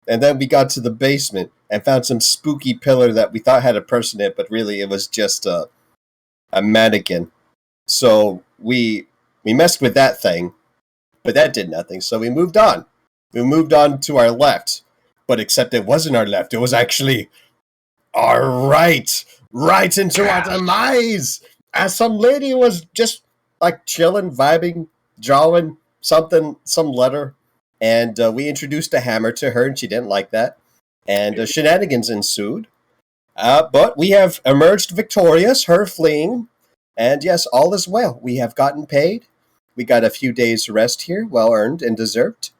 And then we got to the basement and found some spooky pillar that we thought had a person in it, but really it was just a mannequin. So we messed with that thing, but that did nothing. So we moved on. We moved on to our left, but except it wasn't our left. It was actually our right, right into our demise. As some lady was just like chilling, vibing, drawing something, some letter, and we introduced a hammer to her, and she didn't like that, and shenanigans ensued. But we have emerged victorious, her fleeing, and yes, all is well. We have gotten paid. We got a few days' rest here, well earned and deserved.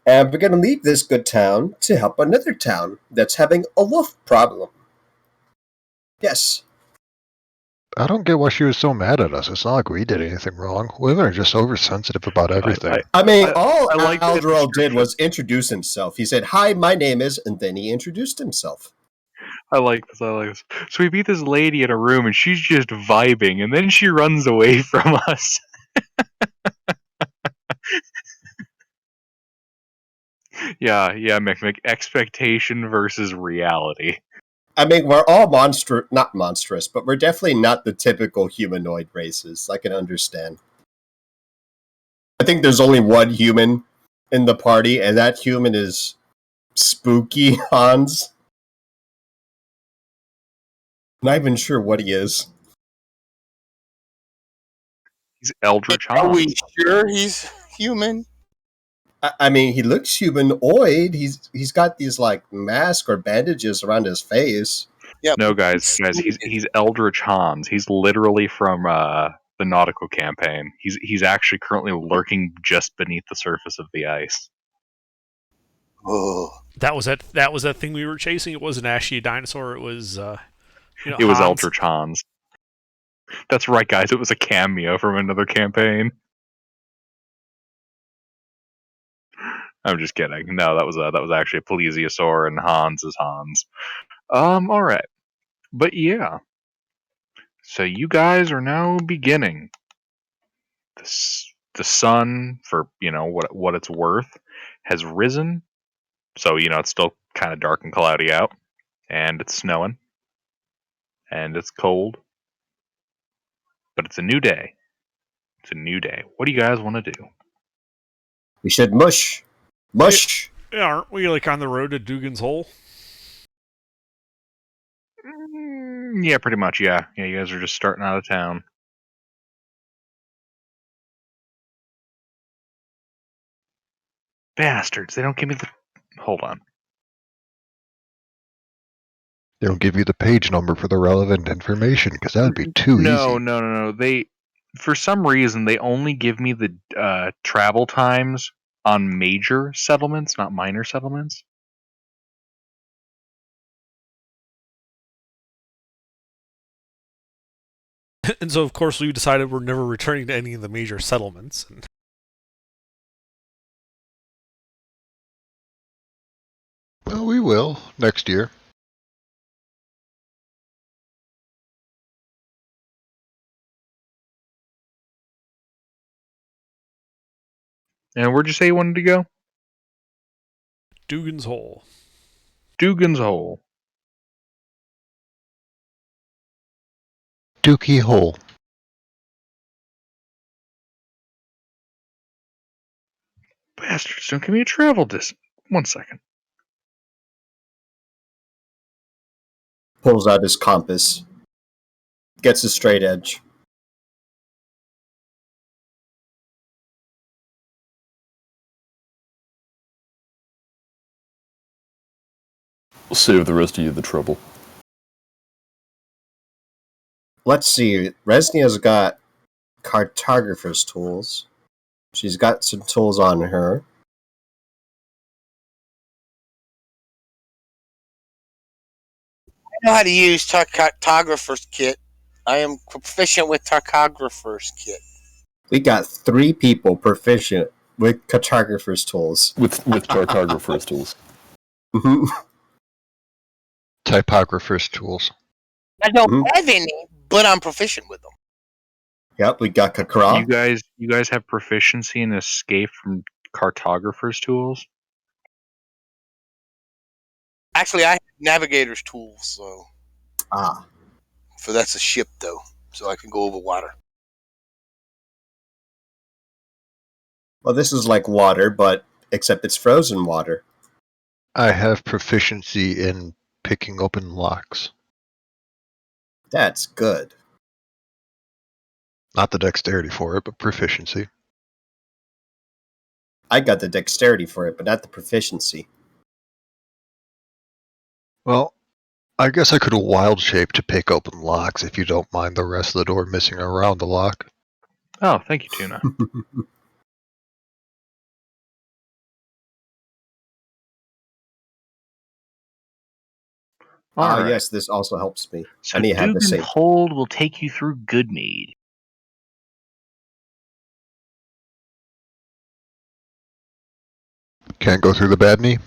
And we're going to leave this good town to help another town that's having a wolf problem. Yes. I don't get why she was so mad at us. It's not like we did anything wrong. Women are just oversensitive about everything. I mean, all like Aldrel did was introduce himself. He said, "Hi, my name is," and then he introduced himself. I like this. So we meet this lady in a room, and she's just vibing, and then she runs away from us. yeah, Mick. Expectation versus reality. I mean, we're all not monstrous, but we're definitely not the typical humanoid races. I can understand. I think there's only one human in the party, and that human is Spooky Hans. Not even sure what he is. He's Eldritch Hans. Are we sure he's human? I mean, he looks humanoid. He's got these like mask or bandages around his face. Yeah. No, guys, he's Eldritch Hans. He's literally from the nautical campaign. He's actually currently lurking just beneath the surface of the ice. Oh, That was that thing we were chasing. It wasn't actually a dinosaur. It was it was Eldritch Hans. That's right, guys. It was a cameo from another campaign. I'm just kidding. No, that was actually a plesiosaur, and Hans is Hans. All right, but yeah. So you guys are now beginning. The sun, for what it's worth, has risen. So it's still kind of dark and cloudy out, and it's snowing, and it's cold. But it's a new day. It's a new day. What do you guys want to do? We should mush. Yeah, aren't we like on the road to Dugan's Hole? Yeah, pretty much. Yeah, you guys are just starting out of town. Bastards! They don't give me the. Hold on. They don't give you the page number for the relevant information because that would be too easy. No. They, for some reason, they only give me the travel times on major settlements, not minor settlements. And so, of course, we decided we're never returning to any of the major settlements. Well, we will next year. And where'd you say you wanted to go? Dugan's Hole. Dugan's Hole. Dookie Hole. Bastards, don't give me a travel distance. 1 second. Pulls out his compass. Gets a straight edge. We'll save the rest of you the trouble. Let's see. Resnia's got cartographer's tools. She's got some tools on her. I know how to use cartographer's kit. I am proficient with cartographer's kit. We got 3 people proficient with cartographer's tools. With cartographer's tools. Typographer's tools. I don't have any, but I'm proficient with them. Yep, we got Kakra. You guys have proficiency in escape from cartographer's tools? Actually, I have navigator's tools, so Ah, that's a ship though, so I can go over water. well, this is like water, but except it's frozen water. I have proficiency in picking open locks. That's good. Not the dexterity for it, but proficiency. I got the dexterity for it, but not the proficiency. Well, I guess I could wild shape to pick open locks if you don't mind the rest of the door missing around the lock. Oh, thank you, Tuna. All right. Yes, this also helps me. So I need to have the Dugan same. Hold will take you through Goodmead. Can't go through the bad knee?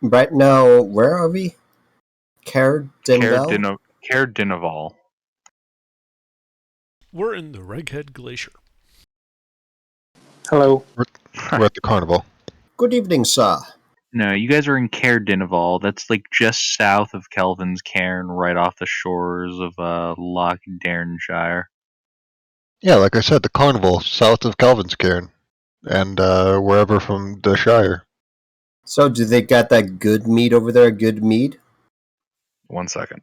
Right now, where are we? Caer Dineval? Caer Dineval. We're in the Reghead Glacier. Hello. We're at the carnival. Good evening, sir. No, you guys are in Caer Dineval. That's like just south of Kelvin's Cairn, right off the shores of Loch Derrynshire. Yeah, like I said, the carnival south of Calvin's Cairn. And wherever from the Shire. So, do they got that good meat over there? Good meat? 1 second.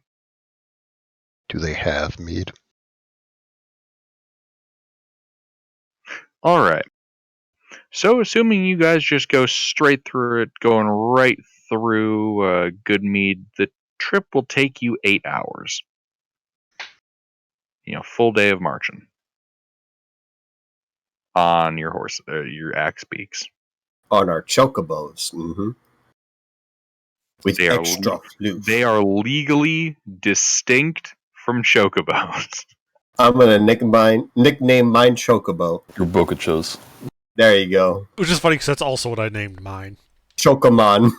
Do they have mead? All right. So, assuming you guys just go straight through it, going right through Goodmead, the trip will take you 8 hours. Full day of marching on your horse, your axe beaks. On our chocobos. Mm-hmm. With They are extra loot. They are legally distinct from chocobos. I'm gonna nickname mine Chocobo. Your Bokachos. There you go. Which is funny because that's also what I named mine. Chocomon.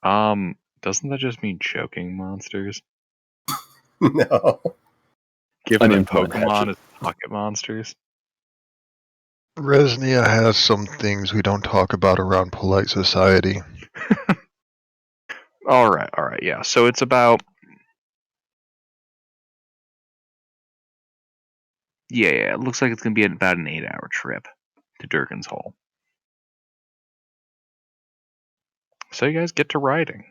Doesn't that just mean choking monsters? No. Given that named mine Pokemon Hatchet. is pocket monsters. Resnia has some things we don't talk about around polite society. All right, yeah. So it's about it looks like it's gonna be about an 8-hour trip to Durgan's Hole. So you guys get to riding.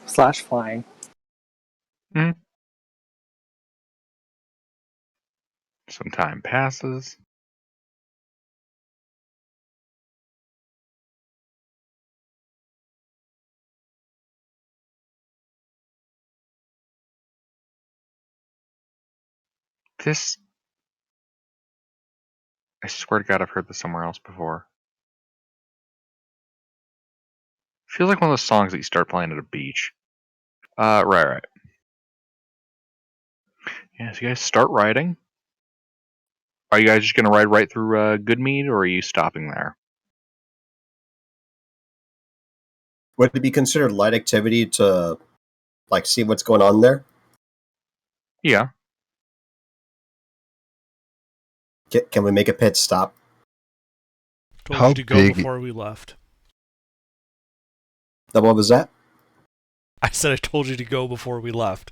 / flying. Some time passes. This, I swear to God, I've heard this somewhere else before. Feels like one of those songs that you start playing at a beach. Right. Yeah, so you guys start riding. Are you guys just gonna ride right through Goodmead, or are you stopping there? Would it be considered light activity to, like, see what's going on there? Yeah. Can we make a pit stop? Told How you to go big- before we left. What was that? I said I told you to go before we left.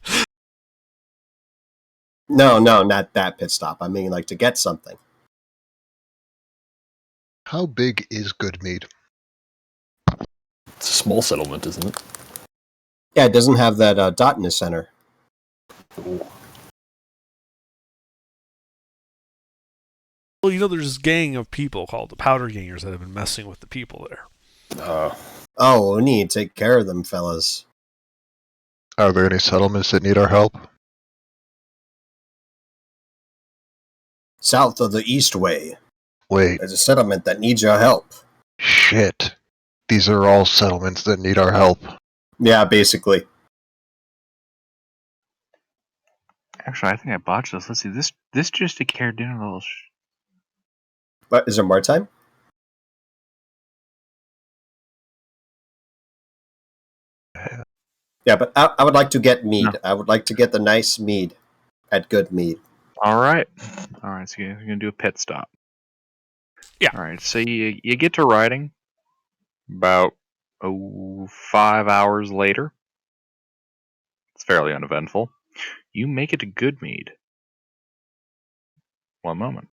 No, not that pit stop. I mean, like, to get something. How big is Goodmead? It's a small settlement, isn't it? Yeah, it doesn't have that dot in the center. Ooh. Well, there's this gang of people called the Powder Gangers that have been messing with the people there. Oh, we need to take care of them, fellas. Are there any settlements that need our help? South of the Eastway, Wait, there's a settlement that needs your help. shit. These are all settlements that need our help. Yeah, basically. Actually, I think I botched this. Let's see. This just a care dinner. But is there more time? Yeah, but I would like to get mead. No. I would like to get the nice mead at Good Mead. All right. So you're gonna do a pit stop. Yeah. All right. So you get to riding about 5 hours later. It's fairly uneventful. You make it to Goodmead. One moment.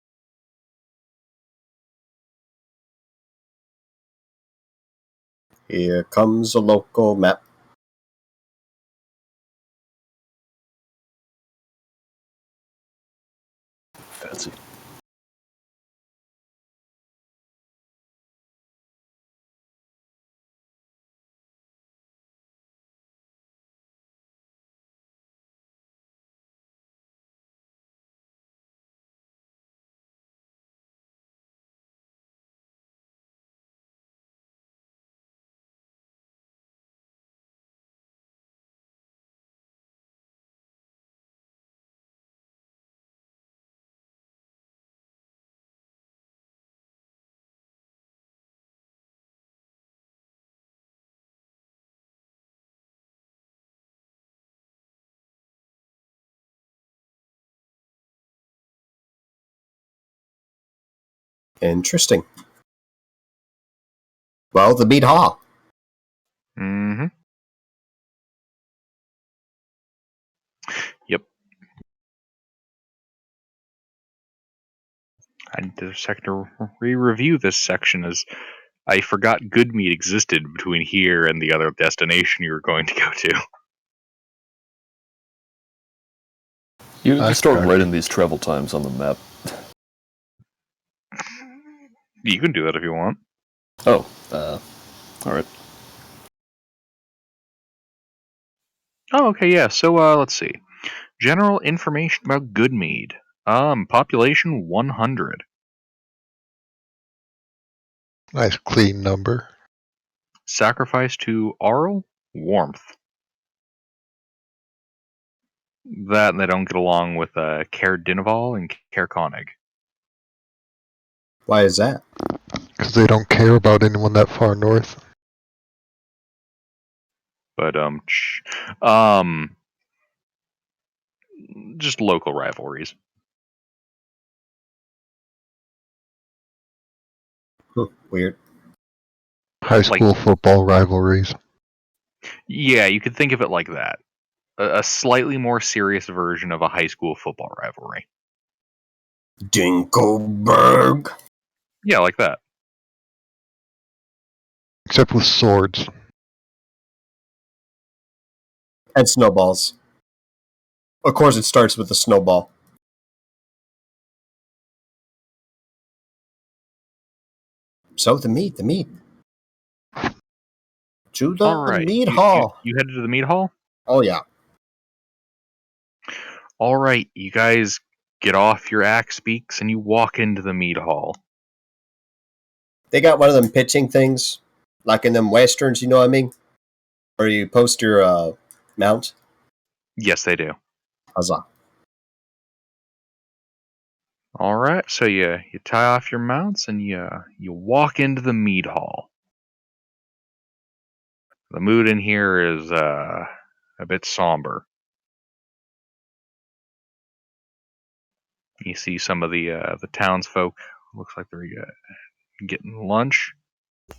Here comes a local map. Fancy. Interesting. Well, the mead hall. Mm-hmm. Yep. I need a second to re-review this section as I forgot Goodmead existed between here and the other destination you were going to go to. You Nice just start try. writing these travel times on the map. You can do that if you want. Oh, alright. Oh, okay, yeah. So, let's see. General information about Goodmead. Population 100. Nice clean number. Sacrifice to Arl? Warmth. That and they don't get along with Caer Dineval and Caer Konig. Why is that? Because they don't care about anyone that far north. But, just local rivalries. Weird. High school football rivalries. Yeah, you could think of it like that. A slightly more serious version of a high school football rivalry. Dinkelberg. Yeah, like that. Except with swords. And snowballs. Of course, it starts with a snowball. So the mead. To the All right. mead hall. You headed to the mead hall? Oh, yeah. All right, you guys get off your axe beaks and you walk into the mead hall. They got one of them pitching things, like in them westerns, you know what I mean? Where you post your mount. Yes, they do. Huzzah. All right, so you tie off your mounts and you walk into the mead hall. The mood in here is a bit somber. You see some of the townsfolk. Looks like they're getting lunch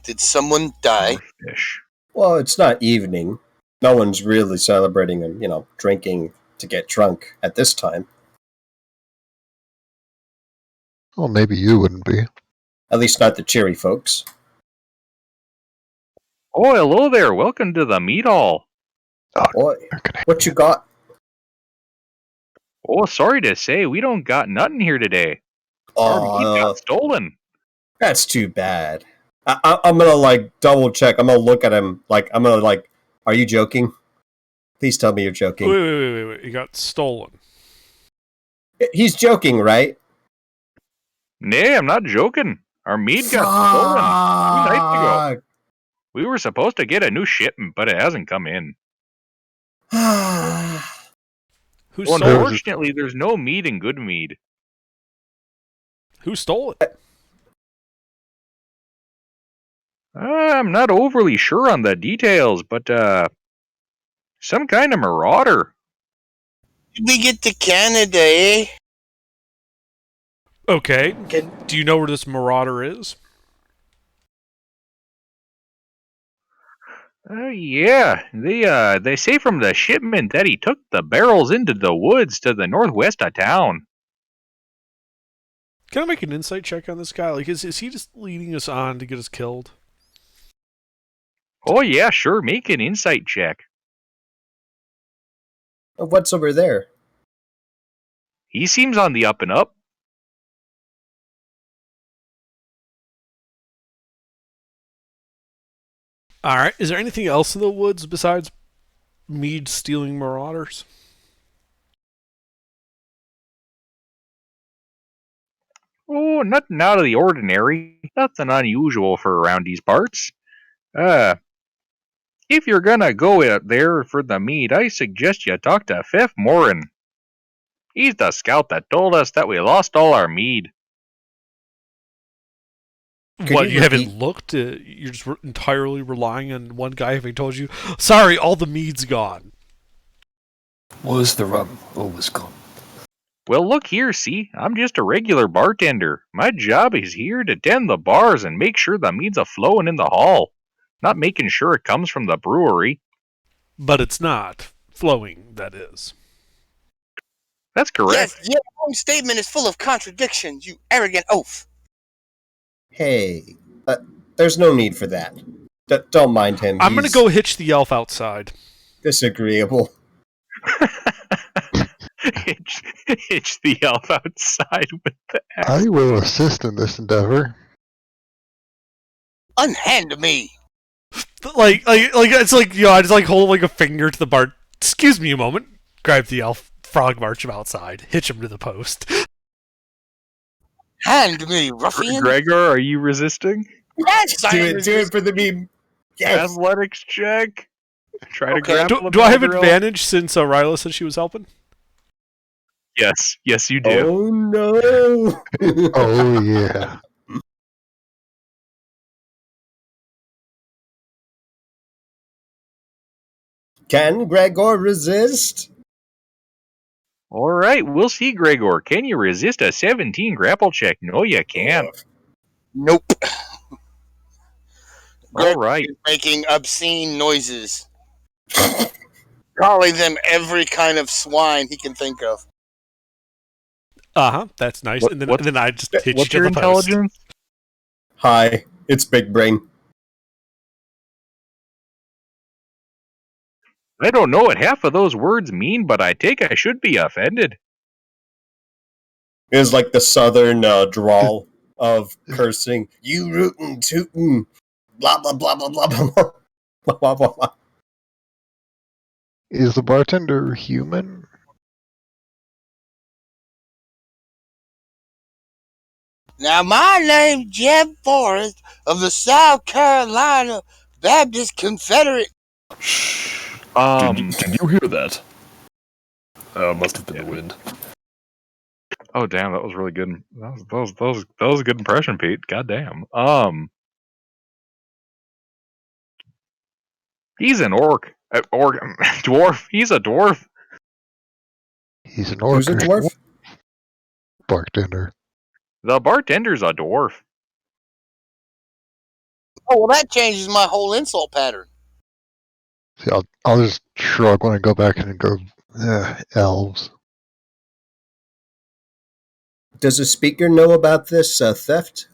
Did someone die? or fish. Well, it's not evening. No one's really celebrating and, drinking to get drunk at this time. Well, maybe you wouldn't be. At least not the cheery folks. Oh, hello there. Welcome to the mead hall. Boy, They're gonna- what you got? Oh, sorry to say, we don't got nothing here today. Our mead got stolen. That's too bad. I'm gonna double check. I'm gonna look at him I'm gonna are you joking? Please tell me you're joking. Wait. It got stolen. He's joking, right? Nay, I'm not joking. Our mead got stolen 2 nights ago. We were supposed to get a new shipment, but it hasn't come in. Who Well, stole it? unfortunately, there's no mead in good mead. Who stole it? I'm not overly sure on the details, but some kind of marauder. Did we get to Canada, eh? Okay. Can, Do you know where this marauder is? Yeah, they say from the shipment that he took the barrels into the woods to the northwest of town. Can I make an insight check on this guy? Like, is he just leading us on to get us killed? Oh yeah, sure, make an insight check. What's over there? He seems on the up and up. All right. Is there anything else in the woods besides mead stealing marauders? Oh, nothing out of the ordinary. Nothing unusual for around these parts. Uh, if you're gonna go out there for the mead, I suggest you talk to Fifth Morin. He's the scout that told us that we lost all our mead. What, you you haven't repeat- looked? You're just entirely relying on one guy having told you, sorry, all the mead's gone. Was the rum always gone? Well, look here, see? I'm just a regular bartender. My job is here to tend the bars and make sure the mead's a flowing in the hall. Not making sure it comes from the brewery. But it's not. Flowing, that is. That's correct. yes, your own statement is full of contradictions, you arrogant oaf. Hey, there's no need for that. Don't mind him. I'm going to go hitch the elf outside. Disagreeable. Hitch the elf outside with the axe. I will assist in this endeavor. Unhand me. Like it's like, I just like hold like a finger to the bar. Excuse me a moment. Grab the elf, frog march him outside, hitch him to the post. Hand me, ruffian. Gregor, are you resisting? Yes, I Do am it. Do it resisting. for the meme. Yes. Athletics check. Try to Okay. grapple. Do I have Beladriel. advantage since Ryla said she was helping? Yes, you do. Oh no. Oh, yeah. Can Gregor resist? All right, we'll see, Gregor. Can you resist a 17 grapple check? No, you can't. Nope. All right. Is making obscene noises. Calling them every kind of swine he can think of. That's nice. What- and what's- then I just hitch you What's to your the post. intelligence? Hi, it's Big Brain. I don't know what half of those words mean, but I take I should be offended. It was like the southern drawl of cursing. You rootin' tootin'. Blah blah blah blah blah blah blah. Blah blah blah blah. Is the bartender human? Now, my name's Jeb Forrest of the South Carolina Baptist Confederate. Did you hear that? Must have been the wind. Oh damn, that was really good. That was a good impression, Pete. God damn. He's an orc. Dwarf. He's a dwarf. He's an Who's a orcish dwarf? bartender. The bartender's a dwarf. Oh, well, that changes my whole insult pattern. See, I'll just shrug when I go back and go, elves. Does the speaker know about this theft?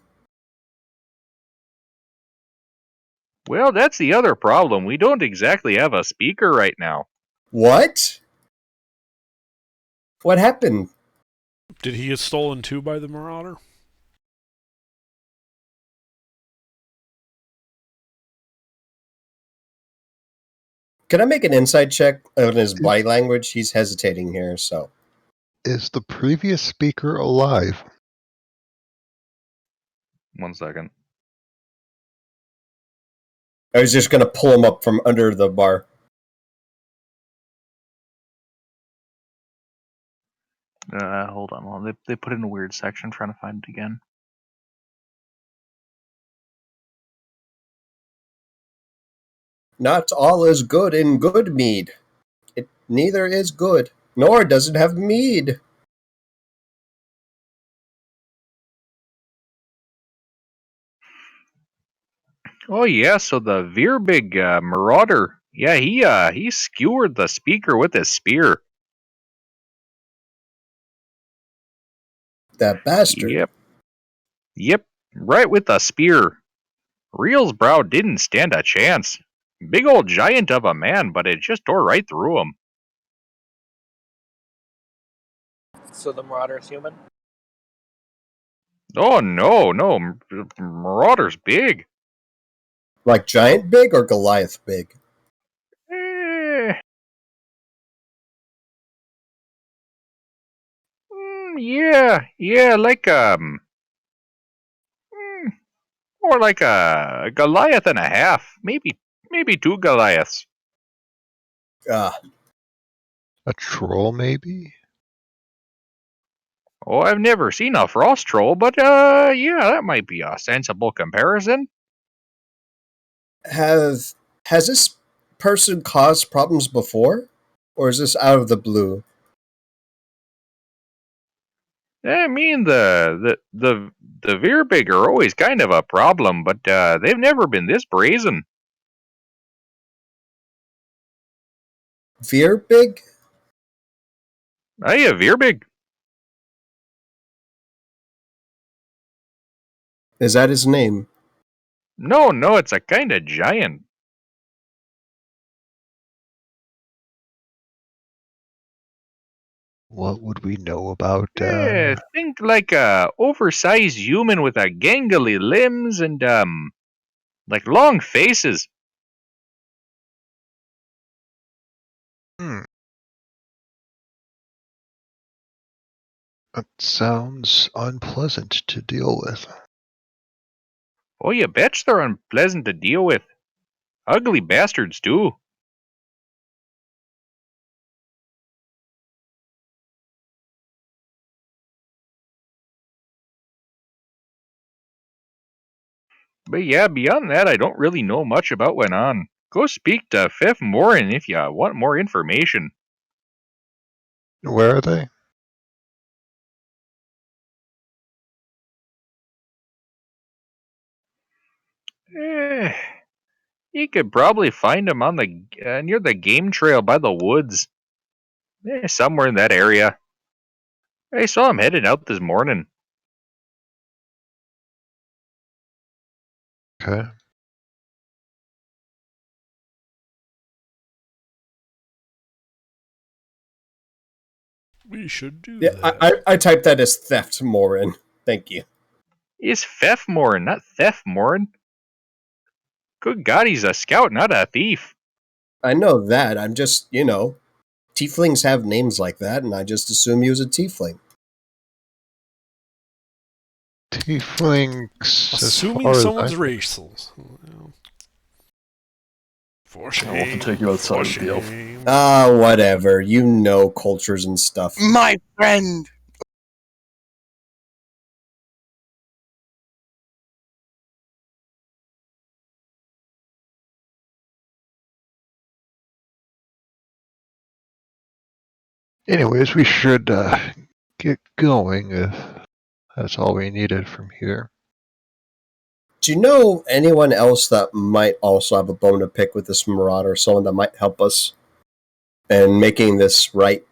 Well, that's the other problem. We don't exactly have a speaker right now. What? What happened? Did he get stolen too by the marauder? Can I make an insight check on his body language? He's hesitating here, so. Is the previous speaker alive? 1 second. I was just going to pull him up from under the bar. Hold on. Well, they put it in a weird section. I'm trying to find it again. Not all is good in good mead. It neither is good, nor does it have mead. Oh yeah, so the Veerbig Marauder. Yeah, he skewered the speaker with his spear. That bastard. Yep, right with the spear. Reelsbrow didn't stand a chance. Big old giant of a man, but it just tore right through him. So the Marauder's human? Oh no, Marauder's big. Like giant big or Goliath big? Eh, yeah, like more like a Goliath and a half, maybe two Goliaths. Ah, A troll, maybe? Oh, I've never seen a frost troll, but yeah, that might be a sensible comparison. has this person caused problems before? Or is this out of the blue? I mean, the Veerbig are always kind of a problem, but they've never been this brazen. Veer big? Hey, a Veerbig. Is that his name? No, it's a kind of giant. What would we know about, Think like a oversized human with a gangly limbs and like long faces. Hmm. That sounds unpleasant to deal with. Oh, you betch they're unpleasant to deal with. Ugly bastards too. But yeah, beyond that, I don't really know much about what went on. Go speak to Fifth Morin if you want more information. Where are they? Eh, you could probably find them on the near the game trail by the woods. Somewhere in that area. I saw him heading out this morning. Okay. We should do Yeah, that. I typed that as theft, Morin. Thank you. It's Fifth Morin, not Theft Morin. Good God, he's a scout, not a thief. I know that. I'm just, tieflings have names like that, and I just assume he was a tiefling. Tieflings, as Assuming far as someone's I racial. For shame. I'll have to take you outside with the elf. Shame. Ah, whatever. You know cultures and stuff. My friend. Anyways, we should get going if that's all we needed from here. Do you know anyone else that might also have a bone to pick with this marauder? Someone that might help us in making this right?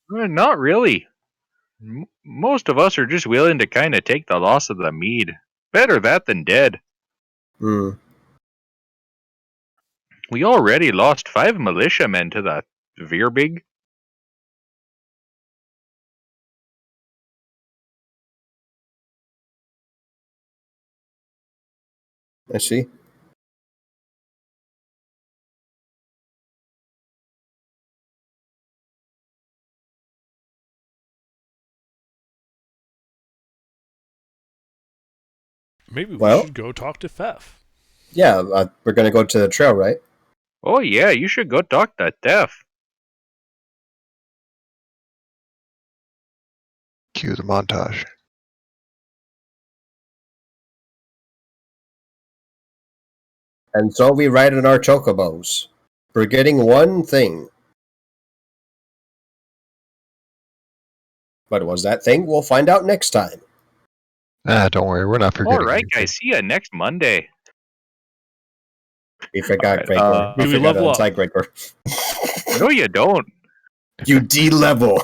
Not really. Most of us are just willing to kind of take the loss of the mead. Better that than dead. Hmm. We already lost 5 militiamen to the Veerbig. I see. Maybe we Well- should go talk to Fef. Yeah, we're going to go to the trail, right? Oh yeah, you should go talk to Tef. Cue the montage. And so we ride on our chocobos, forgetting one thing. What was that thing? We'll find out next time. Don't worry, we're not forgetting All right, anything. guys. See ya next Monday. We forgot Alright, Gregor. We do we forgot level up? Untie Gregor. No, you don't. You D-level.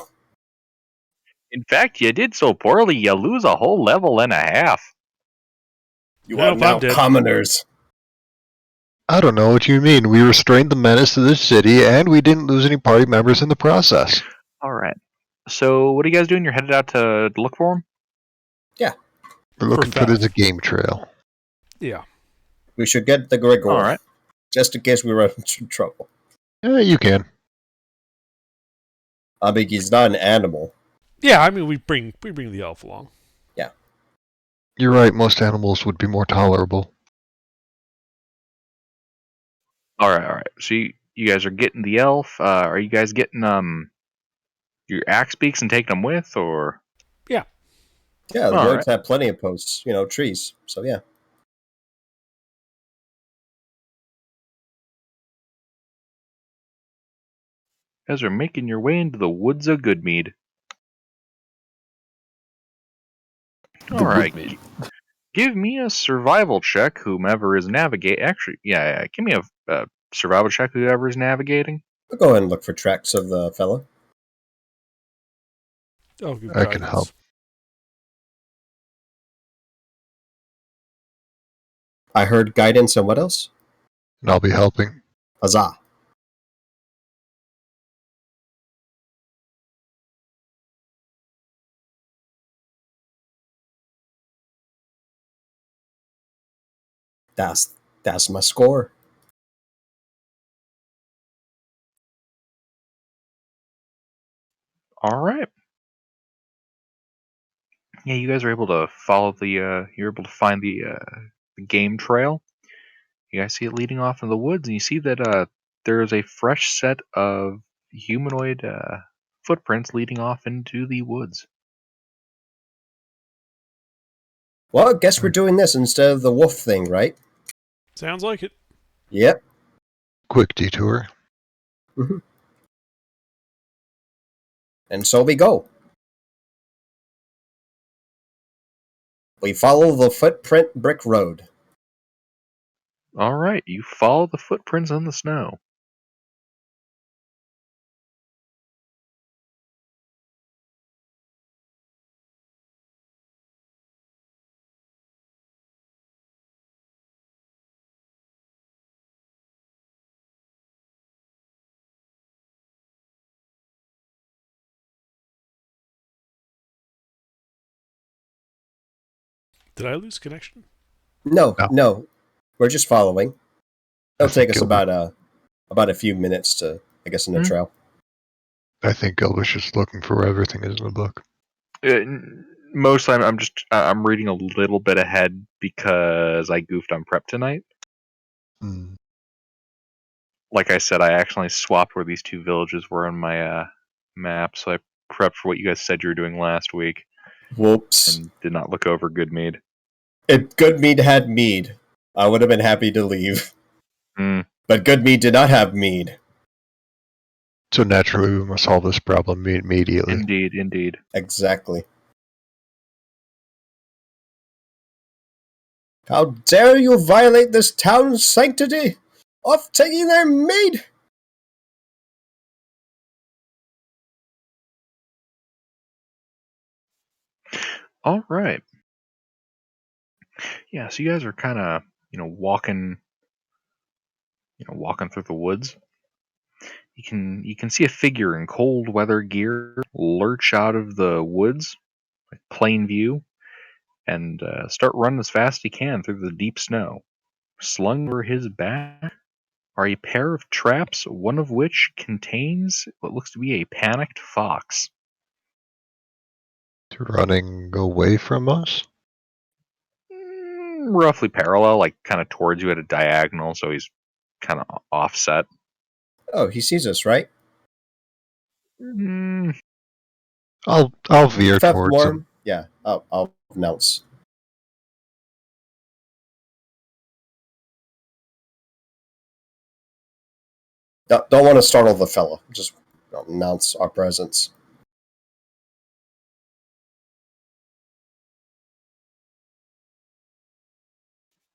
In fact, you did so poorly, you lose a whole level and a half. You Nope, are now I'm dead. commoners. I don't know what you mean. We restrained the menace to this city, and we didn't lose any party members in the process. All right. So, what are you guys doing? You're headed out to look for him? We're looking for theft. this game trail. Yeah. We should get the Gregor. All right. Just in case we run into trouble. Yeah, you can. I mean, he's not an animal. Yeah, I mean we bring the elf along. You're right, most animals would be more tolerable. All right. So, you guys are getting the elf. Are you guys getting your axe beaks and taking them with, or? Yeah, the All woods have plenty of posts, trees. So yeah. You guys are making your way into the woods of Goodmead. The All right. Woodmead. Give me a survival check, whomever is navigating. Actually, yeah. Give me a survival check, whoever is navigating. I'll go ahead and look for tracks of the fella. Oh, good I can guidance. help. I heard guidance and what else? And I'll be helping. Huzzah. That's my score. All right. Yeah, you guys are able to follow the. You're able to find the game trail. You guys see it leading off in the woods, and you see that there is a fresh set of humanoid footprints leading off into the woods. Well, I guess we're doing this instead of the wolf thing, right? Sounds like it. Yep. Quick detour. Mm-hmm. And so we go. We follow the footprint brick road. All right, you follow the footprints in the snow. Did I lose connection? No. No. We're just following. I It'll take think us about a few minutes to, I guess, in the trail. I think Elvish is looking for where everything is in the book. Most of the time, I'm reading a little bit ahead because I goofed on prep tonight. Hmm. Like I said, I accidentally swapped where these two villages were on my map, so I prepped for what you guys said you were doing last week Whoops. and did not look over Goodmead. If good mead had mead, I would have been happy to leave. Mm. But good mead did not have mead. So naturally, we must solve this problem immediately. Indeed. Exactly. How dare you violate this town's sanctity of taking their mead? All right. Yeah, so you guys are kind of, walking through the woods. You can see a figure in cold weather gear lurch out of the woods, like plain view, and start running as fast as he can through the deep snow. Slung over his back are a pair of traps, one of which contains what looks to be a panicked fox. Running away from us? Roughly parallel, like kind of towards you at a diagonal, so he's kind of offset. Oh, he sees us, right? Mm, I'll veer Feth towards him. Warren? Yeah, I'll announce. Don't want to startle the fellow. Just announce our presence.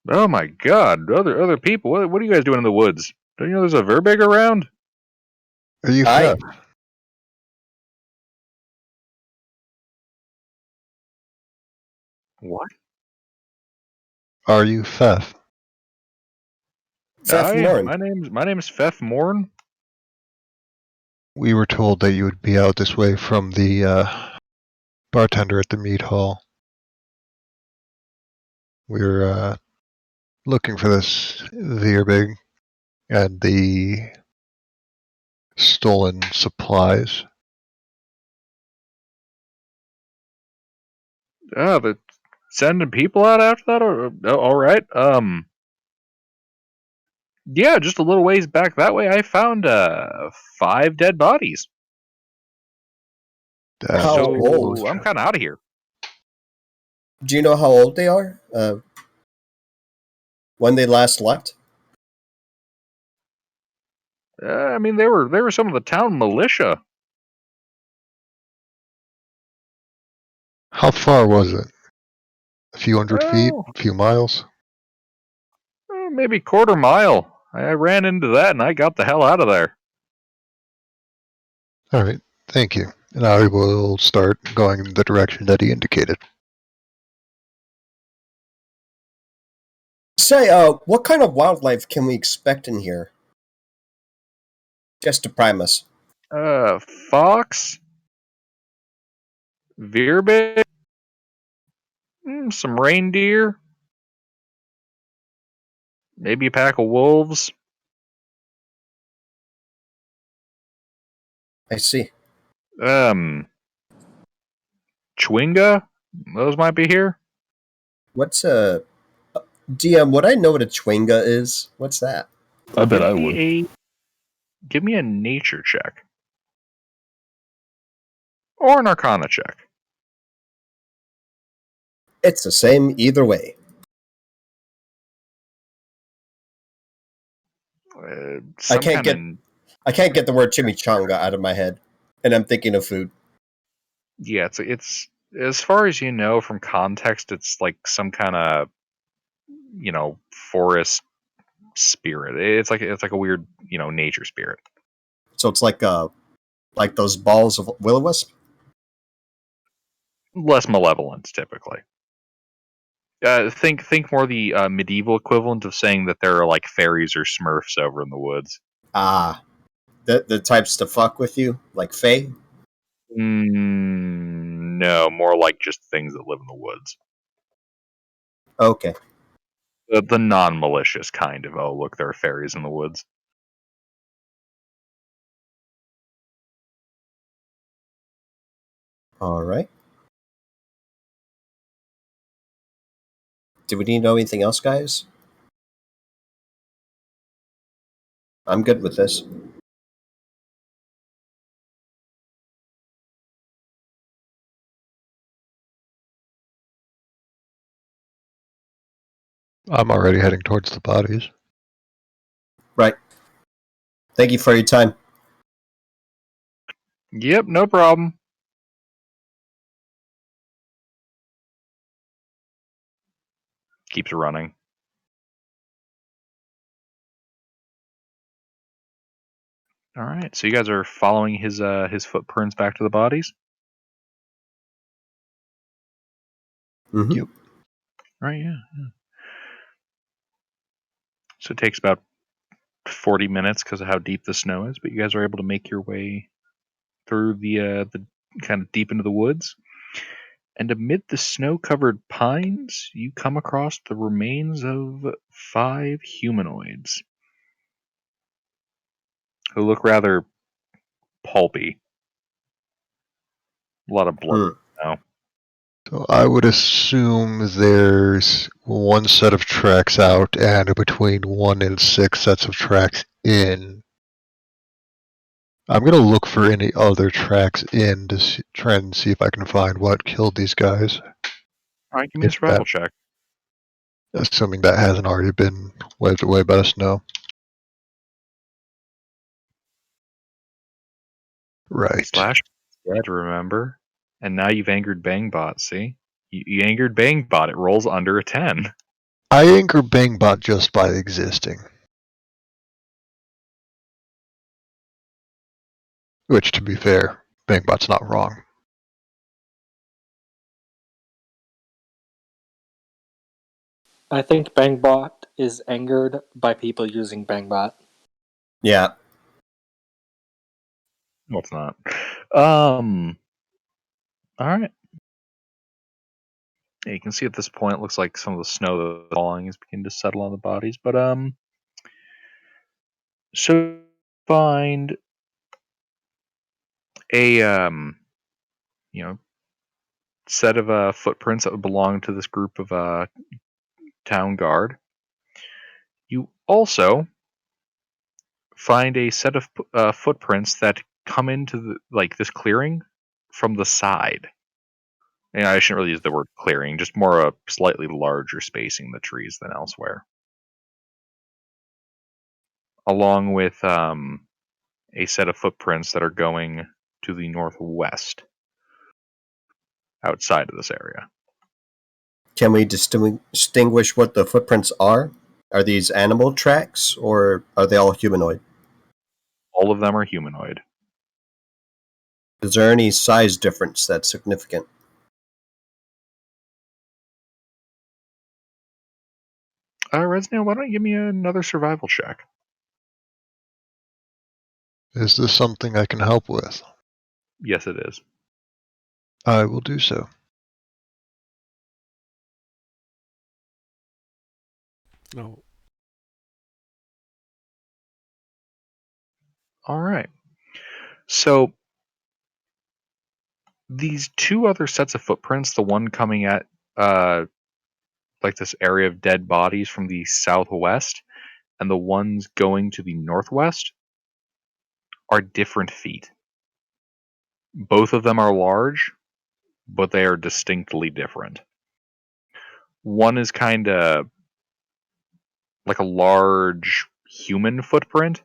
oh my God! Other people. What are you guys doing in the woods? Don't you know there's a Verbeeg around? Are you Aye. Feth? What? Are you Feth? Feth Aye, Warren. my name's Feth Morn. We were told that you would be out this way from the bartender at the meat hall. We're looking for this Veerbig and the stolen supplies. Oh, but sending people out after that? All right. Yeah, just a little ways back that way, I found 5 dead bodies. That How must be the old? So I'm militia. kind of out of here. Do you know how old they are? When they last left? I mean, they were some of the town militia. How far was it? A few hundred feet? Oh, A few miles? maybe quarter mile. I ran into that and I got the hell out of there. Alright, thank you. And I will start going in the direction that he indicated. Say, what kind of wildlife can we expect in here? Just to prime us. Fox, Veerbig, some reindeer, maybe a pack of wolves. I see. Chwinga, those might be here. What's DM? Would I know what a chwinga is? What's that? I bet I would. Give me a nature check. Or an arcana check. It's the same either way. I can't get the word chimichanga out of my head, and I'm thinking of food. Yeah, it's as far as you know from context, it's like some kind of forest spirit. It's like a weird nature spirit. So it's like those balls of will-o-wisp. Less malevolent, typically. Think more the medieval equivalent of saying that there are like fairies or smurfs over in the woods. Ah, the types to fuck with you, like Fae. No, more like just things that live in the woods. Okay. The non-malicious kind of, oh, look, there are fairies in the woods. All right. Do we need to know anything else, guys? I'm good with this. I'm already heading towards the bodies. Right. Thank you for your time. Yep, no problem. Keeps running. All right, so you guys are following his footprints back to the bodies. Mm-hmm. Yep. Right, yeah. So it takes about 40 minutes because of how deep the snow is, but you guys are able to make your way through the kind of deep into the woods. And amid the snow-covered pines, you come across the remains of 5 humanoids who look rather pulpy. A lot of blood now. So I would assume there's one set of tracks out and between 1 and 6 sets of tracks in. I'm going to look for any other tracks in to try and see if I can find what killed these guys. Alright, give me a survival check. Assuming that hasn't already been wiped away by the snow. Right. Slash dead, remember? And now you've angered Bangbot, see? You angered Bangbot, it rolls under a 10. I anchor Bangbot just by existing. Which, to be fair, Bangbot's not wrong. I think Bangbot is angered by people using Bangbot. Yeah. No, it's not. Alright. Yeah, you can see at this point it looks like some of the snow that's falling is beginning to settle on the bodies, but so find a set of footprints that would belong to this group of town guard. You also find a set of footprints that come into this clearing from the side. And I shouldn't really use the word clearing, just more a slightly larger spacing in the trees than elsewhere. Along with a set of footprints that are going to the northwest outside of this area. Can we distinguish what the footprints are? Are these animal tracks, or are they all humanoid? All of them are humanoid. Is there any size difference that's significant? Resneo, why don't you give me another survival check? Is this something I can help with? Yes, it is. I will do so. No. All right. So these two other sets of footprints, the one coming at this area of dead bodies from the southwest, and the ones going to the northwest, are different feet. Both of them are large, but they are distinctly different. One is kind of like a large human footprint,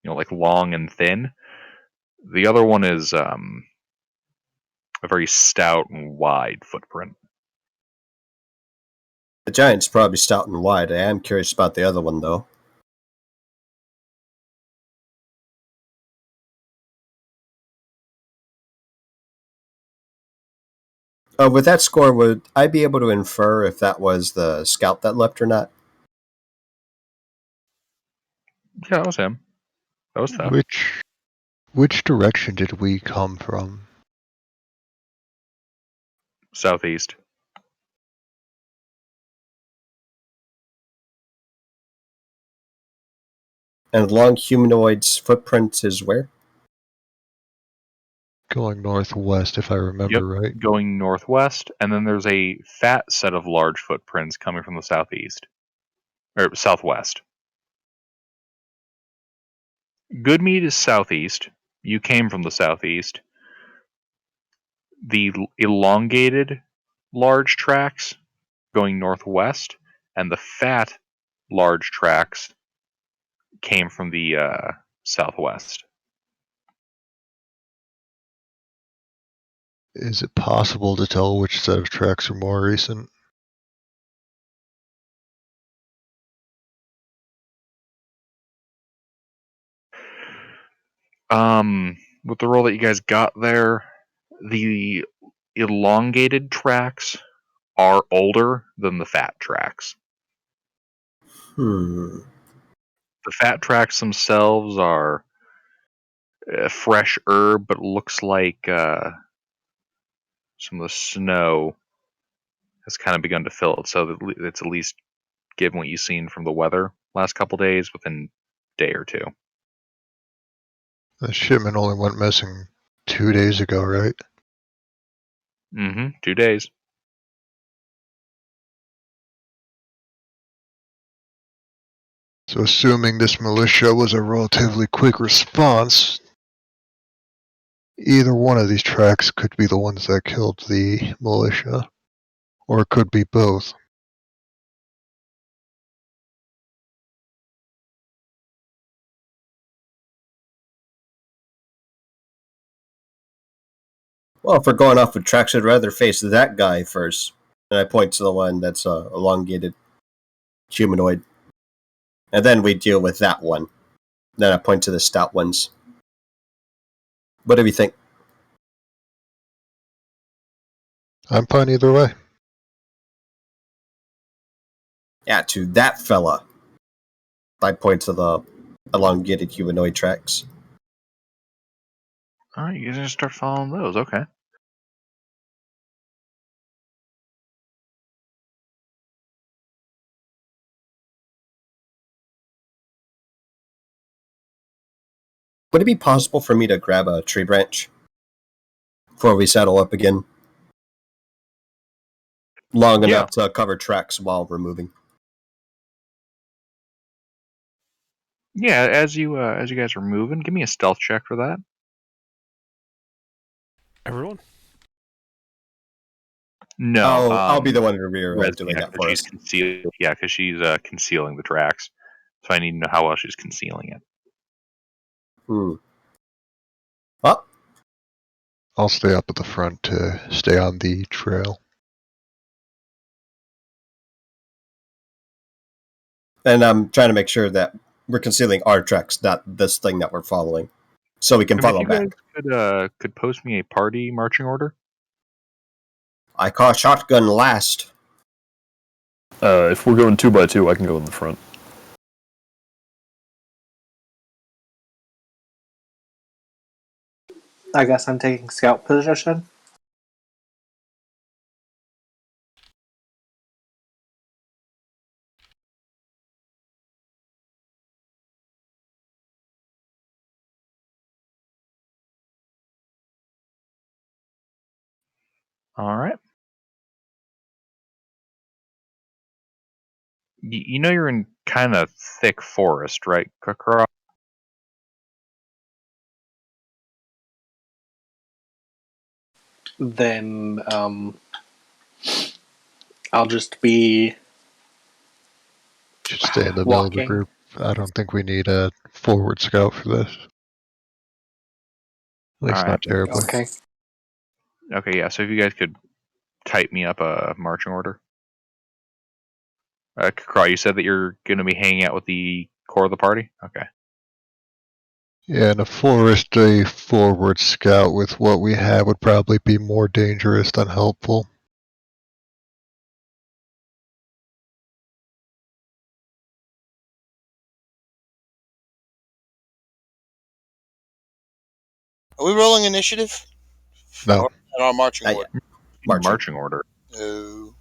like long and thin. The other one is a very stout and wide footprint. The giant's probably stout and wide. I am curious about the other one, though. With that score, would I be able to infer if that was the scout that left or not? Yeah, that was him. That was tough. Which direction did we come from? Southeast. And long humanoid's footprint is where? Going northwest, if I remember right. Going northwest, and then there's a fat set of large footprints coming from the southeast. Or southwest. Goodmead is southeast. You came from the southeast. The elongated large tracks going northwest, and the fat large tracks came from the southwest. Is it possible to tell which set of tracks are more recent? With the roll that you guys got there, the elongated tracks are older than the fat tracks. The fat tracks themselves are fresh herb, but looks like some of the snow has kind of begun to fill it. So it's at least, given what you've seen from the weather last couple days, within a day or two. The shipment only went missing 2 days ago, right? Mm-hmm. 2 days. So assuming this militia was a relatively quick response, either one of these tracks could be the ones that killed the militia. Or it could be both. Well, if we're going off with tracks, I'd rather face that guy first. And I point to the one that's elongated humanoid. And then we deal with that one. Then I point to the stout ones. What do you think? I'm fine either way. Yeah, to that fella. I point to the elongated humanoid tracks. All right, you guys just start following those. Okay. Would it be possible for me to grab a tree branch before we saddle up again? Long enough to cover tracks while we're moving. Yeah, as you guys are moving, give me a stealth check for that. Everyone? No, I'll be the one in the rear Res, doing that for she's us. concealing. Yeah, because she's concealing the tracks. So I need to know how well she's concealing it. Well, I'll stay up at the front to stay on the trail. and I'm trying to make sure that we're concealing our tracks, not this thing that we're following, so we can follow if you back. guys could post me a party marching order. I call shotgun last. If we're going 2 by 2, I can go in the front. I guess I'm taking scout position. All right. You know you're in kind of thick forest, right, Kakra? Then I'll just be Should stay in the middle of the walking. group. I don't think we need a forward scout for this. At least Alright. not terribly. Okay. Okay, yeah. So if you guys could type me up a marching order. Kakra, you said that you're going to be hanging out with the core of the party. Okay. Yeah, in a forest, a forward scout with what we have would probably be more dangerous than helpful. Are we rolling initiative? No. Or in our marching Not order? yet. Marching. Marching order. No.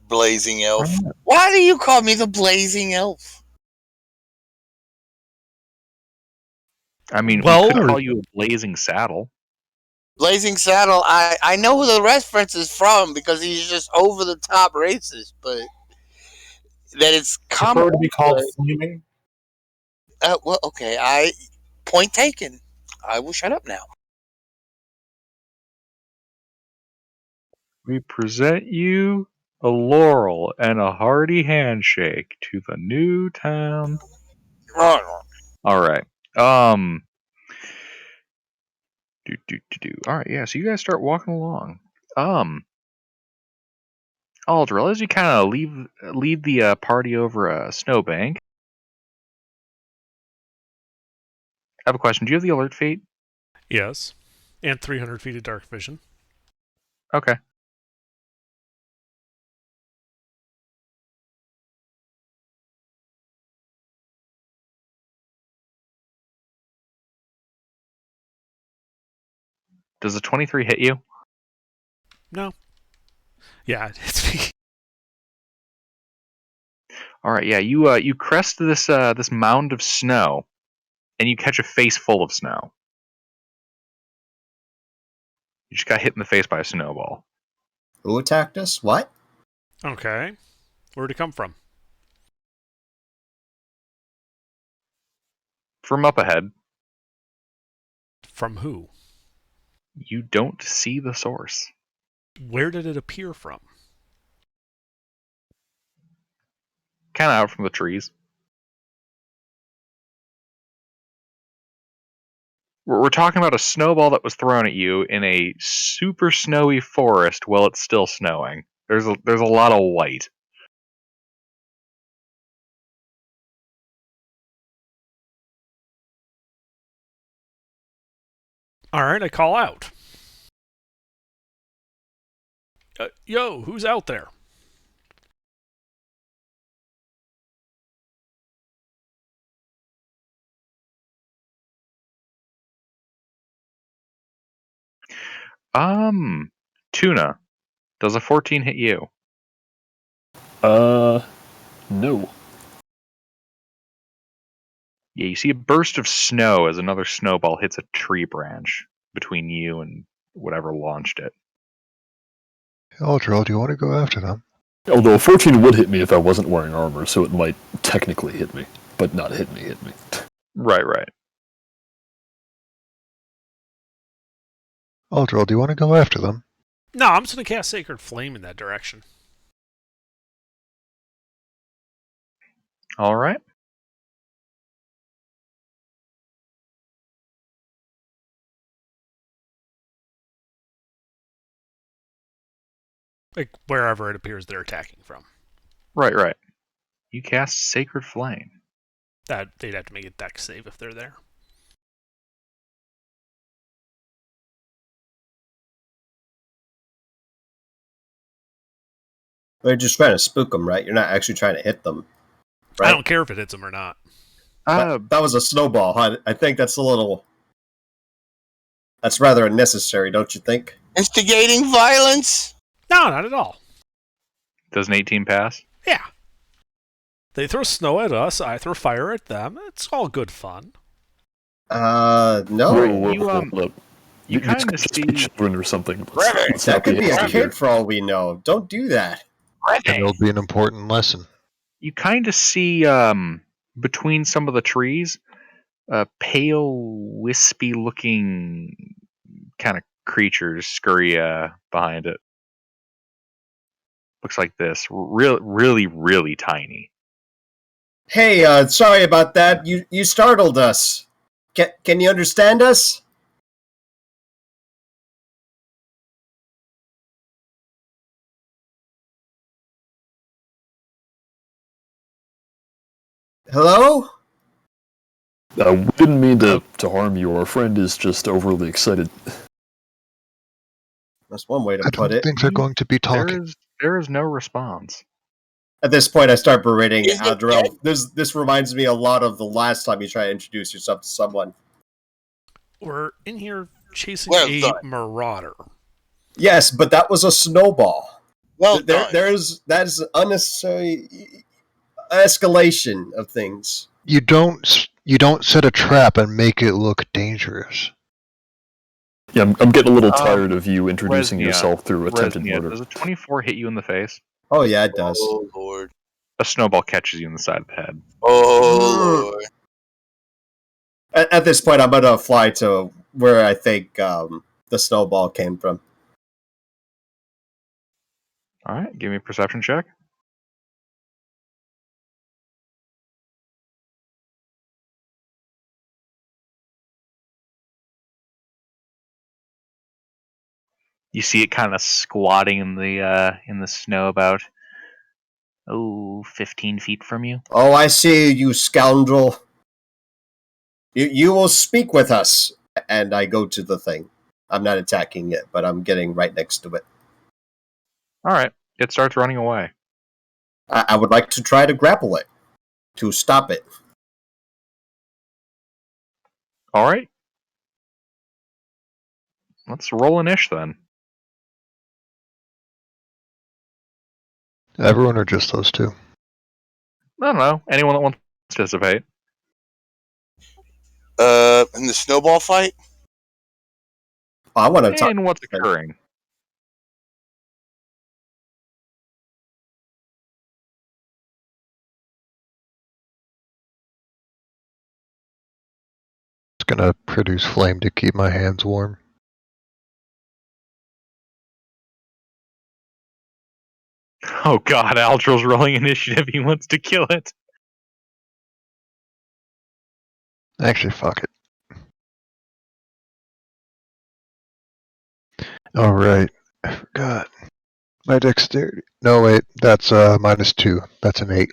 Blazing elf. Alright. Why do you call me the blazing elf? I mean, Well- we could call you a blazing saddle. Blazing Saddle, I know who the reference is from because he's just over the top racist, but that it's common. Prefer to be called flaming. Well, okay, point taken. I will shut up now. We present you a laurel and a hearty handshake to the new town. All right. All right. Yeah. So you guys start walking along. Aldril, as you kind of lead the party over a snowbank. I have a question. Do you have the alert feat? Yes. And 300 feet of dark vision. Okay. Does a 23 hit you? No. Yeah, it's me. All right. Yeah. You crest this mound of snow, and you catch a face full of snow. You just got hit in the face by a snowball. Who attacked us? What? Okay. Where'd it come from? From up ahead. From who? You don't see the source. Where did it appear from? Kind of out from the trees. We're talking about a snowball that was thrown at you in a super snowy forest while it's still snowing. There's a lot of white. All right, I call out. Yo, who's out there? Tuna, does a 14 hit you? No. Yeah, you see a burst of snow as another snowball hits a tree branch between you and whatever launched it. Eldril, do you want to go after them? Although a 14 would hit me if I wasn't wearing armor, so it might technically hit me, but not hit me. Right. Eldril, do you want to go after them? No, I'm just going to cast Sacred Flame in that direction. All right. Like, wherever it appears they're attacking from. Right. You cast Sacred Flame. That they'd have to make a dex save if they're there. We're just trying to spook them, right? You're not actually trying to hit them, right? I don't care if it hits them or not. That was a snowball, huh? I think that's a little... That's rather unnecessary, don't you think? Instigating violence? No, not at all. Does an 18 pass? Yeah. They throw snow at us, I throw fire at them. It's all good fun. No. Whoa. You kind of see children or something. That could be a kid for all we know. Don't do that. And it'll be an important lesson. You kind of see between some of the trees pale, wispy-looking kind of creatures scurry behind it. Looks like this. Really tiny. Hey, sorry about that. You startled us. Can you understand us? Hello? We didn't mean to harm you. Our friend is just overly excited. That's one way to I put don't it. think they're going to be talking. There is no response. At this point, I start berating Is it Adriel. This reminds me a lot of the last time you try to introduce yourself to someone. We're in here chasing Well a done. marauder. Yes, but that was a snowball. Well done. That is unnecessary escalation of things. You don't set a trap and make it look dangerous. Yeah, I'm getting a little tired of you introducing Resnia, yourself through attempted Resnia, murder. does a 24 hit you in the face? Oh yeah, it does. Oh, Lord. A snowball catches you in the side of the head. Oh, Lord. At this point, I'm gonna fly to where I think the snowball came from. All right, give me a perception check. You see it kind of squatting in the snow about 15 feet from you. Oh, I see you, scoundrel. You will speak with us. And I go to the thing. I'm not attacking it, but I'm getting right next to it. All right, it starts running away. I would like to try to grapple it. To stop it. All right. Let's roll an ish then. Everyone or just those two? I don't know. Anyone that wants to participate. In the snowball fight? I want to talk. And what's occurring? It's gonna produce flame to keep my hands warm. Oh god, Aldril's rolling initiative. He wants to kill it. Actually, fuck it. Alright, I forgot. My dexterity. No, wait, that's -2. That's an 8.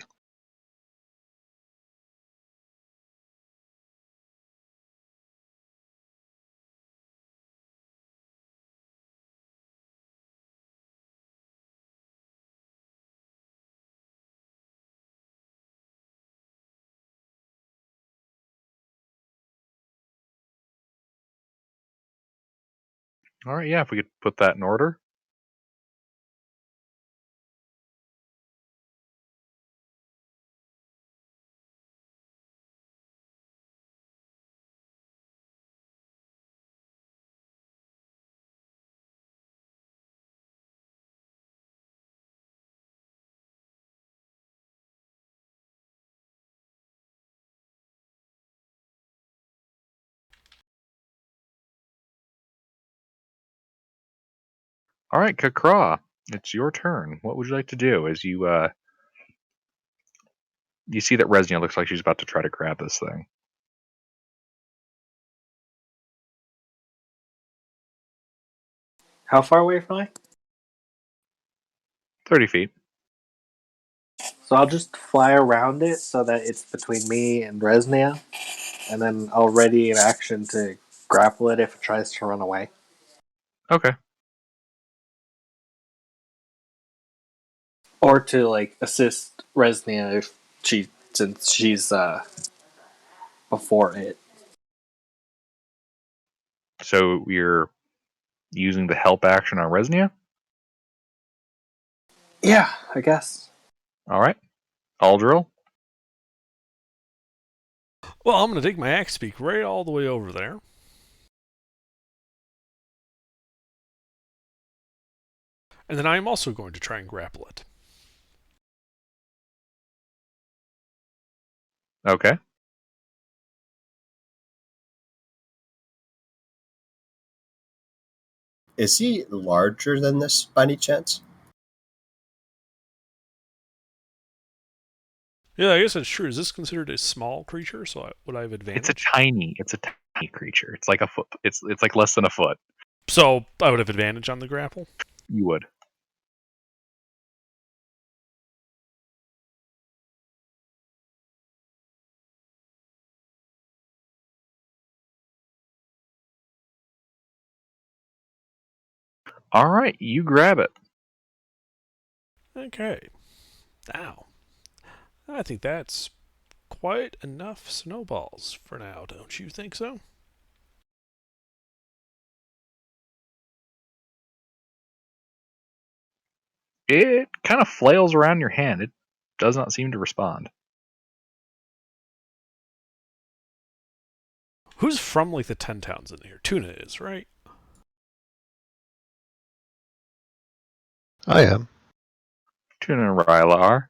Alright, yeah, if we could put that in order. Alright, Kakra, it's your turn. What would you like to do as you see that Resnia looks like she's about to try to grab this thing? How far away from I? 30 feet. So I'll just fly around it so that it's between me and Resnia, and then I'll ready an action to grapple it if it tries to run away. Okay. Or to like assist Resnia if since she's before it. So you're using the help action on Resnia? Yeah, I guess. Alright. Aldril? Well, I'm going to take my axe speak right all the way over there. And then I'm also going to try and grapple it. Okay. Is he larger than this by any chance? Yeah, I guess that's true. Is this considered a small creature? So would I have advantage? It's a tiny creature. It's like a foot. It's like less than a foot. So I would have advantage on the grapple? You would. Alright, you grab it. Okay. Now, I think that's quite enough snowballs for now, don't you think so? It kind of flails around your hand. It does not seem to respond. Who's from like the 10 towns in here? Tuna is, right? I am. Tuna and Ryla are.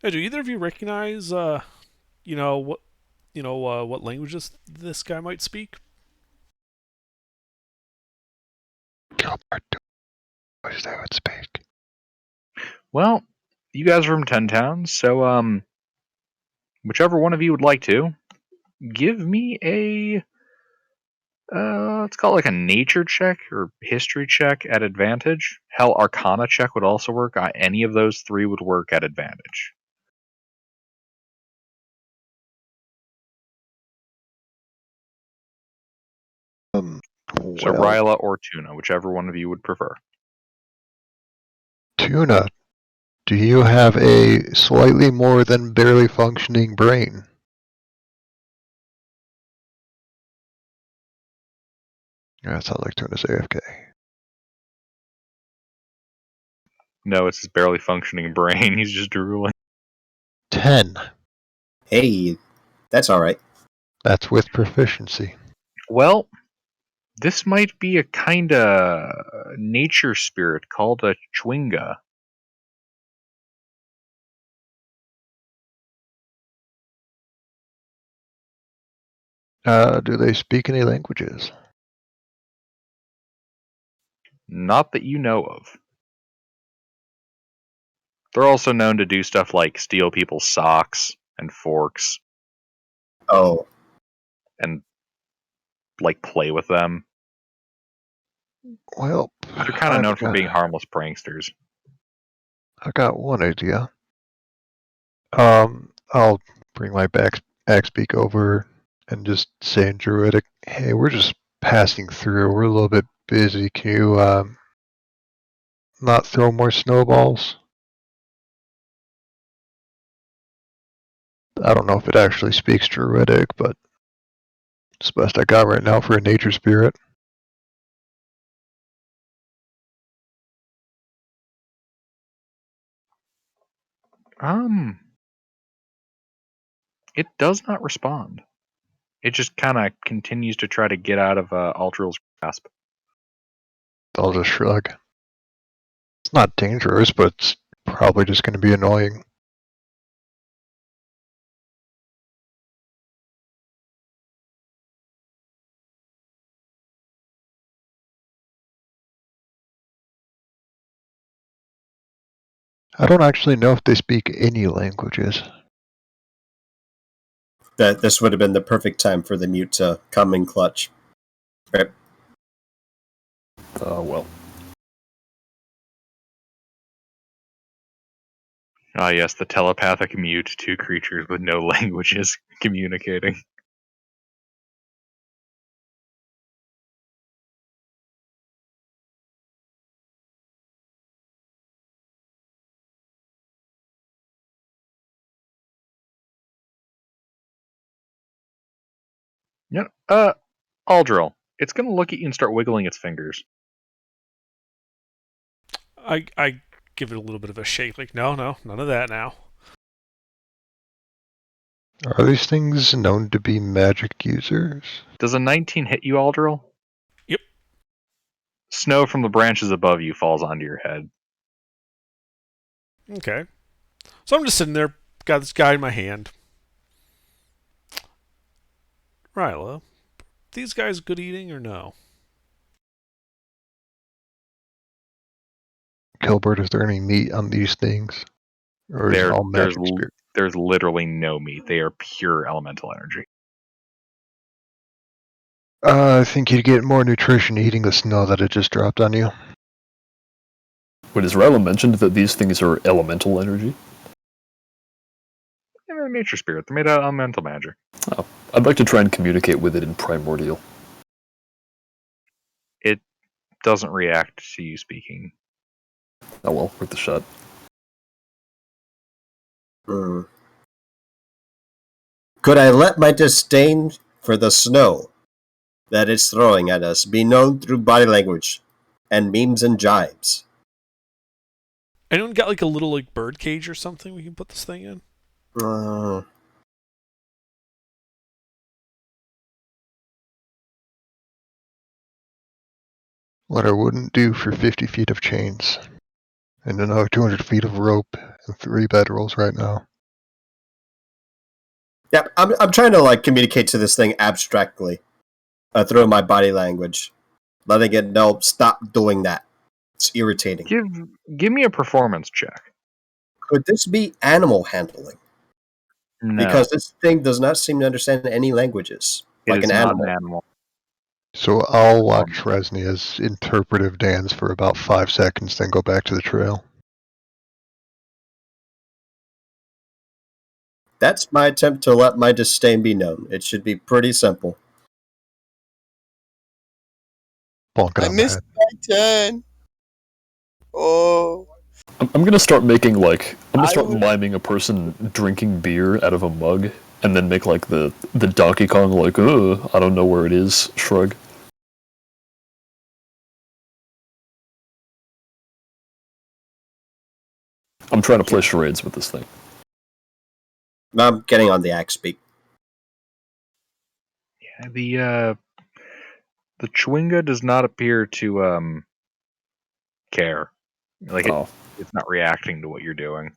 Hey, do either of you recognize, what languages this guy might speak? Gilbert, wish they would speak. Well, you guys are from 10 towns, so whichever one of you would like to, give me a let's call it like a nature check or history check at advantage. Hell, Arcana check would also work. Any of those three would work at advantage. Well, So Ryla or Tuna, whichever one of you would prefer. Tuna, do you have a slightly more than barely functioning brain? Yeah, that sounds like Tuna's AFK. No, it's his barely functioning brain. He's just drooling. 10. Hey, that's all right. That's with proficiency. Well, This might be a kind of nature spirit called a chwinga. Do they speak any languages? Not that you know of. They're also known to do stuff like steal people's socks and forks Oh, and like play with them. Well, They're kind of known for being harmless pranksters. I got one idea. I'll bring my axe beak over and just say in Druidic, "Hey, we're just passing through. We're a little bit busy. Can you not throw more snowballs?" I don't know if it actually speaks Druidic, but it's the best I got right now for a nature spirit. It does not respond. It just kind of continues to try to get out of Aldril's grasp. I'll just shrug. It's not dangerous, but it's probably just going to be annoying. I don't actually know if they speak any languages. that this would have been the perfect time for the mute to come in clutch. Right. Well. Ah, yes, the telepathic mute, two creatures with no languages communicating. Yeah, Aldril, it's gonna look at you and start wiggling its fingers. I give it a little bit of a shake, like, no, none of that now. Are these things known to be magic users? Does a 19 hit you, Aldril? Yep. Snow from the branches above you falls onto your head. Okay. So I'm just sitting there, got this guy in my hand. Ryla, these guys good eating or no? Gilbert, is there any meat on these things? Or is it all magic spirit? There's literally no meat. They are pure elemental energy. I think you'd get more nutrition eating the snow that it just dropped on you. Wait, has Ryla mentioned that these things are elemental energy? Yeah, they're nature spirit. They're made out of elemental magic. Oh, I'd like to try and communicate with it in primordial. It doesn't react to you speaking. Oh well, worth the shot. Mm. Could I let my disdain for the snow that it's throwing at us be known through body language and memes and jibes? Anyone got like a little like bird cage or something we can put this thing in? What I wouldn't do for 50 feet of chains. And another 200 feet of rope and 3 bedrolls right now. Yeah, I'm trying to like communicate to this thing abstractly through my body language, letting it know stop doing that. It's irritating. Give me a performance check. Could this be animal handling? No, Because this thing does not seem to understand any languages, it like is an not animal. an animal. So I'll watch Resnia's interpretive dance for about 5 seconds, then go back to the trail. That's my attempt to let my disdain be known. It should be pretty simple. Bonk it I on the missed head. my turn. Oh, I'm gonna start making like I'm gonna I start would- miming a person drinking beer out of a mug, and then make like the Donkey Kong like I don't know where it is shrug. I'm trying to play charades with this thing. I'm getting on the axe speak. Yeah, the The Chwinga does not appear to care. Like Oh, it's not reacting to what you're doing.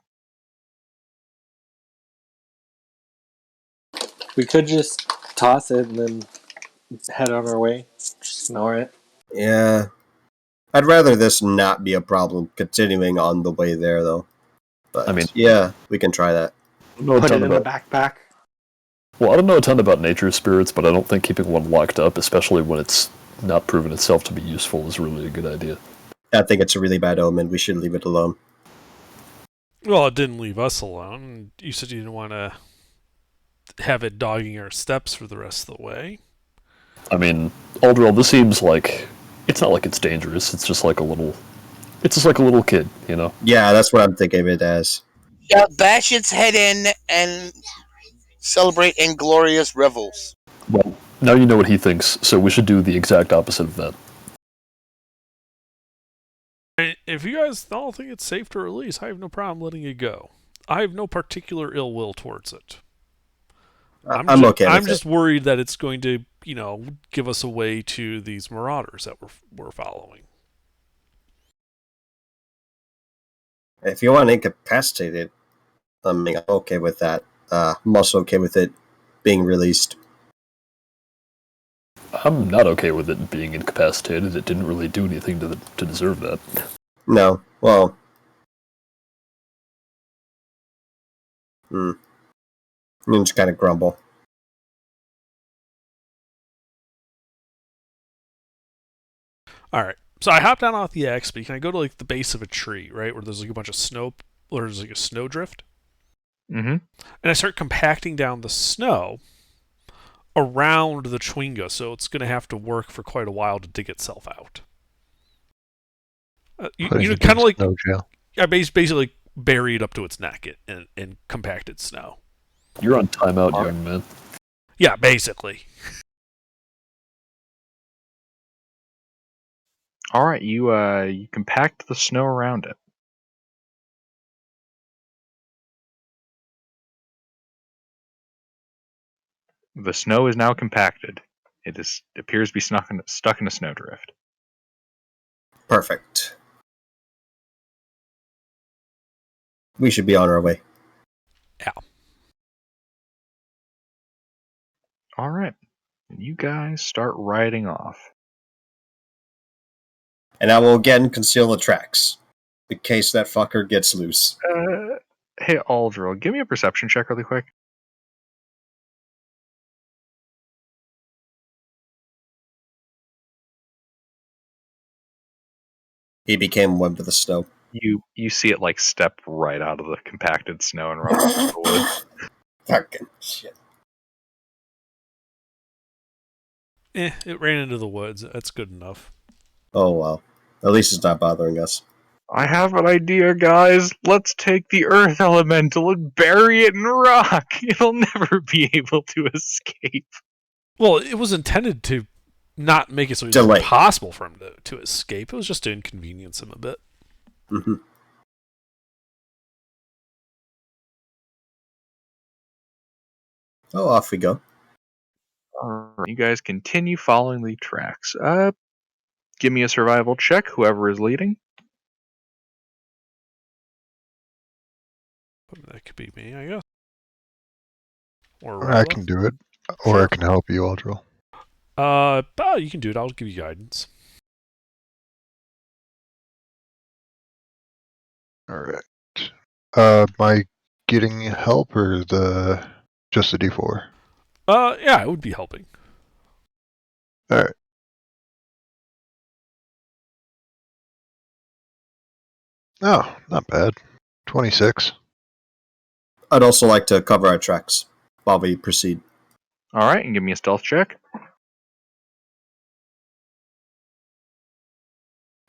We could just toss it and then head on our way. Just ignore it. Yeah. I'd rather this not be a problem continuing on the way there, though. But I mean- yeah, we can try that. I don't know a Put ton it in a about. backpack. Well, I don't know a ton about nature spirits, but I don't think keeping one locked up, especially when it's not proven itself to be useful, is really a good idea. I think it's a really bad omen. We should leave it alone. Well, it didn't leave us alone. You said you didn't want to have it dogging our steps for the rest of the way. I mean, Aldril, this seems like it's not like it's dangerous. It's just like a little. It's just like a little kid, you know. Yeah, that's what I'm thinking of it as. Yeah, bash its head in and celebrate inglorious revels. Well, now you know what he thinks, so we should do the exact opposite of that. If you guys all think it's safe to release, I have no problem letting it go. I have no particular ill will towards it. I'm okay with I'm it. just worried that it's going to, give us away to these marauders that we're following. If you want to incapacitate it, I mean, I'm okay with that. I'm also okay with it being released. I'm not okay with it being incapacitated. It didn't really do anything to deserve that. No, well, you just kind of grumble. All right. So I hop down off the XP. Can I go to like the base of a tree, right, where there's like a bunch of snow, or there's like a snowdrift, Mm-hmm. and I start compacting down the snow around the Chwinga, so it's going to have to work for quite a while to dig itself out. Putting it Kind in of like snow jail. I basically bury it up to its neck in compacted snow. You're on timeout, young man. Yeah, basically. All right, you compact the snow around it. The snow is now compacted. It appears to be stuck in a snowdrift. Perfect. We should be on our way. Yeah. All right, you guys start riding off. And I will again conceal the tracks, in case that fucker gets loose. Hey, Aldril, give me a perception check really quick. He became one with the snow. You see it like step right out of the compacted snow and run off into the woods. Fucking shit. It ran into the woods. That's good enough. Oh well. At least it's not bothering us. I have an idea, guys. Let's take the earth elemental and bury it in rock. It'll never be able to escape. Well, it was intended to not make it so it's Delay. impossible for him to escape. It was just to inconvenience him a bit. Mm-hmm. Oh, off we go. Alright, you guys continue following the tracks. Give me a survival check, whoever is leading. That could be me, I guess. Or I Rella. can do it. Or Sure. I can help you, Aldril. You can do it. I'll give you guidance. Alright. Am I getting help or just the D4? Yeah, it would be helping. Alright. Oh, not bad. 26. I'd also like to cover our tracks while we proceed. Alright, and give me a stealth check.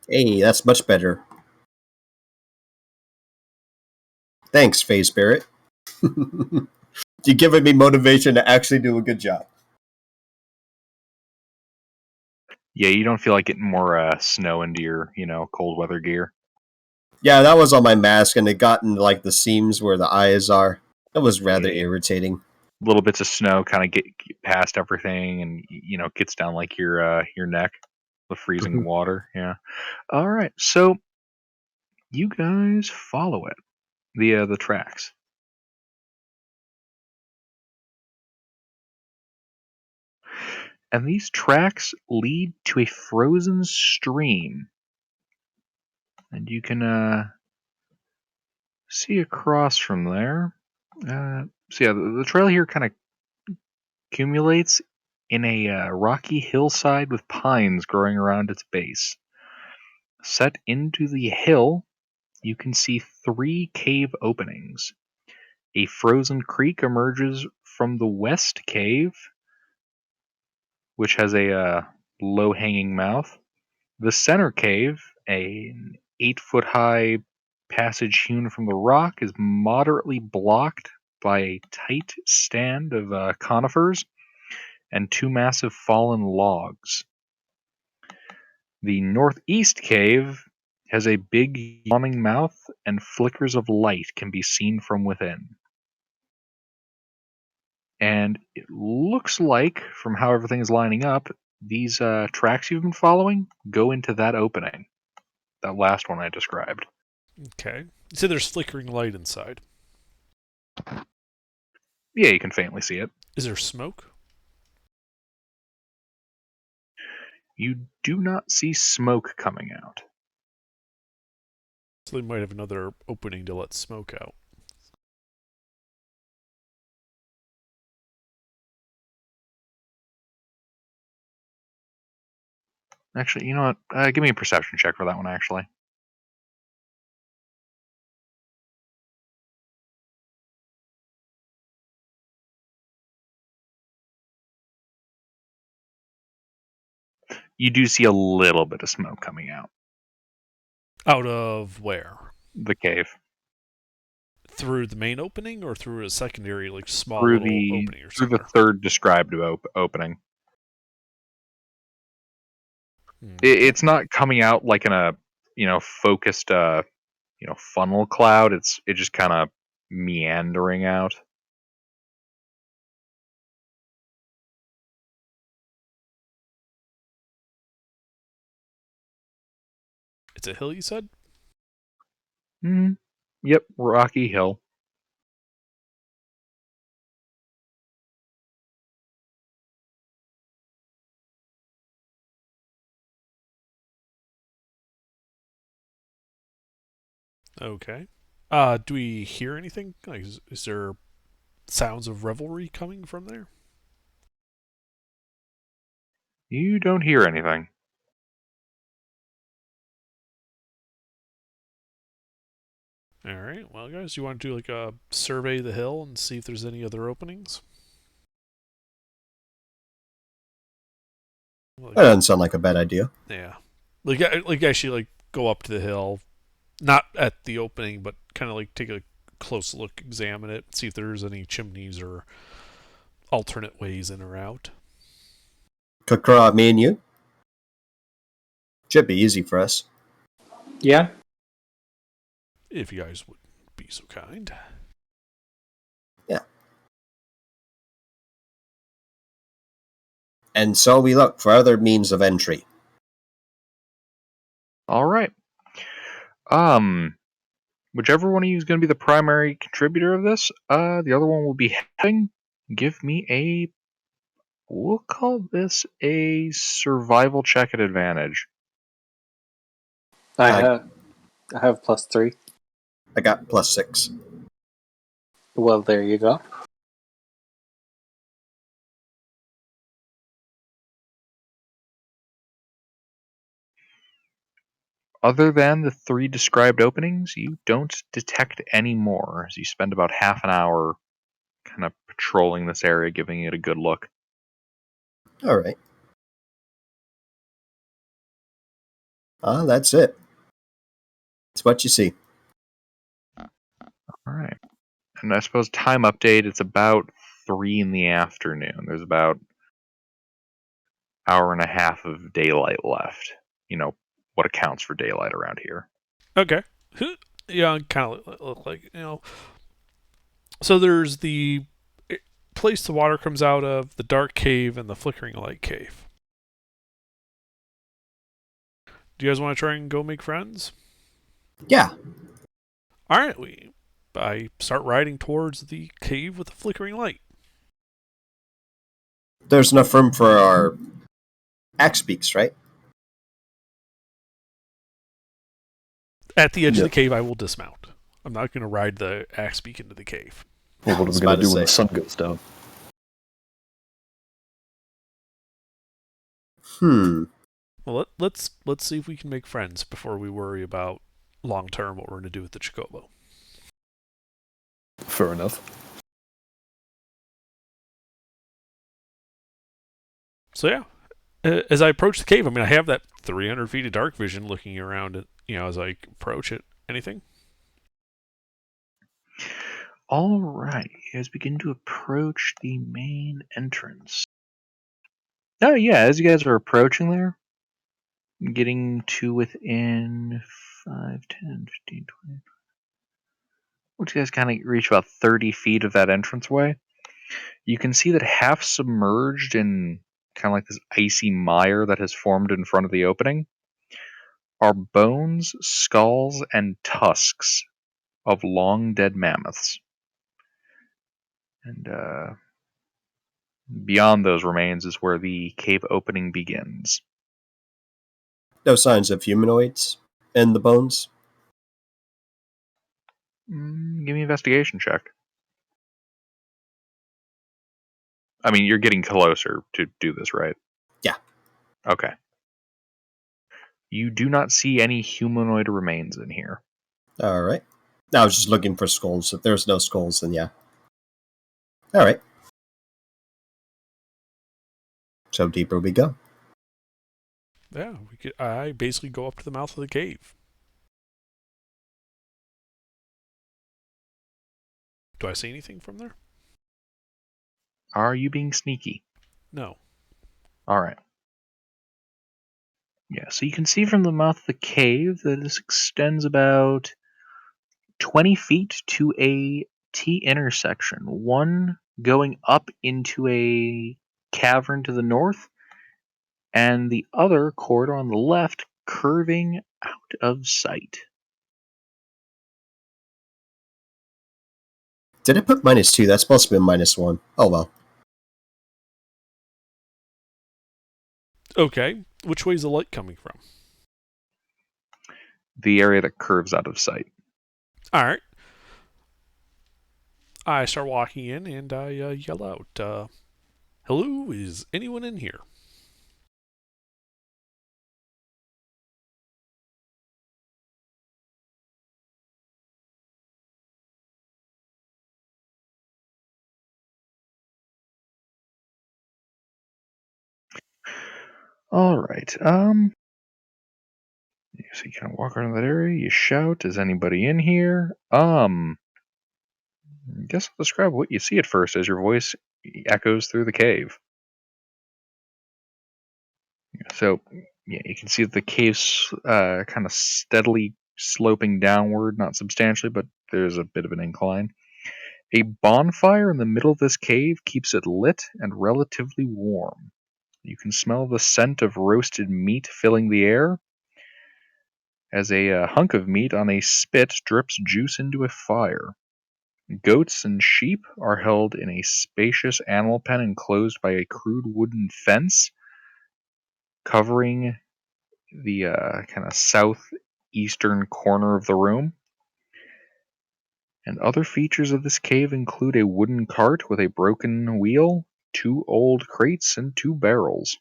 Hey, that's much better. Thanks, Phase Spirit. You're giving me motivation to actually do a good job. Yeah, you don't feel like getting more snow into your, cold weather gear. Yeah, that was on my mask, and it got in like the seams where the eyes are. That was rather irritating. Little bits of snow kind of get past everything, and gets down like your neck, the freezing water. Yeah. All right. So you guys follow it, the tracks. And these tracks lead to a frozen stream. And you can see across from there. So yeah, the trail here kind of accumulates in a rocky hillside with pines growing around its base. Set into the hill, you can see 3 cave openings. A frozen creek emerges from the west cave, which has a low-hanging mouth. The center cave, an 8-foot high passage hewn from the rock, is moderately blocked by a tight stand of conifers and 2 massive fallen logs. The northeast cave has a big yawning mouth, and flickers of light can be seen from within. And it looks like, from how everything is lining up, these tracks you've been following go into that opening. That last one I described. Okay. You said there's flickering light inside. Yeah, you can faintly see it. Is there smoke? You do not see smoke coming out. So they might have another opening to let smoke out. Actually, you know what? Give me a perception check for that one, actually. You do see a little bit of smoke coming out. Out of where? The cave. Through the main opening or through a secondary, like small Through little the opening or through the somewhere? third described opening. Hmm. It's not coming out like in a focused funnel cloud. It's just kind of meandering out. It's a hill, you said? Yep, rocky hill. Okay. Do we hear anything? Like, is there sounds of revelry coming from there? You don't hear anything. All right. Well, guys, you want to do like a survey the hill and see if there's any other openings? That doesn't sound like a bad idea. Yeah. Like actually like go up to the hill, not at the opening, but kind of like take a close look, examine it, see if there's any chimneys or alternate ways in or out. Kakra, me and you? Should be easy for us. Yeah. If you guys would be so kind. Yeah. And so we look for other means of entry. All right. Whichever one of you is going to be the primary contributor of this, the other one will be helping. Give me we'll call this a survival check at advantage. I have +3. I got +6. Well, there you go. Other than the 3 described openings, you don't detect any more as you spend about half an hour kind of patrolling this area, giving it a good look. All right. That's it. It's what you see. All right. And I suppose time update, it's about 3 in the afternoon. There's about hour and a half of daylight left. What accounts for daylight around here. Okay. Yeah, kind of look like, So there's the place the water comes out of, the dark cave, and the flickering light cave. Do you guys want to try and go make friends? Yeah. All right, I start riding towards the cave with the flickering light. There's enough room for our axe beaks, right? At the edge of the Yep. cave, I will dismount. I'm not going to ride the axe beak into the cave. Well, what are I was we going about to to do when the say. sun goes down? Well, let's see if we can make friends before we worry about long term what we're going to do with the Chocobo. Fair enough. So yeah, as I approach the cave, I mean, I have that 300 feet of dark vision looking around it. As I approach it. Anything? All right, you guys begin to approach the main entrance. Oh yeah, as you guys are approaching there, getting to within 5, 10, 15, 20. Once you guys kind of reach about 30 feet of that entranceway, you can see that half submerged in kind of like this icy mire that has formed in front of the opening are bones, skulls, and tusks of long dead mammoths. And beyond those remains is where the cave opening begins. No signs of humanoids in the bones. Give me an investigation check. I mean, you're getting closer to do this, right? Yeah. Okay. You do not see any humanoid remains in here. All right. I was just looking for skulls. If there's no skulls, then yeah. All right. So deeper we go. Yeah, I basically go up to the mouth of the cave. Do I see anything from there? Are you being sneaky? No. All right. Yeah, so you can see from the mouth of the cave that this extends about 20 feet to a T intersection, one going up into a cavern to the north, and the other corridor on the left curving out of sight. Did I put -2? That's supposed to be -1. Oh well. Okay, which way is the light coming from? The area that curves out of sight. All right. I start walking in and I yell out, "Hello, is anyone in here?" All right. So you kind of walk around that area. You shout, "Is anybody in here?" I guess I'll describe what you see at first as your voice echoes through the cave. So, yeah, you can see that the cave's kind of steadily sloping downward, not substantially, but there's a bit of an incline. A bonfire in the middle of this cave keeps it lit and relatively warm. You can smell the scent of roasted meat filling the air as a hunk of meat on a spit drips juice into a fire. Goats and sheep are held in a spacious animal pen enclosed by a crude wooden fence covering the kind of southeastern corner of the room. And other features of this cave include a wooden cart with a broken wheel, 2 old crates, and 2 barrels.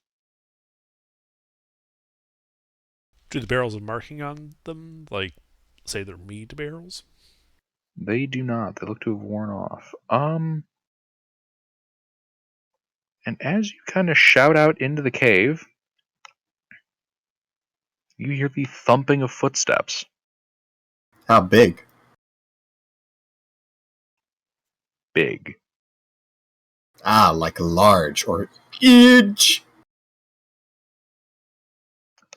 Do the barrels have marking on them, like, say they're mead barrels? They do not. They look to have worn off. And as you kind of shout out into the cave, you hear the thumping of footsteps. How big? Big. Ah, like large or huge.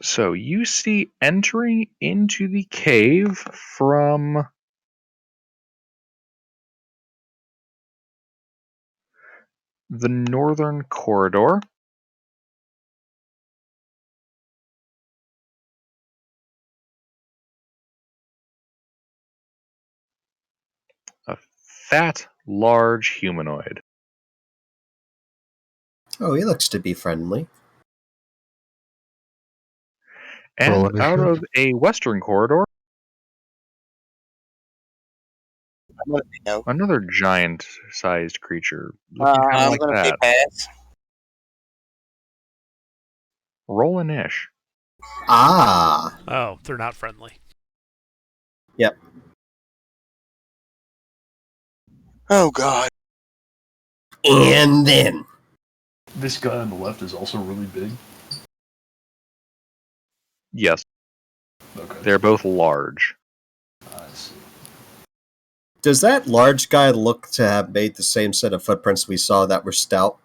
So you see entering into the cave from the northern corridor. A fat, large humanoid. Oh, he looks to be friendly. And Roll out initiative. of a western corridor, I'm gonna say no. another giant-sized creature, looking kind of I'm like gonna say that. pass. Roll an ish. Ah. Oh, they're not friendly. Yep. Oh God. And then. This guy on the left is also really big. Yes, Okay. they're both large. I see. Does that large guy look to have made the same set of footprints we saw that were stout?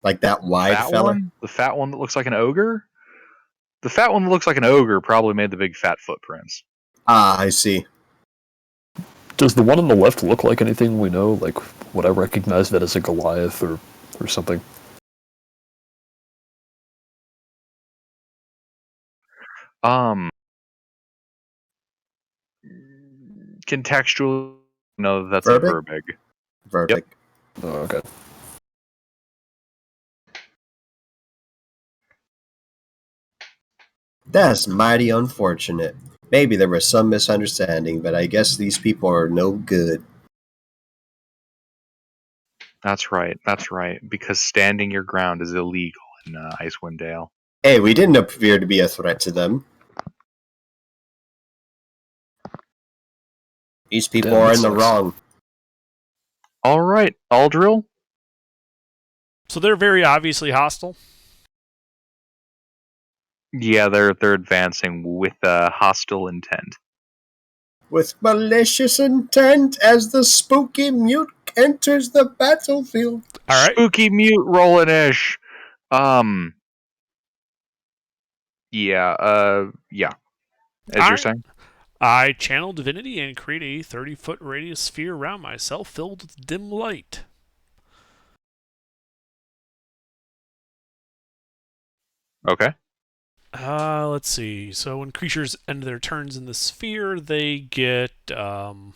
Like that wide Fat fella? one? The fat one that looks like an ogre? The fat one that looks like an ogre probably made the big fat footprints. Ah, I see. Does the one on the left look like anything we know? Like, would I recognize that as a Goliath or something? Contextually, no, that's Verbic? a Verbig. Verbic. Oh, okay. That's mighty unfortunate. Maybe there was some misunderstanding, but I guess these people are no good. That's right, because standing your ground is illegal in Icewind Dale. Hey, we didn't appear to be a threat to them. These people Damn, are that in the sucks. wrong. Alright, Aldril? So they're very obviously hostile. Yeah, they're advancing with hostile intent. With malicious intent as the spooky mute enters the battlefield. All right. Spooky mute Rollinish. Yeah. As you're Alright. saying? I channel divinity and create a 30-foot radius sphere around myself filled with dim light. Okay. Let's see. So when creatures end their turns in the sphere, they get 1d6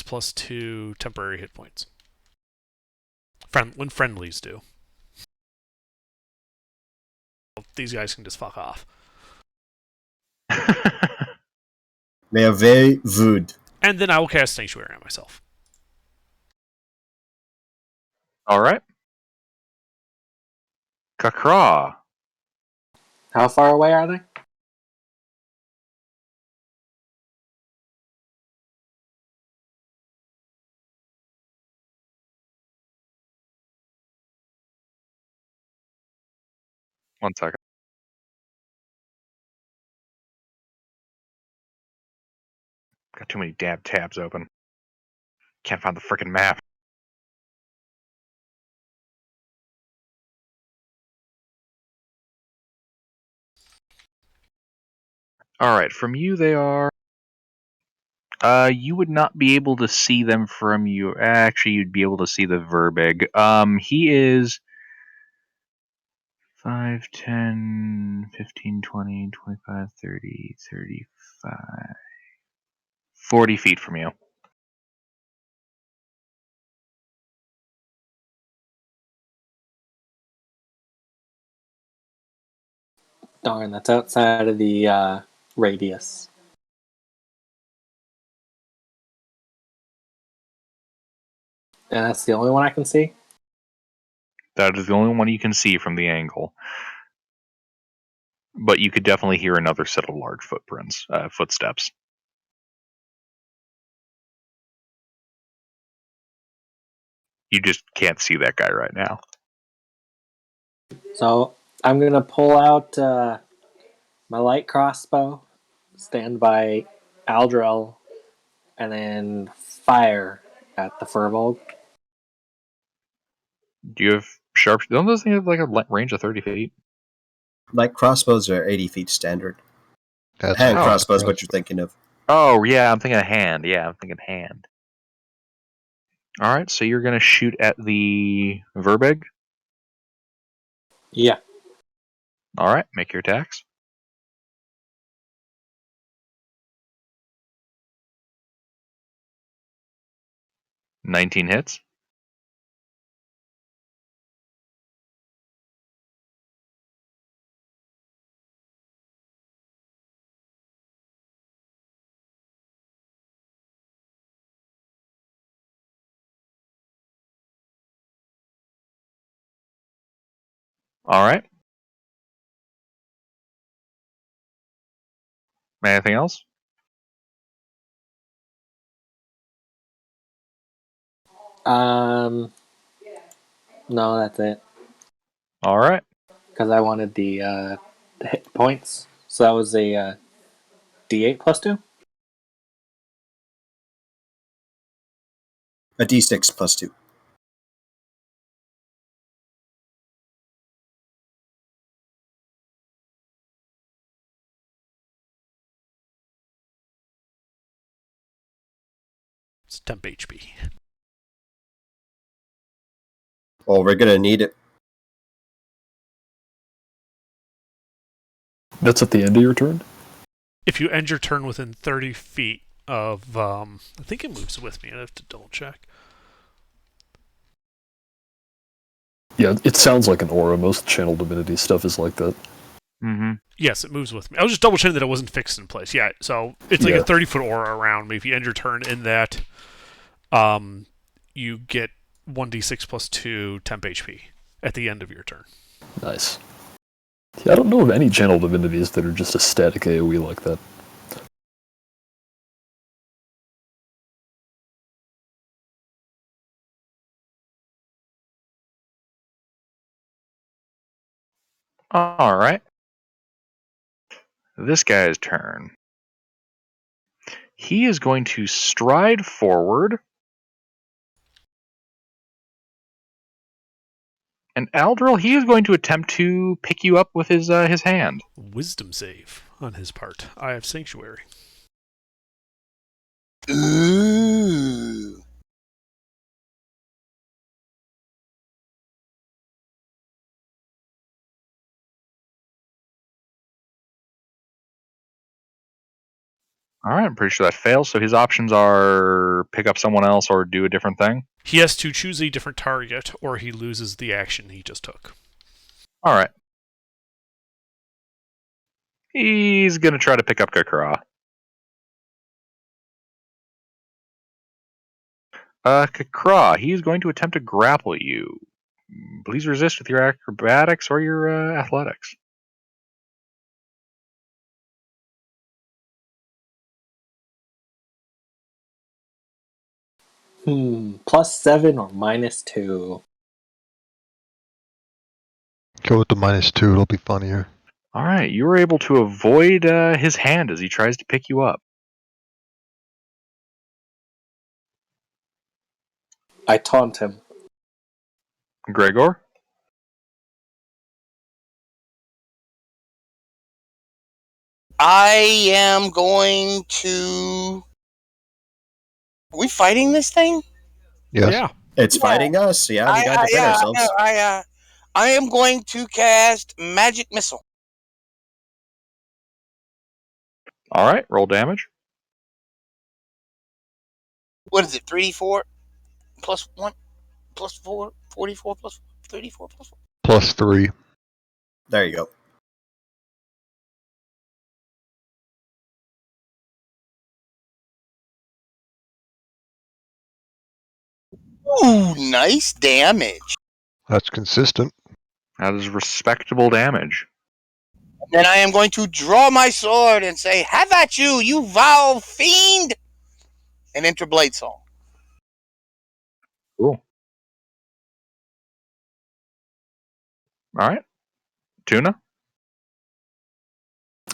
plus 2 temporary hit points. When friendlies do. These guys can just fuck off. They are very rude. And then I will cast Sanctuary on myself. Alright. Kakra. How far away are they? One second. Got too many damn tabs open. Can't find the frickin' map. Alright, from you they are... you would not be able to see them from you. Actually, you'd be able to see the Verbig. He is 5, 10, 15, 20, 25, 30, 35... 40 feet from you. Darn, that's outside of the radius. And that's the only one I can see? That is the only one you can see from the angle. But you could definitely hear another set of large footsteps. You just can't see that guy right now. So I'm going to pull out my light crossbow, stand by Aldrel, and then fire at the Furbolg. Do you have sharp... Don't those things have like a range of 30 feet? Like crossbows are 80 feet standard. That's Hand what- crossbow is what you're thinking of. Oh, yeah, I'm thinking hand. Yeah, I'm thinking hand. All right, so you're going to shoot at the Verbeg. Yeah. All right, make your attacks. $19 hits. All right. Anything else? No, that's it. All right. Because I wanted the hit points. So that was a D8 plus 2? A D6 plus 2. It's temp HP. Well, we're gonna need it. That's at the end of your turn? If you end your turn within 30 feet of, I think it moves with me. I have to double check. Yeah, it sounds like an aura. Most channel divinity stuff is like that. Mm-hmm. Yes, it moves with me. I was just double checking that it wasn't fixed in place. Yeah, so it's like Yeah. a 30-foot aura around me. If you end your turn in that, you get 1d6 plus 2 temp HP at the end of your turn. Nice. Yeah, I don't know of any channel divinities that are just a static AoE like that. All right. This guy's turn. He is going to stride forward. And Aldril, he is going to attempt to pick you up with his hand. Wisdom save on his part. I have Sanctuary. Ooh. All right, I'm pretty sure that fails. So his options are pick up someone else or do a different thing. He has to choose a different target, or he loses the action he just took. All right. He's going to try to pick up Kakra. Kakra, he's going to attempt to grapple you. Please resist with your acrobatics or your athletics. Plus 7 or minus 2? Go with the -2. It'll be funnier. All right, you were able to avoid his hand as he tries to pick you up. I taunt him. Gregor? I am going to. Are we fighting this thing? Yes. Yeah. It's fighting us. Yeah, we gotta defend ourselves. I am going to cast Magic Missile. All right, roll damage. What is it? 3d4 plus 1 plus 4? 44 plus 34 plus 4? +3. There you go. Ooh, nice damage. That's consistent. That is respectable damage. Then I am going to draw my sword and say, "Have at you, you vile fiend!" And enter Blade Song. Cool. All right. Tuna?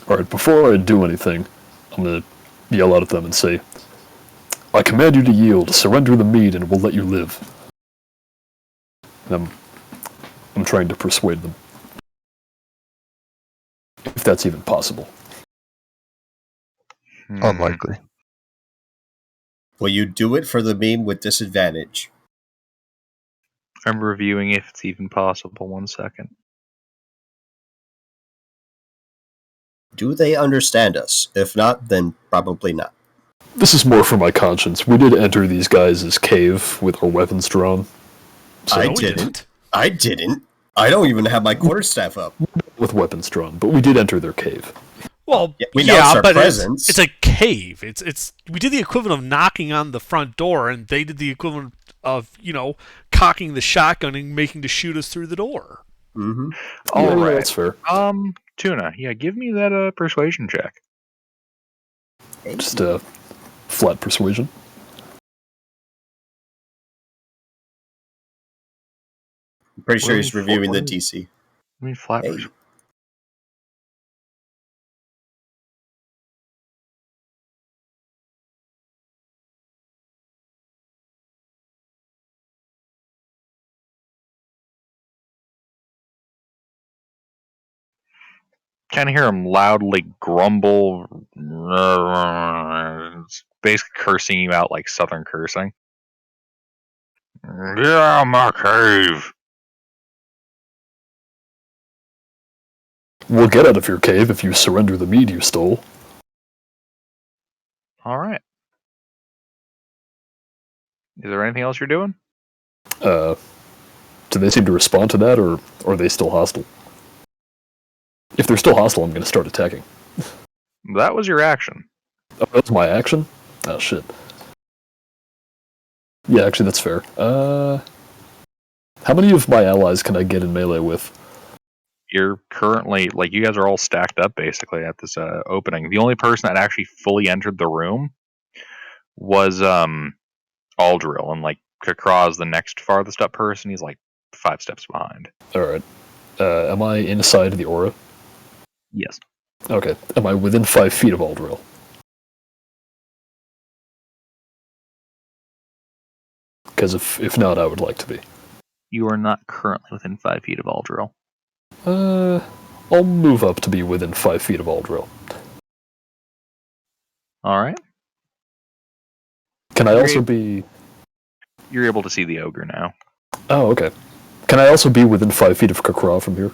Alright, before I do anything, I'm gonna yell out at them and say, I command you to yield, surrender the mead, and we'll let you live. And I'm trying to persuade them. If that's even possible. Unlikely. Will you do it for the meme with disadvantage? I'm reviewing if it's even possible. 1 second. Do they understand us? If not, then probably not. This is more for my conscience. We did enter these guys' cave with our weapons drawn. So I No, we didn't. I didn't. I don't even have my quarterstaff up. with weapons drawn, but we did enter their cave. Well, Yeah, we announced our but presence. it's a cave. It's we did the equivalent of knocking on the front door, and they did the equivalent of cocking the shotgun and making to shoot us through the door. Mm-hmm. All Yeah, right. that's fair. Tuna, yeah, give me that persuasion check. Just flat persuasion. I'm pretty sure he's Well, reviewing the what- DC. I mean, flat Hey. persuasion. Kind of hear him loudly grumble, basically cursing you out like Southern cursing. Yeah, my cave. We'll get out of your cave if you surrender the mead you stole. All right. Is there anything else you're doing? Do they seem to respond to that, or are they still hostile? If they're still hostile, I'm going to start attacking. That was your action. Oh, that's my action? Oh, shit. Yeah, actually, that's fair. How many of my allies can I get in melee with? You're currently, like, you guys are all stacked up basically at this opening. The only person that actually fully entered the room was Aldril, and like Kakra is the next farthest up person. He's like 5 steps behind. Alright. Am I inside the aura? Yes. Okay. Am I within 5 feet of Aldril? Because if not, I would like to be. You are not currently within 5 feet of Aldril. I'll move up to be within 5 feet of Aldril. All right. Can I Great. also be... You're able to see the ogre now. Oh, okay. Can I also be within 5 feet of Kakra from here?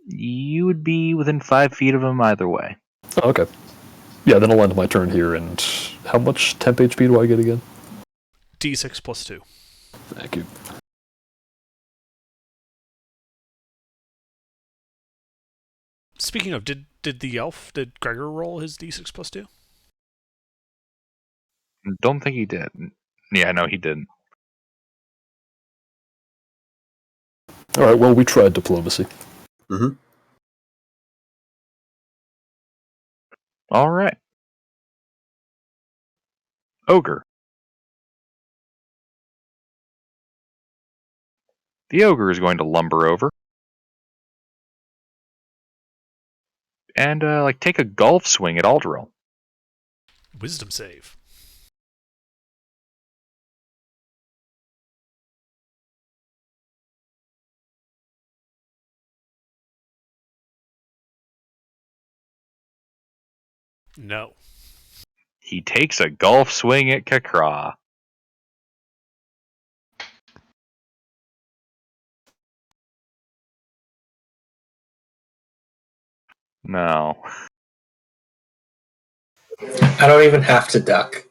You would be within 5 feet of him either way. Oh, okay. Yeah, then I'll end my turn here, and how much temp HP do I get again? D6 plus 2. Thank you. Speaking of, did Gregor roll his D6 plus 2? Don't think he did. Yeah, no, he didn't. Alright, well, we tried diplomacy. Mm-hmm. All right. Ogre. The ogre is going to lumber over and like take a golf swing at Aldril. Wisdom save. No. He takes a golf swing at Kakra. No. I don't even have to duck.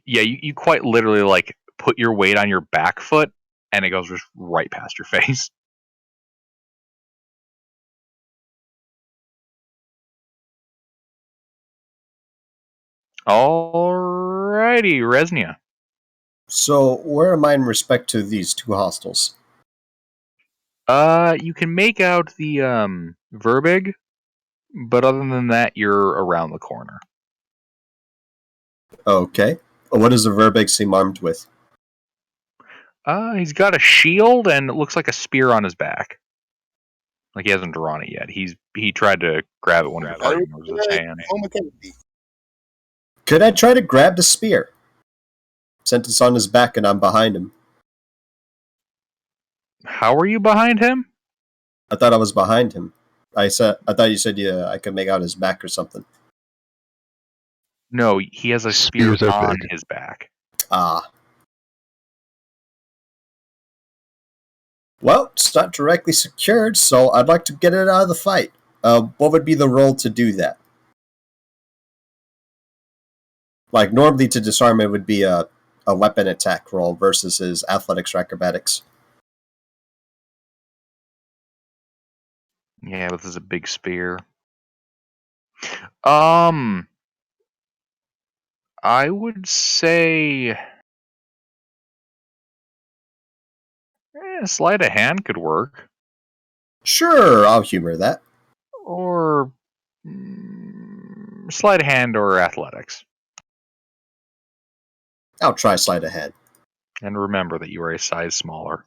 Yeah, you quite literally like put your weight on your back foot and it goes just right past your face. Alrighty, Resnia. So, where am I in respect to these two hostiles? You can make out the Verbig, but other than that, you're around the corner. Okay. What does the Verbeck seem armed with? He's got a shield and it looks like a spear on his back. Like he hasn't drawn it yet. He tried to grab it when the party moves his hand. Could I try to grab the spear? Since it's on his back and I'm behind him. How are you behind him? I thought I was behind him. I thought you said I could make out his back or something. No, he has a spear Spears are on big. his back. Ah. Well, it's not directly secured, so I'd like to get it out of the fight. What would be the roll to do that? Like, normally to disarm it would be a weapon attack roll versus his athletics or acrobatics. Yeah, but this is a big spear. I would say sleight of hand could work, Sure, I'll humor that. or sleight of hand or athletics. I'll try sleight of hand. And remember that you are a size smaller.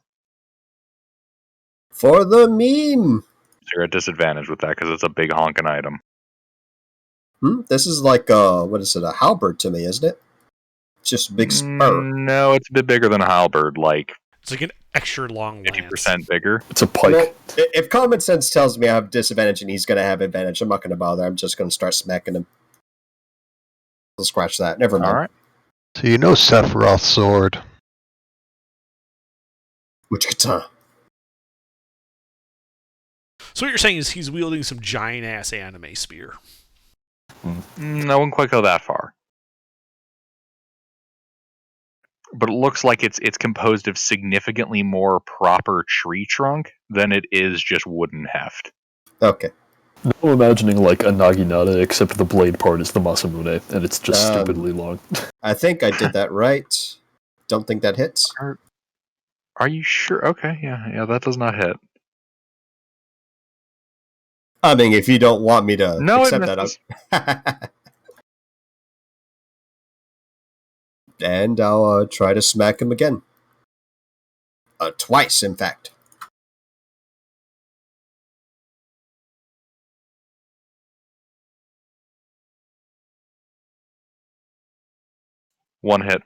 For the meme! So you're at disadvantage with that because it's a big honking item. This is like, what is it, a halberd to me, isn't it? Just a big spur. No, it's a bit bigger than a halberd, like It's like an extra long 50% lance. bigger. It's a pike. Well, if common sense tells me I have disadvantage and he's going to have advantage, I'm not going to bother. I'm just going to start smacking him. I'll scratch that. Never mind. All right. So you know Sephiroth's sword. Which katana? So what you're saying is he's wielding some giant ass anime spear. I wouldn't quite go that far. But it looks like it's composed of significantly more proper tree trunk than it is just wooden heft. Okay. Now I'm imagining like a Naginata, except the blade part is the Masamune, and it's just Um, stupidly long. I think I did that right. Don't think that hits. Are you sure? Okay, yeah, that does not hit. I mean, if you don't want me to No, it accept misses. that, and I'll try to smack him again. Twice, in fact. One hit.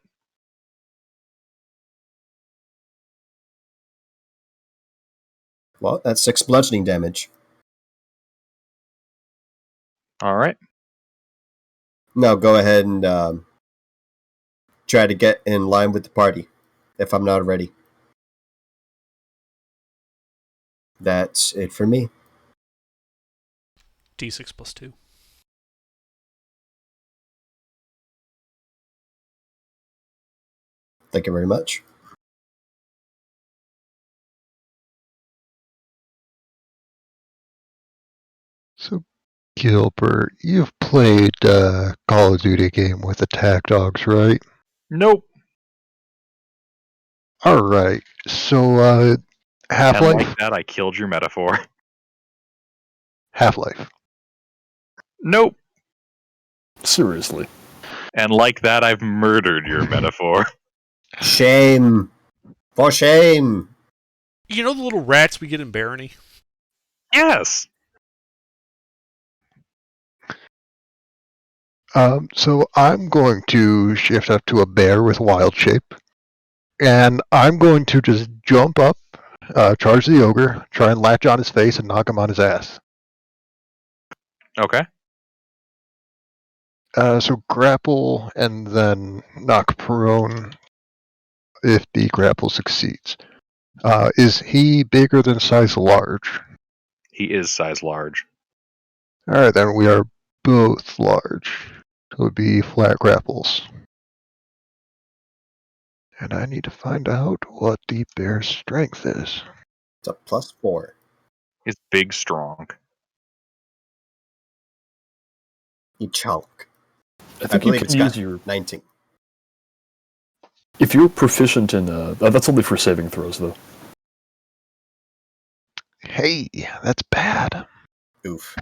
Well, that's 6 bludgeoning damage. All right. Now go ahead and try to get in line with the party, if I'm not ready. That's it for me. D6 plus 2. Thank you very much. So, Gilbert, you've played Call of Duty game with attack dogs, right? Nope. All right. So, And Half-Life. like that, I killed your metaphor. Half-Life. Nope. Seriously. And like that, I've murdered your metaphor. Shame. For shame. You know the little rats we get in Barony? Yes. So I'm going to shift up to a bear with wild shape, and I'm going to just jump up, charge the ogre, try and latch on his face, and knock him on his ass. Okay. So grapple and then knock prone if the grapple succeeds. Is he bigger than size large? He is size large. Alright, then we are both large. So it would be flat grapples. And I need to find out what the bear's strength is. It's a +4. He's big, strong. You chunk. I I think you believe can it's use got your. 19. If you're proficient in. That's only for saving throws, though. Hey, that's bad. Oof.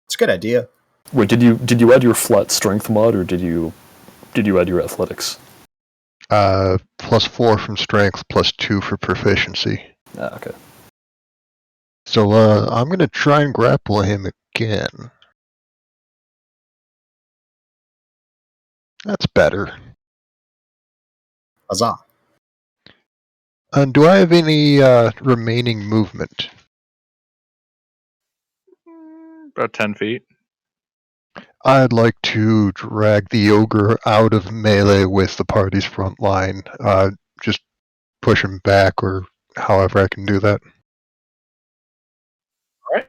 It's a good idea. Wait, did you add your flat strength mod, or did you add your athletics? +4 from strength, +2 for proficiency. Ah, okay. So I'm gonna try and grapple him again. That's better. Huzzah. Do I have any remaining movement? About 10 feet. I'd like to drag the ogre out of melee with the party's front line. Just push him back or however I can do that. Alright.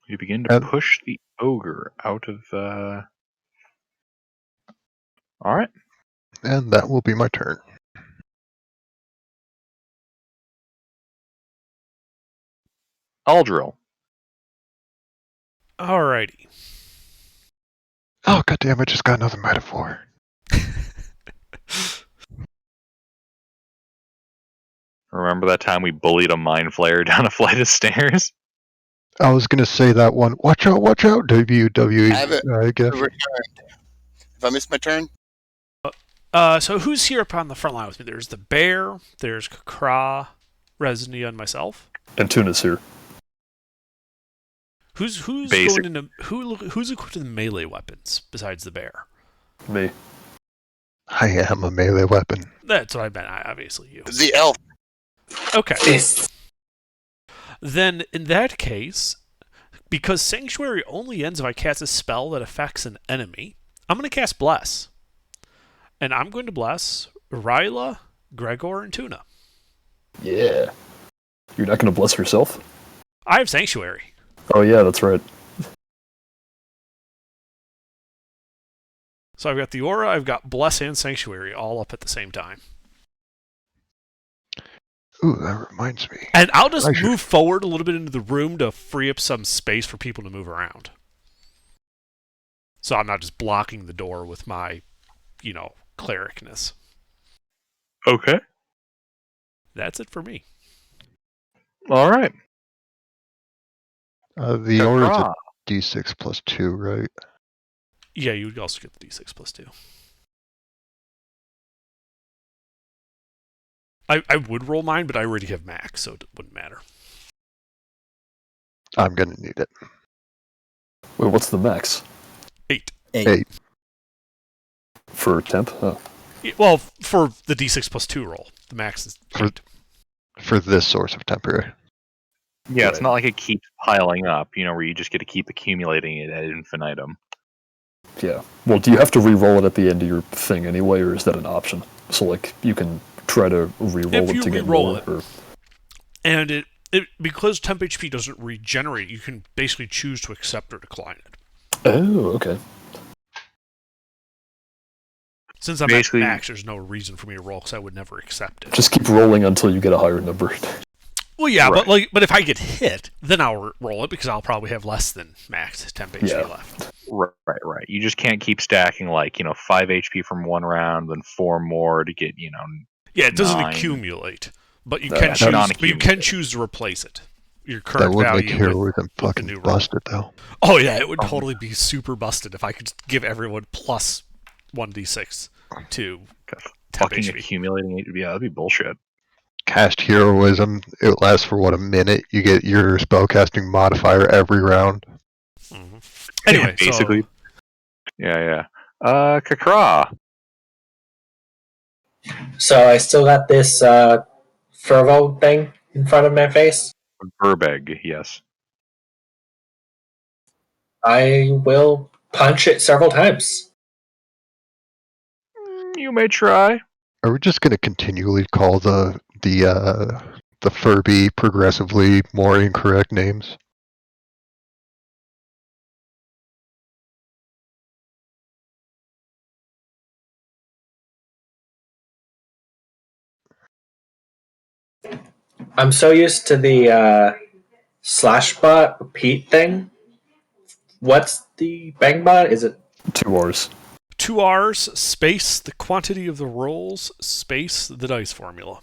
You begin to And- push the ogre out of. Alright. And that will be my turn. Aldril. Alrighty. Oh, goddamn, I just got another metaphor. Remember that time we bullied a mind flayer down a flight of stairs? I was gonna say that one. Watch out, WWE. I haven't guess. returned. If I missed my turn, So who's here up on the front line with me? There's the bear, there's Kakra, Resnia, and myself. And Tuna's here. Who's Basic. going into who's equipped with melee weapons besides the bear? Me. I am a melee weapon. That's what I meant. Obviously, you. the elf. Okay. Fists. Then in that case, because Sanctuary only ends if I cast a spell that affects an enemy, I'm going to cast Bless. And I'm going to bless Ryla, Gregor, and Tuna. Yeah. You're not going to bless yourself? I have Sanctuary. Oh, yeah, that's right. So I've got the Aura, I've got Bless and Sanctuary all up at the same time. Ooh, that reminds me. And I'll just move forward a little bit into the room to free up some space for people to move around. So I'm not just blocking the door with my, clericness. Okay. That's it for me. Alright. The aura is a d6 plus 2, right? Yeah, you would also get the d6 plus 2. I would roll mine, but I already have max, so it wouldn't matter. I'm gonna need it. Wait, what's the max? 8. 8. For temp? Oh. Well, for the d6 plus 2 roll, the max is 8. For this source of temporary. Yeah, it's Right. not like it keeps piling up, where you just get to keep accumulating it at infinitum. Yeah. Well, do you have to re-roll it at the end of your thing anyway, or is that an option? So, you can try to re-roll If it you to get re-roll more? it. Or... And it because temp HP doesn't regenerate, you can basically choose to accept or decline it. Oh, okay. Since I'm Basically- at max, there's no reason for me to roll because I would never accept it. Just keep rolling until you get a higher number. Well, yeah, Right. but if I get hit, then I'll roll it because I'll probably have less than max temp HP Yeah. left. Right. You just can't keep stacking 5 HP from one round, then 4 more to get, Yeah, it doesn't 9. accumulate, but you No, can yeah, choose. non-accumulate. But you can choose to replace it. Your That current would make value heroism with the fucking new roll. busted, though. Oh yeah, it would totally be super busted if I could just give everyone plus 1d6 to temp fucking HP. accumulating it. Yeah, that'd be bullshit. Cast heroism, it lasts for a minute. You get your spellcasting modifier every round. Mm-hmm. Anyway, basically. so, Yeah. Kakra. So I still got this Fervo thing in front of my face. Burbeg, yes. I will punch it several times. You may try. Are we just gonna continually call the Furby progressively more incorrect names? I'm so used to the Slashbot repeat thing. What's the Bangbot? Is it 2 R's. 2 R's, space, the quantity of the rolls, space, the dice formula.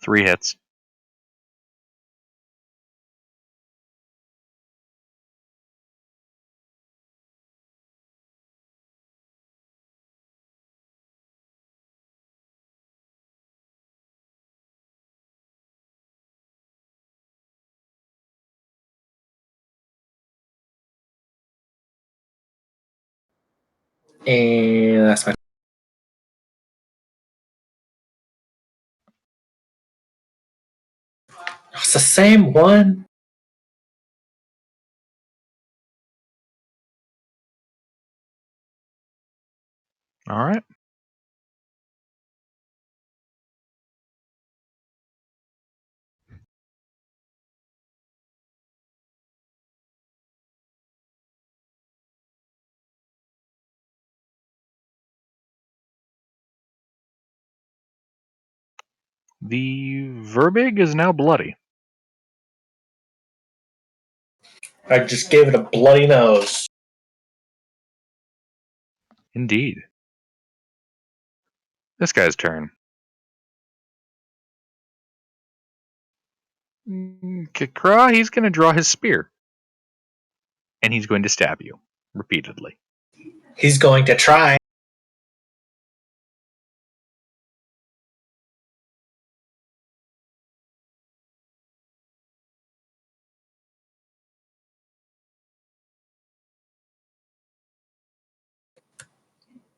Three hits. And that's my. It's the same one. All right. The Verbig is now bloody. I just gave it a bloody nose. Indeed. This guy's turn. Kikra, he's going to draw his spear. And he's going to stab you repeatedly. He's going to try.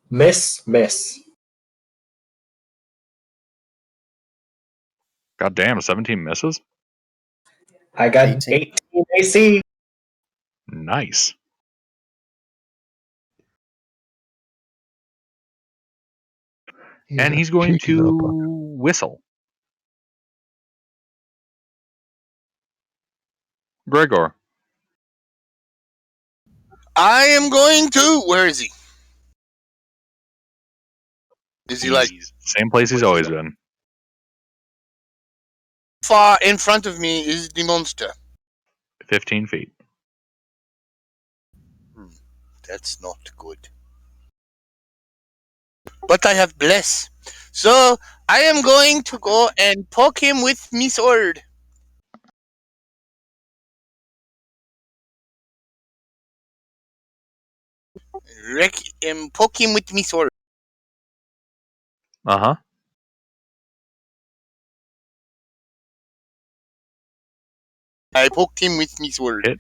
Miss. God damn, 17 misses? I got 18. 18 AC. Nice. And he's going to whistle. Gregor. I am going to. Where is he? Is he like Same place he's always been. far in front of me? Is the monster? 15 feet. That's not good. But I have bless, so I am going to go and poke him with me sword. Poke him with me sword. Uh-huh. I poked him with me sword. Hit.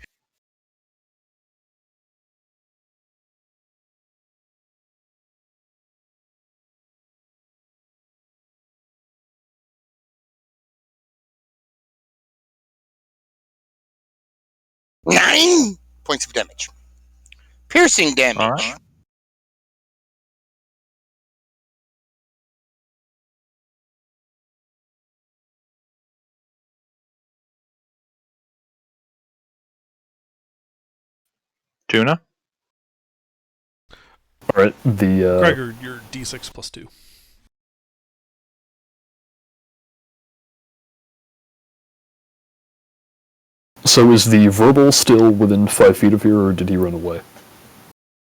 Nine points of damage. Piercing damage. All right. Tuna? Alright, the. Gregor, you're D6 plus 2. So is the verbal still within 5 feet of here, or did he run away?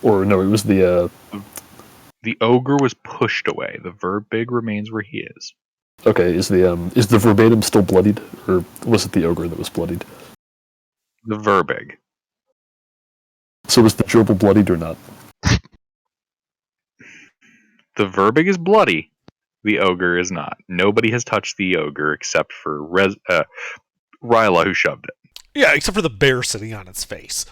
Or no, it was the. The ogre was pushed away. The Verbig remains where he is. Okay, is the verbatim still bloodied, or was it the ogre that was bloodied? The Verbig. So was the gerbil bloodied or not? The Verbig is bloody. The ogre is not. Nobody has touched the ogre except for Ryla, who shoved it. Yeah, except for the bear sitting on its face.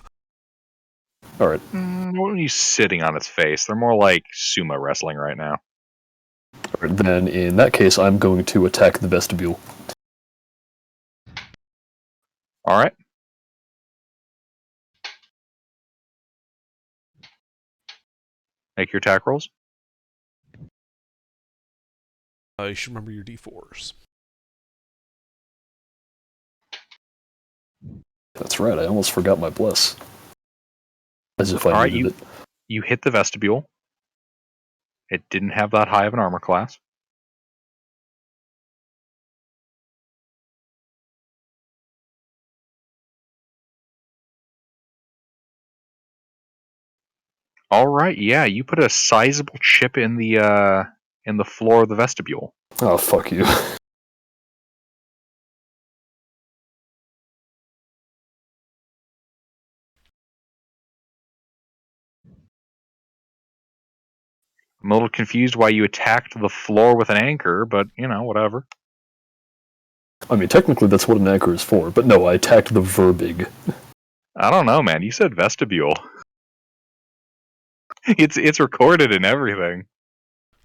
Alright. What are you sitting on its face? They're more like sumo wrestling right now. Alright, then in that case, I'm going to attack the vestibule. Alright. Make your attack rolls. You should remember your D4s. That's right, I almost forgot my bless. As if I needed it. You hit the vestibule. It didn't have that high of an armor class. Alright, yeah, you put a sizable chip in the floor of the vestibule. Oh, fuck you. I'm a little confused why you attacked the floor with an anchor, but, whatever. I mean, technically that's what an anchor is for, but no, I attacked the verbig. I don't know, man. You said vestibule. It's recorded and everything.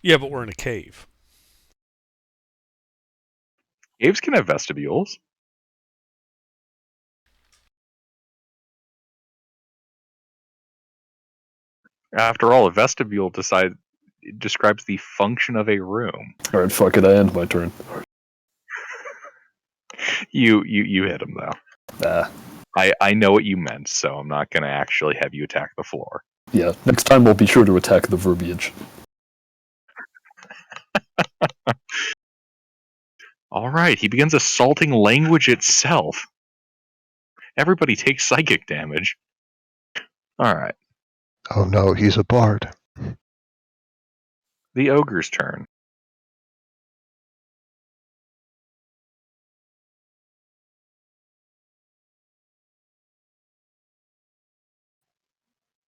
Yeah, but we're in a cave. Caves can have vestibules. After all, a vestibule describes the function of a room. All right, fuck it. I end my turn. You hit him though. Ah, I know what you meant, so I'm not gonna actually have you attack the floor. yeah. Next time we'll be sure to attack the verbiage. All right, he begins assaulting language itself. Everybody takes psychic damage. All right, Oh no, he's a bard. the ogre's turn.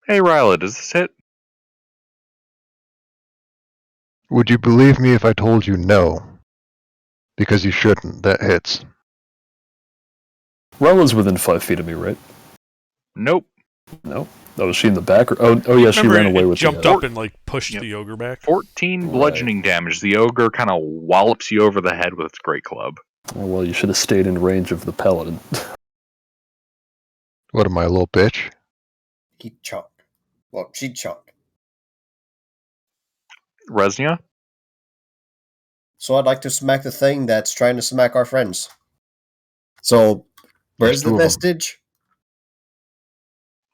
Hey, Ryla, does this hit? Would you believe me if I told you no? Because you shouldn't. That hits. Rella's within 5 feet of me, right? Nope. No. Oh, was she in the back? Oh yeah, she Remember, ran away it with jumped the up and like pushed Yep. the ogre back. 14 Right. bludgeoning damage. The ogre kind of wallops you over the head with its great club. Oh, well, you should have stayed in range of the paladin. What am I, a little bitch? He chunked. Well, she chunked. Resnia? So I'd like to smack the thing that's trying to smack our friends. So, where's There's the 2 of 'em. vestige?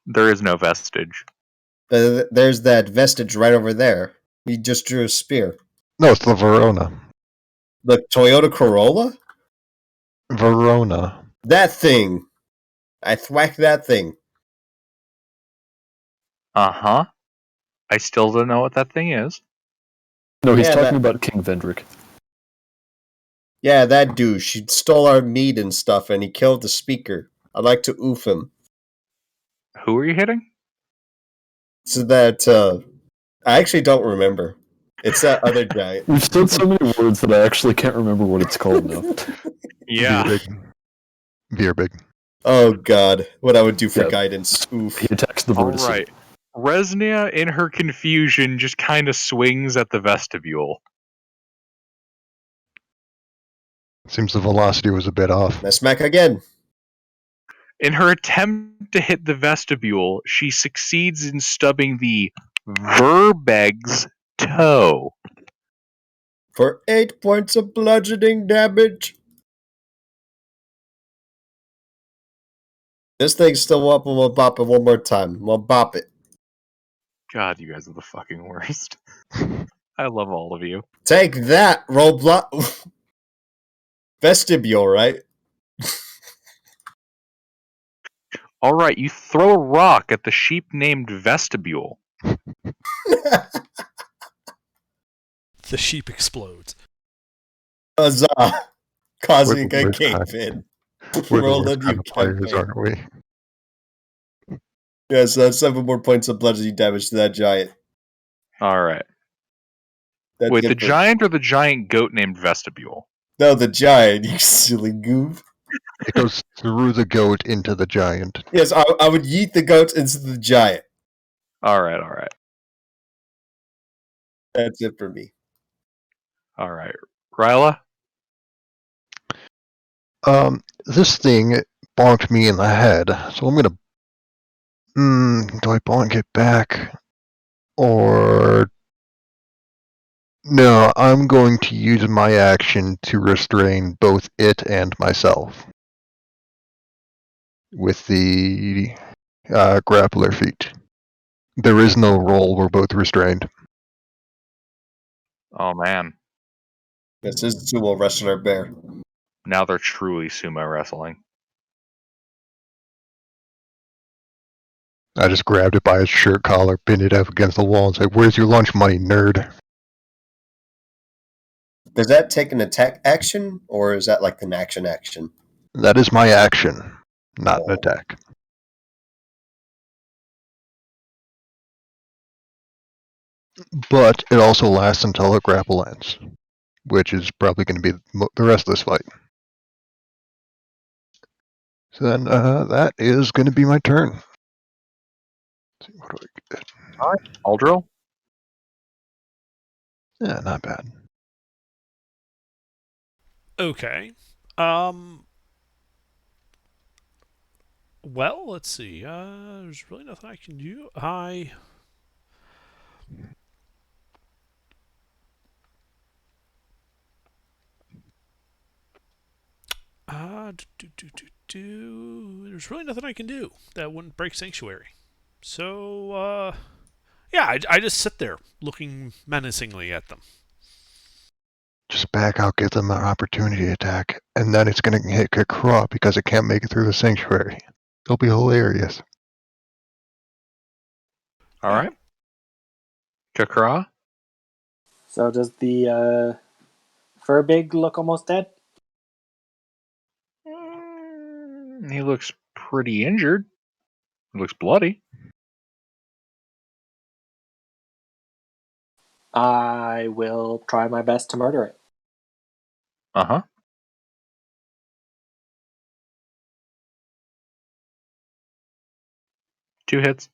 There is no vestige. There's that vestige right over there. He just drew a spear. No, it's the Verona. The Toyota Corolla? Verona. That thing. I thwacked that thing. Uh-huh. I still don't know what that thing is. No, he's Yeah, talking that- about King Vendrick. Yeah, that douche. He stole our meat and stuff, and he killed the speaker. I'd like to oof him. Who are you hitting? So that, I actually don't remember. It's that other giant. We've said so many words that I actually can't remember what it's called now. Vierbig. Oh god, what I would do for Yeah. guidance. Oof. He attacks the All vertices. right. Resnia, in her confusion, just kind of swings at the vestibule. Seems the velocity was a bit off. Now smack again. In her attempt to hit the vestibule, she succeeds in stubbing the Verbeg's toe. For 8 points of bludgeoning damage. This thing's still up, and we'll bop it one more time. We'll bop it. God, you guys are the fucking worst. I love all of you. Take that, Roblox. Vestibule, right? All right, you throw a rock at the sheep named Vestibule. The sheep explodes. Huzzah. Causing We're a the cave worst in. We're Roll the a worst new kind of players, campaign. aren't we? Yeah, so that's 7 more points of bludgeoning damage to that giant. All right. That's Wait, good the for- giant or the giant goat named Vestibule? No, the giant, you silly goof. It goes through the goat into the giant. Yes, I would yeet the goats into the giant. All right. That's it for me. All right. Ryla? This thing bonked me in the head, so I'm gonna. Do I bonk it back? Or. No, I'm going to use my action to restrain both it and myself. With the grappler feat. There is no roll, we're both restrained. Oh, man. This is Sumo Wrestler Bear. Now they're truly sumo wrestling. I just grabbed it by its shirt collar, pinned it up against the wall, and said, "Where's your lunch money, nerd?" Does that take an attack action, or is that like an action? That is my action, not an attack. But it also lasts until the grapple ends, which is probably going to be the rest of this fight. So then that is going to be my turn. Let's see, what do I get? Aldril? Yeah, not bad. Okay. Well, let's see. There's really nothing I can do. There's really nothing I can do that wouldn't break sanctuary. So, yeah, I just sit there looking menacingly at them. Just back out, give them an opportunity attack, and then it's going to get caught because it can't make it through the sanctuary. It'll be hilarious. All right. Kakra? So does the Furbig look almost dead? He looks pretty injured. He looks bloody. I will try my best to murder it. Uh-huh. Two hits.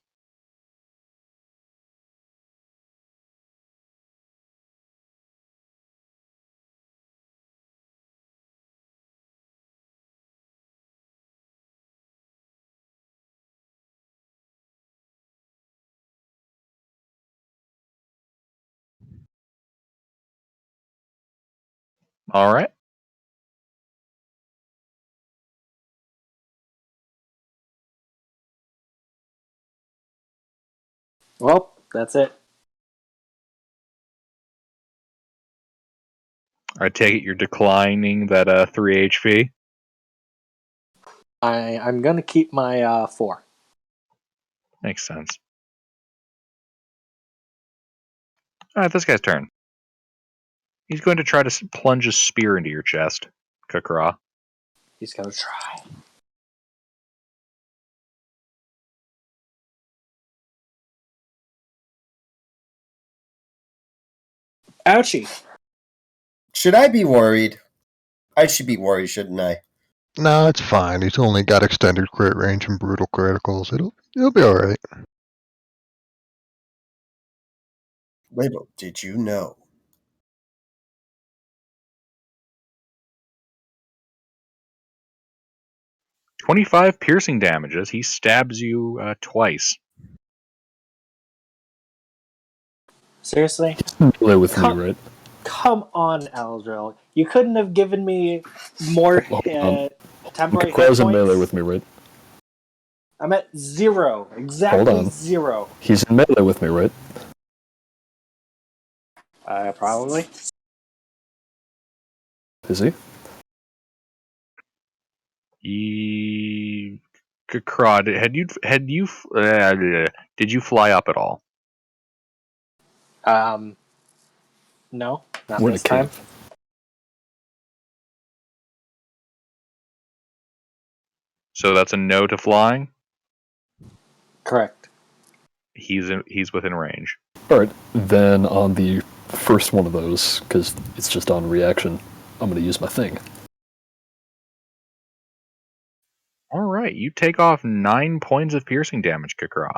All right. Well, that's it. I take it you're declining that 3 HP. I'm gonna keep my 4. Makes sense. All right, this guy's turn. He's going to try to plunge a spear into your chest, Kakra. He's gonna try. Ouchie! Should I be worried? I should be worried, shouldn't I? No, it's fine. He's only got extended crit range and brutal criticals. It'll be alright. Little did you know. 25 piercing damages. He stabs you twice. Seriously? Play with me, Come, right? come on, Aldril. You couldn't have given me more temporary hit Kakra's in melee points? with me, right? I'm at 0. Exactly on. 0. He's in melee with me, right? Probably. Is he? Kakra, did you fly up at all? No, not We're in a this time. cave. So that's a no to flying. Correct. He's within range. Alright, then on the first one of those, because it's just on reaction, I'm going to use my thing. All right, you take off 9 points of piercing damage, Kakra.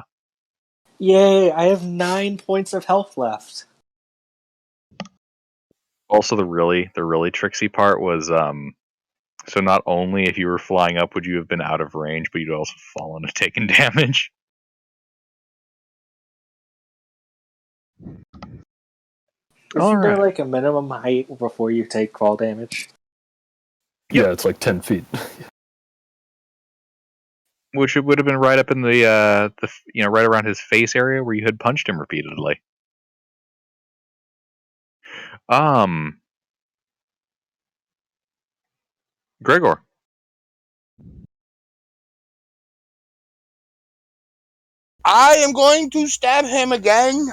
Yay, I have 9 points of health left. Also, the really tricksy part was so not only if you were flying up would you have been out of range, but you'd also fallen and taken damage. Isn't there Alright. like a minimum height before you take fall damage? Yep. Yeah, it's like 10 feet. Which it would have been right up in the right around his face area where you had punched him repeatedly. Gregor. I am going to stab him again.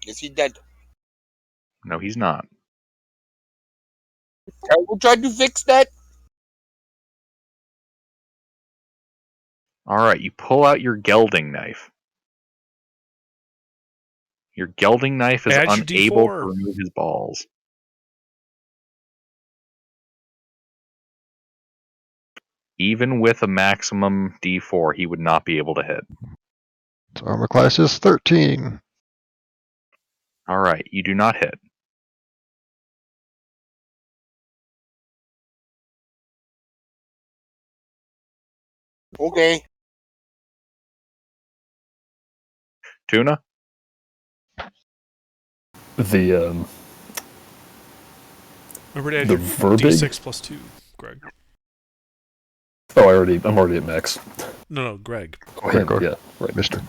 Is he dead? No, he's not. I will try to fix that. Alright, you pull out your gelding knife. Your gelding knife is Add your unable to D4. remove his balls. Even with a maximum D4, he would not be able to hit. So armor class is 13. All right, you do not hit. Okay. Tuna? The Remember to add The your verbig? D6 plus 2, Greg. oh, I'm already at max. No, Greg. Oh, him, Greg, yeah, right. Mister.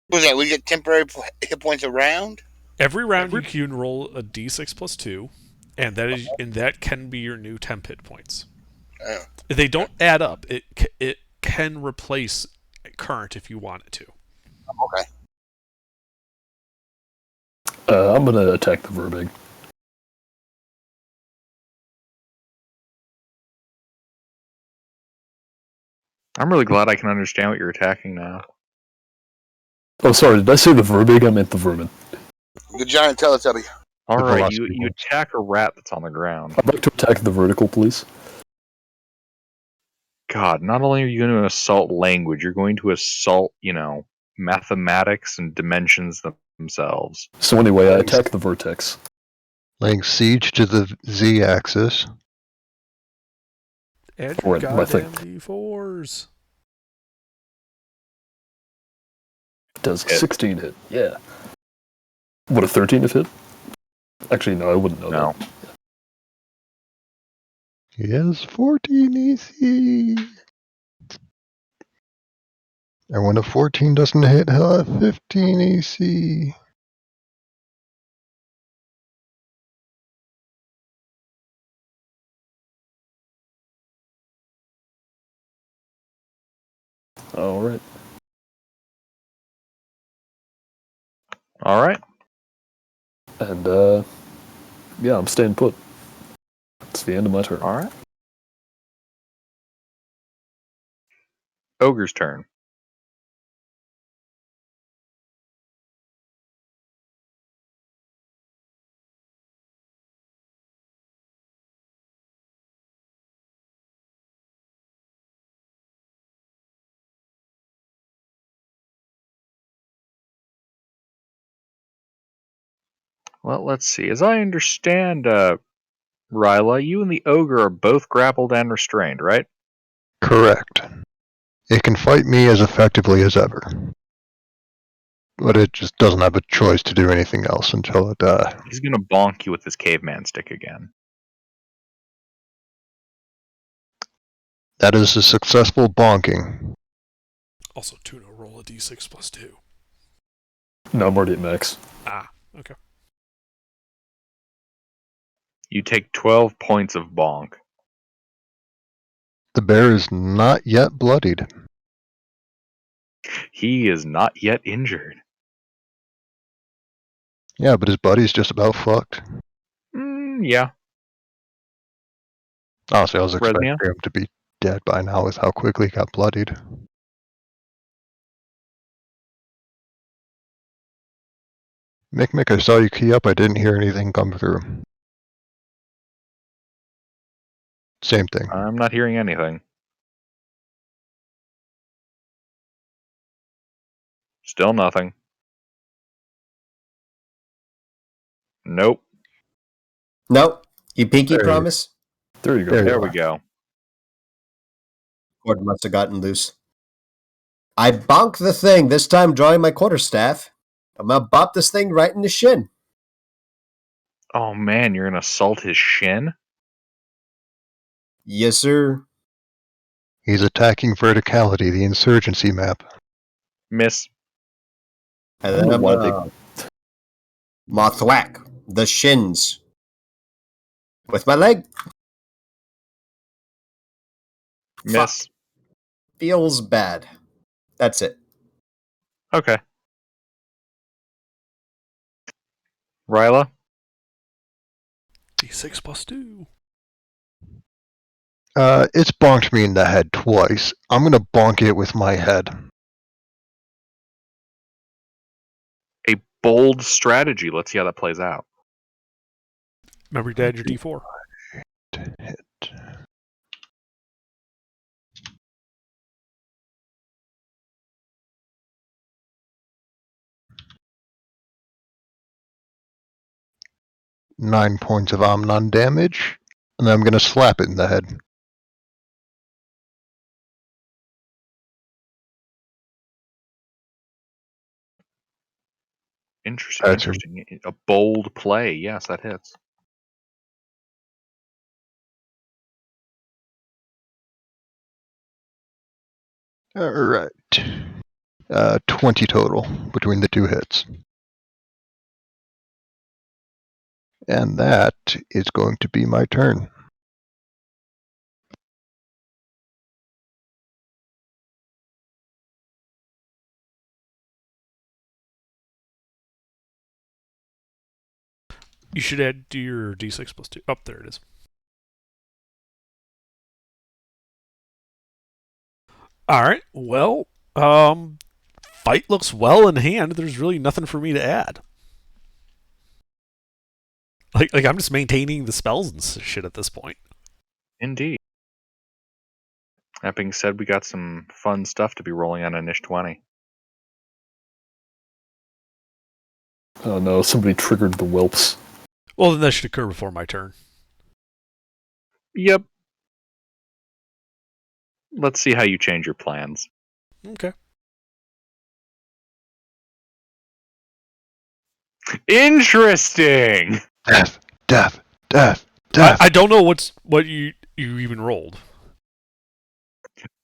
What was that? We get temporary hit points around? Every round you can roll a D6 plus 2, and that can be your new temp hit points. Oh. If they don't add up, it can replace current if you want it to. Okay. I'm gonna attack the verbig. I'm really glad I can understand what you're attacking now. Oh, sorry, did I say the verbig? I meant the vermin. The giant Teletubby. All The right, velocity you one. attack a rat that's on the ground. I'd like to attack the vertical, please. God, not only are you going to assault language, you're going to assault, mathematics and dimensions themselves. So anyway, I attack the vertex. Laying siege to the Z-axis. Add your Right, my goddamn thing. D4s. Does Hit. 16 hit? Yeah. Would a 13 have hit? Actually, no, I wouldn't know No. that. He has 14 AC. And when a 14 doesn't hit, he'll have 15 AC. Alright. All right. And, yeah, I'm staying put. It's the end of my turn. All right. Ogre's turn. Well, let's see. As I understand, Ryla, you and the ogre are both grappled and restrained, right? Correct. It can fight me as effectively as ever. But it just doesn't have a choice to do anything else until it, He's going to bonk you with his caveman stick again. that is a successful bonking. Also, Tuna, roll a D6 plus 2. No, I'm already at max. Ah, okay. You take 12 points of bonk. The bear is not yet bloodied. He is not yet injured. Yeah, but his buddy's just about fucked. Yeah. Honestly, I was expecting Resnia? him to be dead by now with how quickly he got bloodied. Mick, I saw you key up. I didn't hear anything come through. Same thing. I'm not hearing anything. Still nothing. Nope. Nope. You pinky There you- promise? There you go. There you There are. we go. Cord must have gotten loose. I bonk the thing, this time drawing my quarterstaff. I'm gonna bop this thing right in the shin. Oh man, you're gonna assault his shin? Yes, sir. He's attacking verticality, the insurgency map. Miss. And I then don't know I'm why gonna mothwhack the shins with my leg. Miss. Fuck. Feels bad. That's it. Okay. Ryla? D6 plus 2. It's bonked me in the head twice. I'm gonna bonk it with my head. A bold strategy. Let's see how that plays out. Remember to add your D4. 9 points of Omnon damage, and then I'm going to slap it in the head. Interesting. That's a- Interesting. A bold play. Yes, that hits. Alright. 20 total between the two hits. And that is going to be my turn. You should add to your d6 plus 2. Oh, there it is. All right. Well, fight looks well in hand. There's really nothing for me to add. Like I'm just maintaining the spells and shit at this point. Indeed. That being said, we got some fun stuff to be rolling on Inish 20. Oh no, somebody triggered the whelps. Well, then that should occur before my turn. Yep. Let's see how you change your plans. Okay. Interesting. Death, death, death, I, death. I don't know what you even rolled.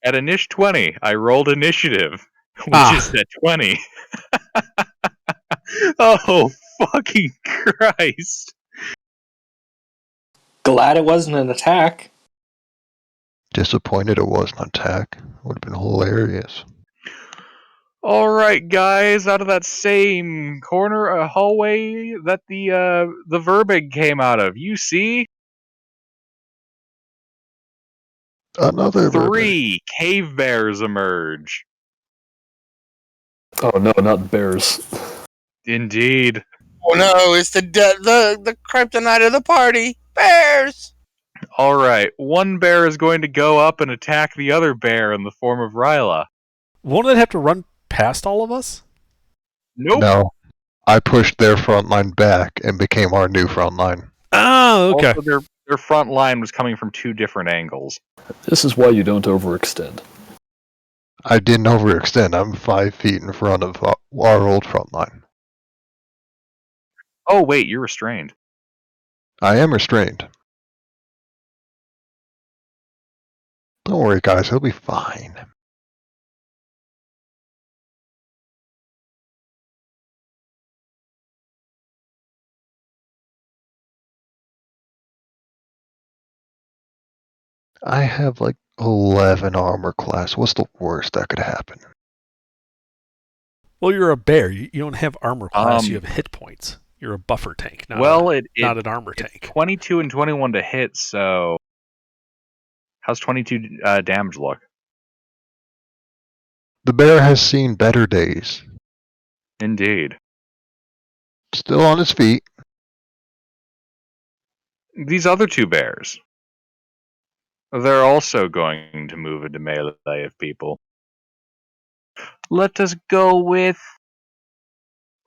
At Inish 20, I rolled initiative, which is at 20. Oh, fucking Christ. Glad it wasn't an attack. Disappointed it wasn't an attack. Would have been hilarious. All right, guys, out of that same corner hallway that the Verbig came out of, you see Another burger. 3 cave bears emerge. Oh no, not bears. Indeed. Oh no, it's the kryptonite of the party. Bears! All right, one bear is going to go up and attack the other bear in the form of Ryla. Won't it have to run past all of us? Nope. No. I pushed their front line back and became our new front line. Oh, okay. Also, their front line was coming from 2 different angles. This is why you don't overextend. I didn't overextend. I'm 5 feet in front of our old front line. Oh, wait, you're restrained. I am restrained. Don't worry, guys. He'll be fine. I have like 11 armor class. What's the worst that could happen? Well, you're a bear. You don't have armor class. You Um, have hit points. You're a buffer tank, not not an armor it's tank. 22 and 21 to hit, so how's 22 damage look? The bear has seen better days. Indeed. Still on his feet. These other 2 bears, they're also going to move into melee of people. Let us go with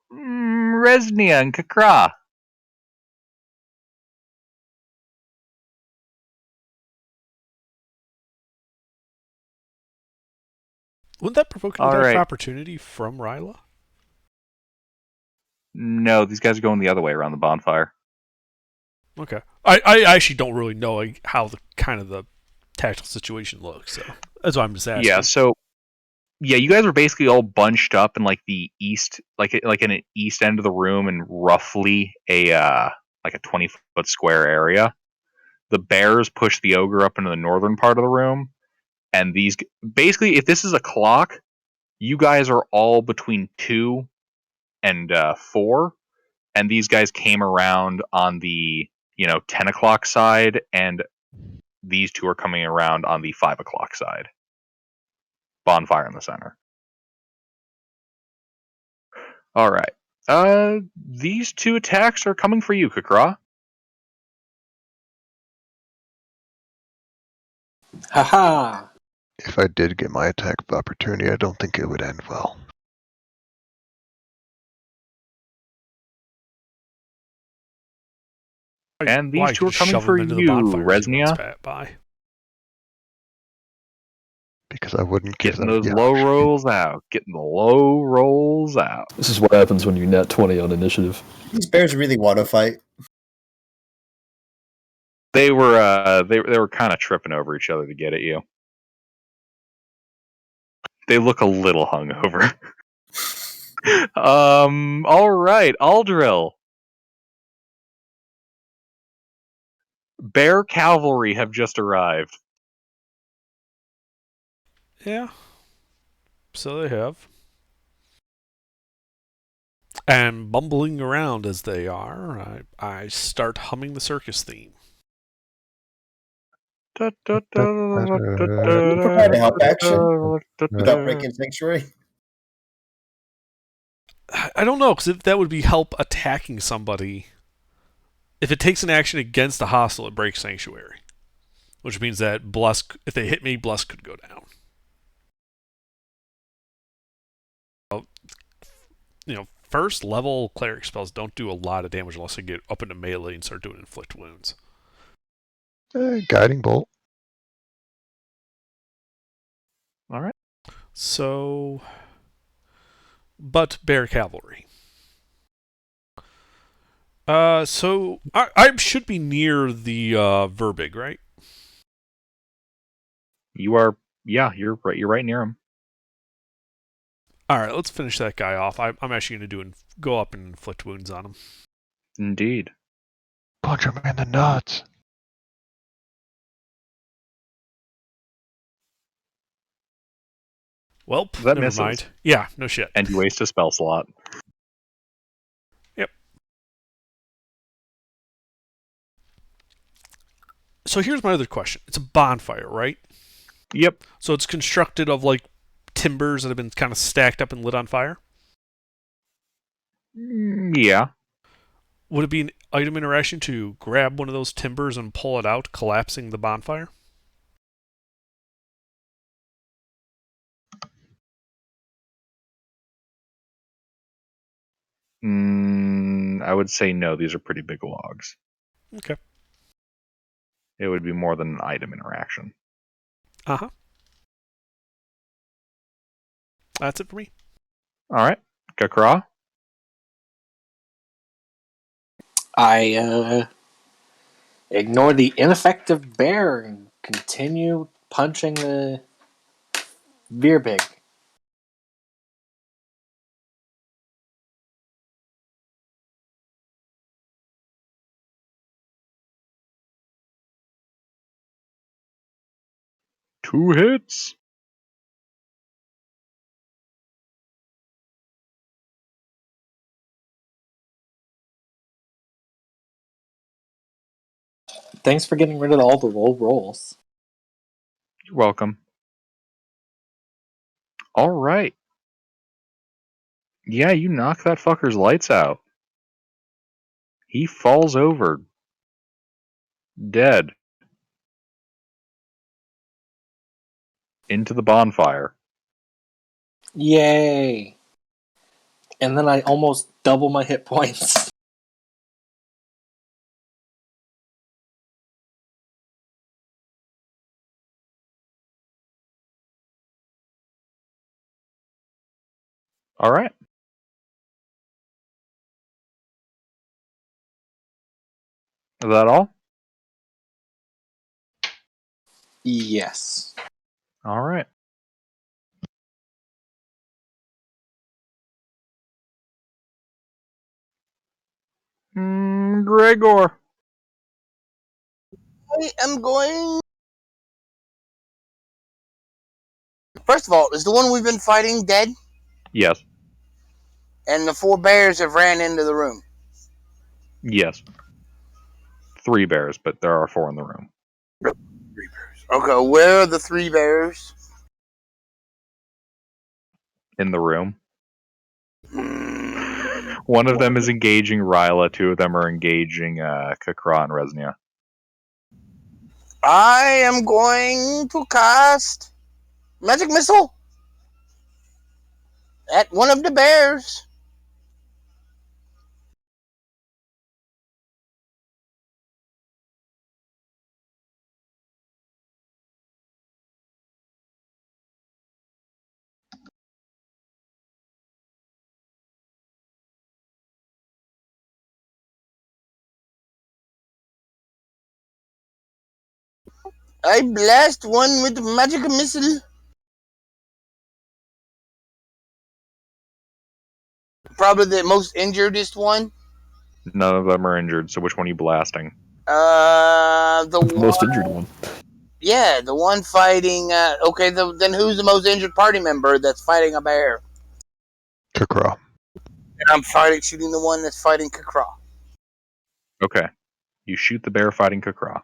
Resnia and Kakra. Wouldn't that provoke an All attack right. of opportunity from Ryla? No, these guys are going the other way around the bonfire. Okay. I actually don't really know like, how the kind of the tactical situation looks, so that's why I'm just asking. Yeah, so you guys were basically all bunched up in like the east, like in an east end of the room, in roughly a like a 20-foot square area. The bears push the ogre up into the northern part of the room, and these basically, if this is a clock, you guys are all between 2 and 4, and these guys came around on the 10 o'clock side, and these 2 are coming around on the 5 o'clock side. Bonfire in the center. All right. These 2 attacks are coming for you, Kakra. Haha! If I did get my attack of opportunity, I don't think it would end well. And these Why, two are you could coming shove for him into the you, bonfire as he runs Resnia. by. Because I wouldn't give Getting them. those Yeah, low rolls out. Getting the low rolls out. This is what happens when you net 20 on initiative. These bears really want to fight. They were kind of tripping over each other to get at you. They look a little hungover. All right, Aldril. Bear cavalry have just arrived. Yeah. So they have. And bumbling around as they are, I start humming the circus theme. Can you provide a help action without breaking sanctuary? I don't know, because that would be help attacking somebody. If it takes an action against a hostile, it breaks sanctuary. Which means that Bless, if they hit me, Bless could go down. First level cleric spells don't do a lot of damage unless they get up into melee and start doing inflict wounds. guiding bolt. All right. So, but bear cavalry. So I should be near the Verbig, right? You are. Yeah, you're right. You're right near him. All right, let's finish that guy off. I'm actually going to go up and inflict wounds on him. Indeed. Punch him in the nuts. Well, That never misses. mind. Yeah, no shit. And you waste a spell slot. Yep. So here's my other question. It's a bonfire, right? Yep. So it's constructed of like timbers that have been kind of stacked up and lit on fire? Yeah. Would it be an item interaction to grab one of those timbers and pull it out, collapsing the bonfire? I would say no. These are pretty big logs. Okay. It would be more than an item interaction. Uh-huh. That's it for me. All right. Kakra? I ignore the ineffective bear and continue punching the beer pig. Two hits. Thanks for getting rid of all the low rolls. You're welcome. All right. Yeah, you knock that fucker's lights out. He falls over. Dead. Into the bonfire. Yay! And then I almost double my hit points. All right. Is that all? Yes. All right. Gregor. I am going. First of all, is the one we've been fighting dead? Yes. And the four bears have ran into the room. Yes. 3 bears, but there are 4 in the room. 3 bears. Okay, where are the 3 bears? In the room. One of them is engaging Ryla. 2 of them are engaging Kakra and Resnia. I am going to cast Magic Missile at one of the bears. I blast one with the magic missile. Probably the most injuredest one. None of them are injured, so which one are you blasting? The The most one. injured one. Yeah, the one fighting. Okay, then who's the most injured party member that's fighting a bear? Kakra. And I'm shooting the one that's fighting Kakra. Okay. You shoot the bear fighting Kakra.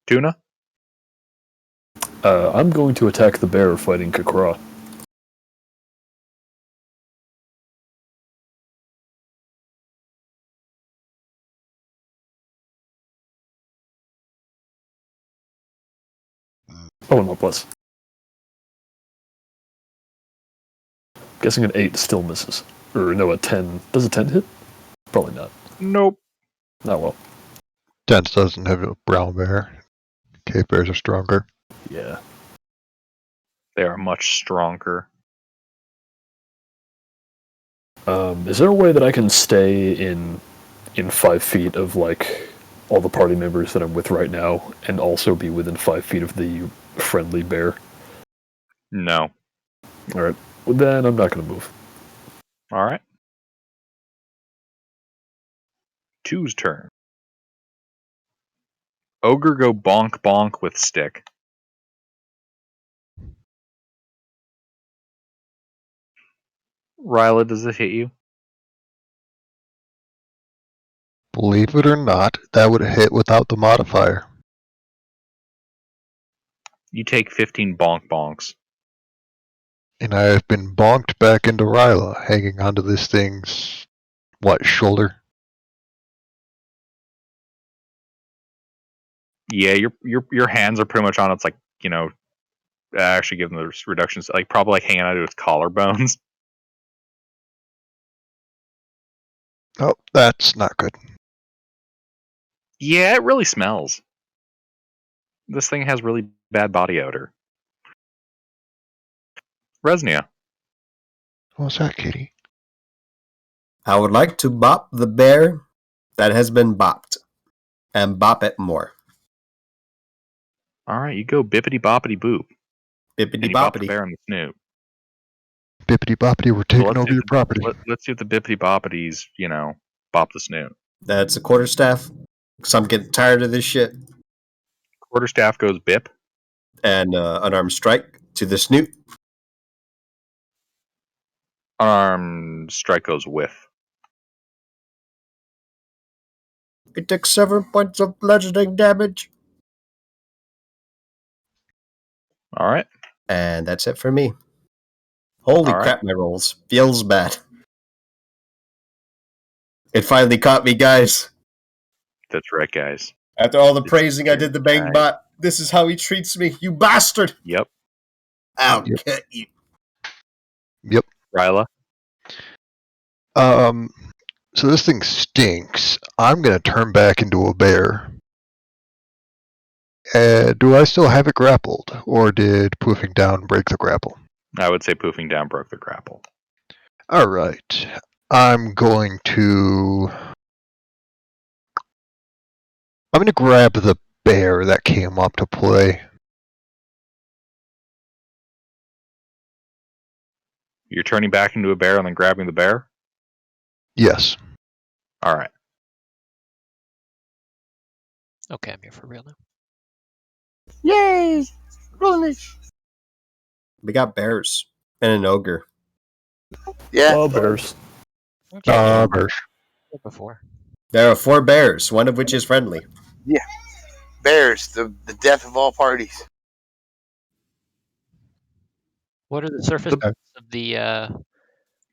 Tuna? I'm going to attack the bear fighting Kakra. Oh, no, plus. Guessing an 8 still misses. Or no, a 10. Does a 10 hit? Probably not. Nope. Not well. Dance doesn't have a brown bear. Cave bears are stronger. Yeah. They are much stronger. Is there a way that I can stay in 5 feet of, like, all the party members that I'm with right now, and also be within 5 feet of the friendly bear? No. Alright. Well, then I'm not going to move. Alright. Two's turn. Ogre go bonk bonk with stick. Ryla, does it hit you? Believe it or not, that would hit without the modifier. You take 15 bonk bonks. And I have been bonked back into Ryla, hanging onto this thing's, shoulder? Yeah, your hands are pretty much on its, like, actually give them the reductions, like probably like hanging out of its collarbones. Oh, that's not good. Yeah, it really smells. This thing has really bad body odor. Resnia. What was that, Kitty? I would like to bop the bear that has been bopped, and bop it more. Alright, you go bippity boppity boop. Bippity And you bop the boppity. bear on the snoot. Bippity boppity, we're taking over your property. Let's see if the bippity boppities, bop the snoot. That's a quarterstaff. Because I'm getting tired of this shit. Quarterstaff goes bip. And unarmed strike to the snoot. Unarmed strike goes whiff. It took 7 points of bludgeoning damage. Alright. And that's it for me. Holy crap, my rolls. Feels bad. It finally caught me, guys. That's right, guys. After all the praising I did the Bangbot, this is how he treats me. You bastard! Yep. I'll cut you. Yep. Ryla? So this thing stinks. I'm gonna turn back into a bear. Do I still have it grappled, or did poofing down break the grapple? I would say poofing down broke the grapple. Alright. I'm going to grab the bear that came up to play. You're turning back into a bear and then grabbing the bear? Yes. Alright. Okay, I'm here for real now. Yay! Rolling it. We got bears and an ogre. Yeah. Oh, bears. Okay, Bears. before. There are 4 bears, one of which is friendly. Yeah. Bears, the death of all parties. What are the surface of the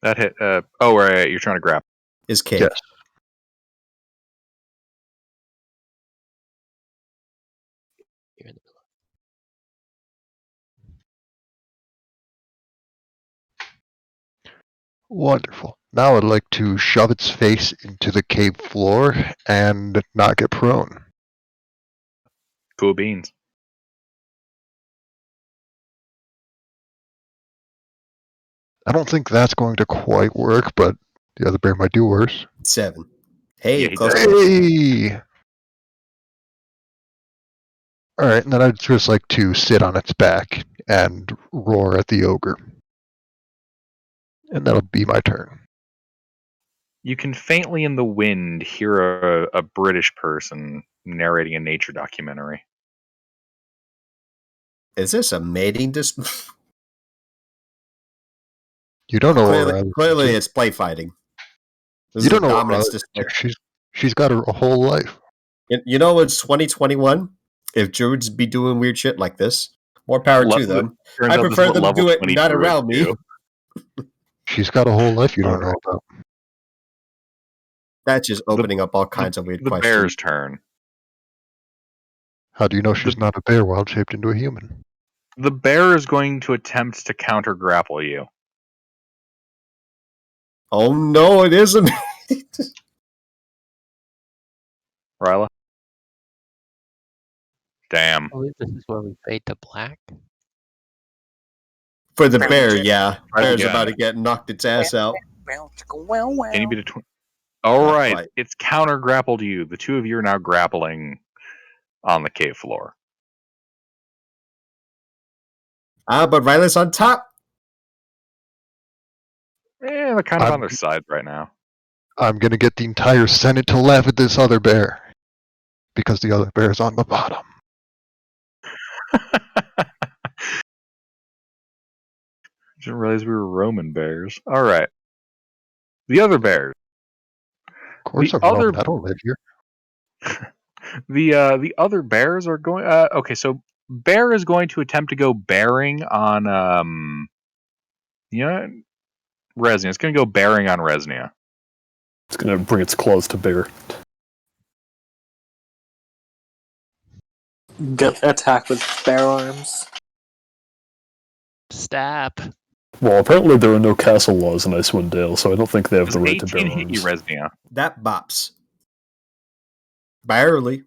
That hit right, you're trying to grab. Is cave. Yes. here in the middle? Wonderful. Now I'd like to shove its face into the cave floor and not get prone. Cool beans. I don't think that's going to quite work, but the other bear might do worse. 7. Hey, Yeah, he close does. enough. Hey! Alright, and then I'd just like to sit on its back and roar at the ogre. And that'll be my turn. You can faintly in the wind hear a British person narrating a nature documentary. Is this a mating display? You don't know what Clearly, Riley's clearly into. it's play fighting. This You is a don't know what dominance Riley's display. into. She's got a whole life. You know, it's 2021. If druids be doing weird shit like this, more power to them. Turns I out this is prefer what them to level do it 20 not druids around me. do. She's got a whole life you don't know Alright. about. That's just opening up all kinds of weird The questions. bear's turn. How do you know she's not a bear wild shaped into a human? The bear is going to attempt to counter grapple you. Oh no, it isn't. Ryla? Damn. I believe this is where we fade to black. For the bear, yeah. Try it Bear's again. about to get knocked its ass out. Can you be the All Not right, quite. it's counter grappled you. The two of you are now grappling on the cave floor. But Riley's on top. They're kind of on their side right now. I'm gonna get the entire Senate to laugh at this other bear. Because the other bear's on the bottom. Didn't realize we were Roman bears. All right, the other bears. Of course The I'm other- Roman, I don't live here. The other bears are going. Okay, so bear is going to attempt to go bearing on Resnia. It's going to go bearing on Resnia. It's gonna bring its claws to bear. Get attack with bear arms. Stab. Well, apparently there are no castle laws in Icewind Dale, so I don't think they have Does the right to 18 bear hit you, arms. Resnia? That bops. Barely.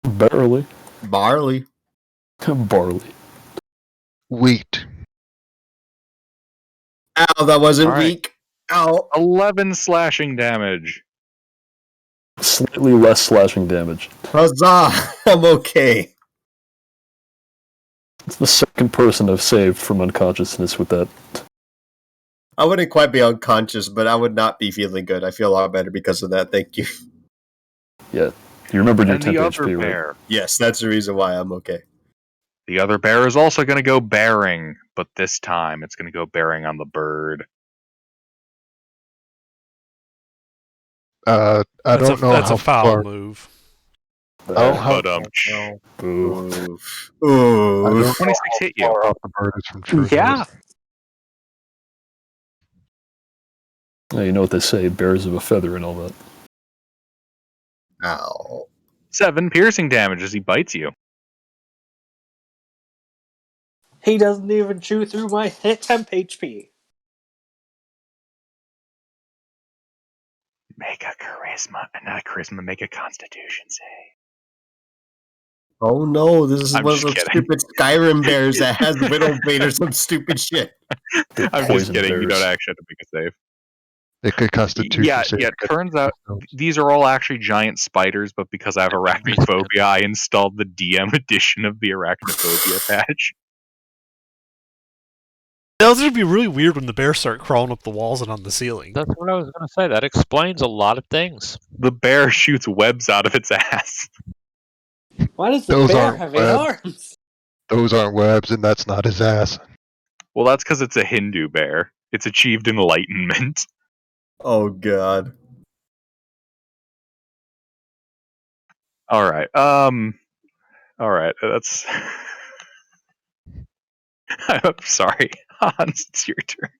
Barely. Barley. Barley. Wheat. Ow, that wasn't All right. weak. Ow. 11 slashing damage. Slightly less slashing damage. Huzzah. I'm okay. It's the second person I've saved from unconsciousness with that. I wouldn't quite be unconscious, but I would not be feeling good. I feel a lot better because of that. Thank you. Yeah. You remembered your And 10 the HP, other right? bear. Yes, that's the reason why I'm okay. The other bear is also going to go bearing, but this time it's going to go bearing on the bird. I don't know That's how a foul far. move. Oh, how But Boo. Oof. I Oof. don't know 26 hit you. how far off the bird is from true. Yeah. You know what they say, bears of a feather and all that. Ow. 7 piercing damage as he bites you. He doesn't even chew through my hit temp HP. Make a charisma, not a charisma, make a constitution save. Oh no, this is I'm one of just those kidding. stupid Skyrim bears that has Widowbane or some stupid shit. They're I'm just poison kidding, you bears. don't actually have to make a save. It could constitution Yeah, save. it turns out these are all actually giant spiders, but because I have arachnophobia, I installed the DM edition of the arachnophobia patch. That's gonna be really weird when the bears start crawling up the walls and on the ceiling. That's what I was going to say. That explains a lot of things. The bear shoots webs out of its ass. Why does the Those bear aren't have 8 webs. arms? Those aren't webs, and that's not his ass. Well, that's because it's a Hindu bear. It's achieved enlightenment. Oh god. All right. That's. I'm sorry, Hans. It's your turn.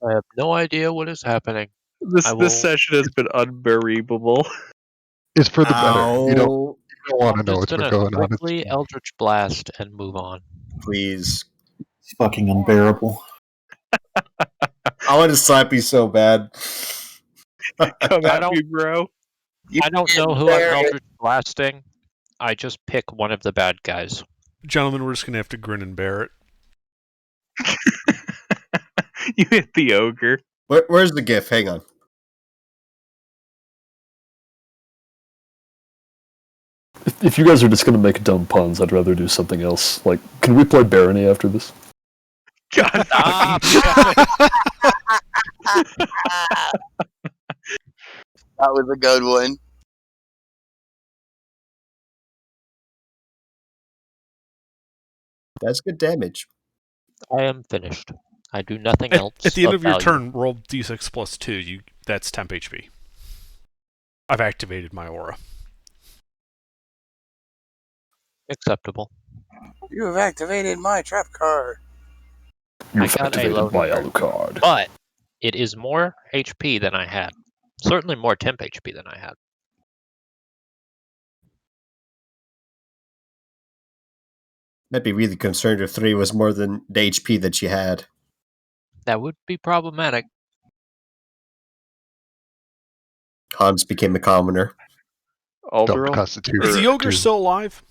I have no idea what is happening. I will- This session has been unbelievable. It's for the better. You don't Ow. want to I'm know just what's been gonna going on. quickly Eldritch Blast and move on. Please. It's fucking unbearable. I want to slap you so bad. Come I at don't- me, bro. I don't know who I'm Eldritch Blasting. I just pick one of the bad guys. Gentlemen, we're just gonna have to grin and bear it. You hit the ogre. Where's the GIF? Hang on. If you guys are just gonna make dumb puns, I'd rather do something else. Like, can we play Barony after this? God Stop. fucking damn it. That was a good one. That's good damage. I am finished. I do nothing At, else. at the end of your value. turn, roll d6 plus 2. That's temp HP. I've activated my aura. Acceptable. You have activated my trap card. You've got a activated low my number. Alucard. But it is more HP than I had. Certainly more temp HP than I had. I'd be really concerned if 3 was more than the HP that you had. That would be problematic. Hans became a commoner. Dump Aldril? Constitution. Is the ogre Dude. still alive?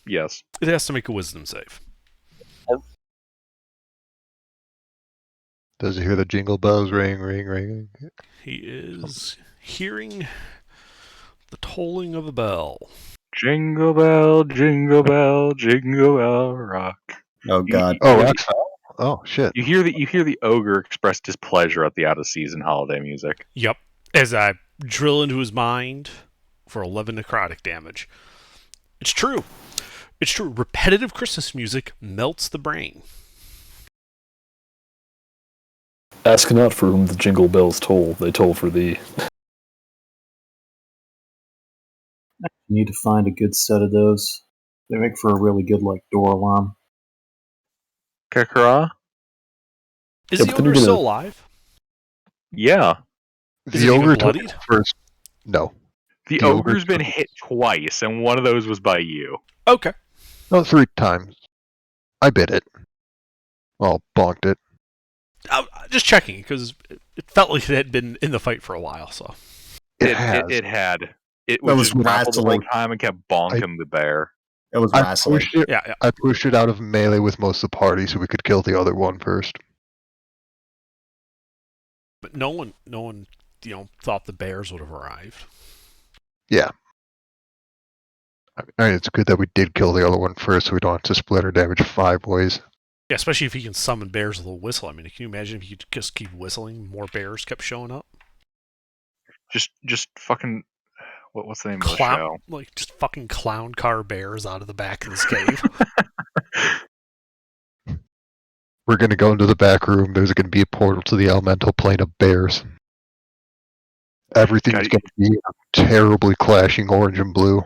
Yes. It has to make a wisdom save. Does he hear the jingle bells ring, ring, ring? He is hearing the tolling of a bell. Jingle bell, jingle bell, jingle bell rock. Oh god. Oh, Axel. Oh, shit. You hear the ogre express displeasure at the out of season holiday music. Yep. As I drill into his mind for 11 necrotic damage. It's true. It's true. Repetitive Christmas music melts the brain. Ask not for whom the jingle bells toll; they toll for thee. You need to find a good set of those. They make for a really good door alarm. Kakara? Is Yeah, the but then you're ogre still gonna- alive? Yeah. Is The it even ogre took bloodied? first. No. The The ogre ogre's been took- hit twice, and one of those was by you. Okay. No, 3 times. I bit it. Well, bonked it. Just checking, because it felt like it had been in the fight for a while, so. It has. It had. It That was was just grappled the whole wrestling. time and kept bonking the bear. It was I wrestling. pushed it. Yeah. I pushed it out of melee with most of the party so we could kill the other one first. But no one, thought the bears would have arrived. Yeah. I mean, it's good that we did kill the other one first so we don't have to split our damage 5 ways. Yeah, especially if he can summon bears with a whistle. I mean, can you imagine if you could just keep whistling, more bears kept showing up? Just fucking. What's the name of the Clown, show? like just fucking clown car bears out of the back of this cave. We're going to go into the back room. There's going to be a portal to the elemental plane of bears. Everything's God, going to be terribly clashing orange and blue.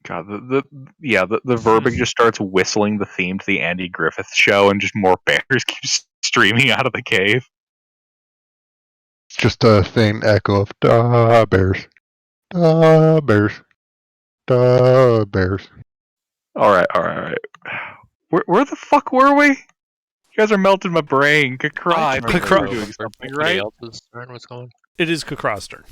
God, the verbiage just starts whistling the theme to the Andy Griffith show, and just more bears keep streaming out of the cave. It's just a faint echo of da bears, da bears, da bears. All right. Where the fuck were we? You guys are melting my brain. Kakra, Kakra- you were doing something, right? Else's turn was going. It is Kakra's turn.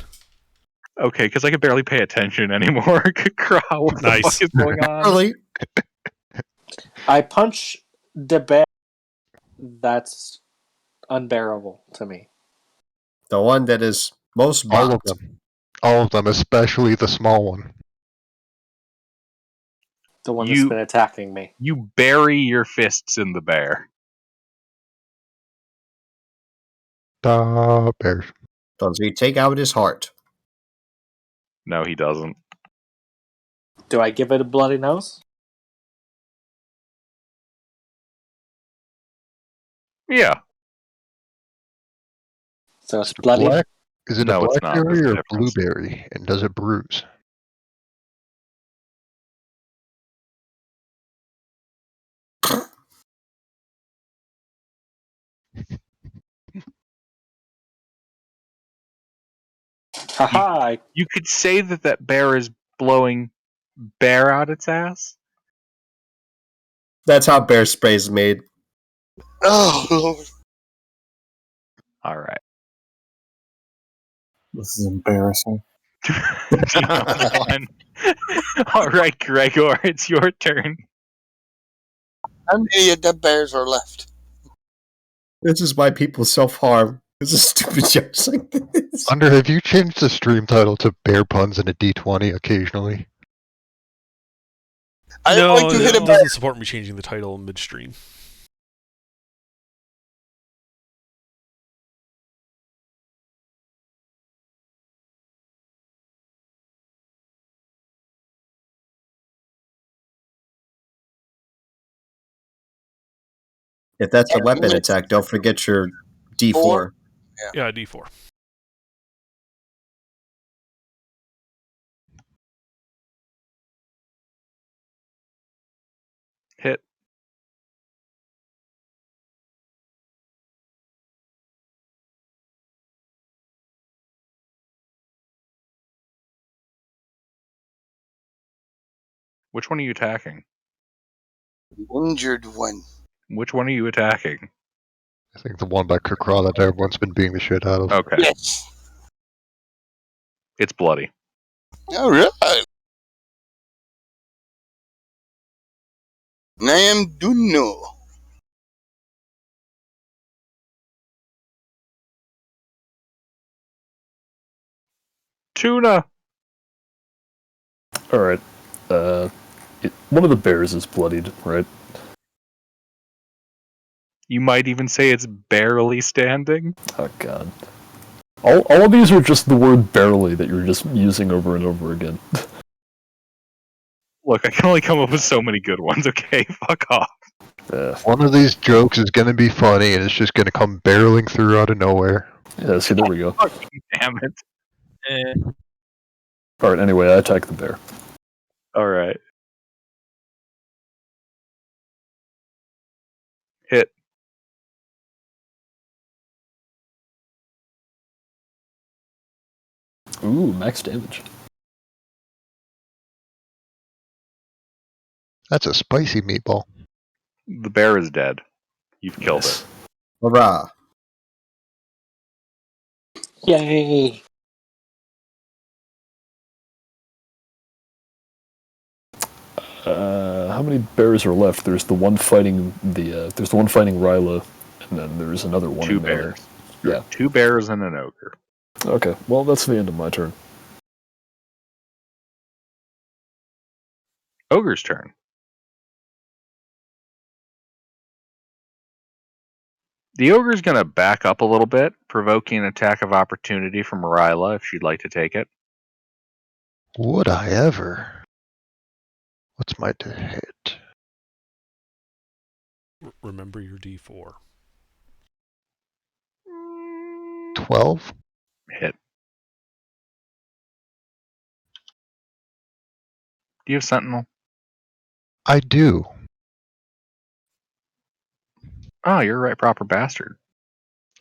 Okay, because I can barely pay attention anymore. Kakra, what the Nice. fuck is going on? Really? I punch the bear. That's unbearable to me. The one that is most All of mocked. them. All of them, especially the small one. The one that's been attacking me. You bury your fists in the bear. Da bears. So you take out his heart. No, he doesn't. Do I give it a bloody nose? Yeah. So it's bloody. Black? Is it No, a it's not. There's blackberry a or a difference. blueberry? And does it bruise? Haha! You could say that bear is blowing bear out its ass. That's how bear spray is made. Oh, Lord. All right. This is embarrassing. Team one. All right, Gregor, it's your turn. How many of the bears are left? This is why people self-harm. This is stupid jokes like this. Under, have you changed the stream title to Bear Puns and a D20 occasionally? I No, like to hit a it bear. doesn't support me changing the title midstream. If that's a And weapon you attack, don't forget your D4. Four? Yeah, D4. Hit. Which one are you attacking? The injured one. Which one are you attacking? I think the one by Kukra that everyone's been beating the shit out of. Okay. Yes. It's bloody. All right. Nam Duno. Tuna! All right. One of the bears is bloodied, right? You might even say it's barely standing. Oh god. All of these are just the word barely that you're just using over and over again. Look, I can only come up with so many good ones, okay? Fuck off. One of these jokes is going to be funny, and it's just going to come barreling through out of nowhere. Yeah, see, there we go. Fucking damn it. Alright, anyway, I attack the bear. Alright. Hit. Ooh, max damage. That's a spicy meatball. The bear is dead. You've killed Nice. it. Hurrah. Yay! How many bears are left? There's the one fighting there's the one fighting Ryla, and then there's another one. Two in there. bears. Yeah. 2 bears and an ogre. Okay, well, that's the end of my turn. Ogre's turn. The ogre's going to back up a little bit, provoking an attack of opportunity from Ryla if she'd like to take it. Would I ever? What's my hit? Remember your D4. 12? Hit. Do you have Sentinel? I do. Oh, you're a right proper bastard.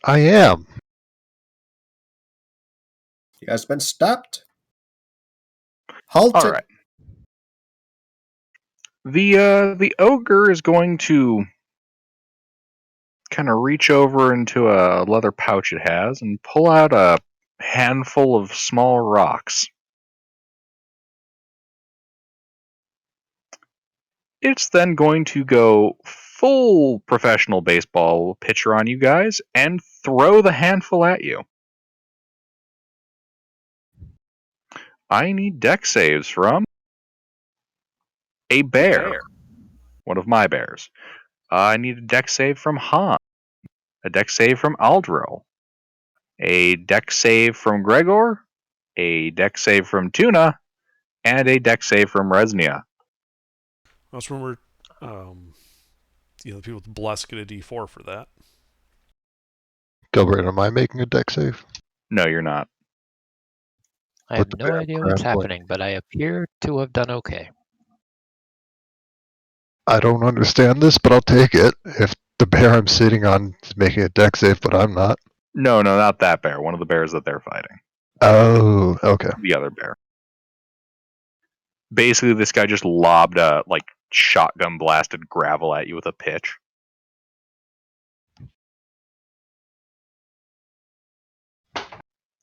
I am. You guys been stopped? Halted. All right. The ogre is going to kind of reach over into a leather pouch it has and pull out a handful of small rocks. It's then going to go full professional baseball pitcher on you guys and throw the handful at you. I need deck saves from a bear. One of my bears. I need a deck save from Han. A deck save from Aldro. A deck save from Gregor. A deck save from Tuna. And a deck save from Resnia. Let's remember, the people with Bless get a D4 for that. Gilbert, am I making a deck save? No, you're not. I have With the no bear idea what's grappling. happening, but I appear to have done okay. I don't understand this, but I'll take it. If the bear I'm sitting on is making a deck save, but I'm not. No, not that bear. One of the bears that they're fighting. Oh, okay. The other bear. Basically, this guy just lobbed a shotgun blasted gravel at you with a pitch.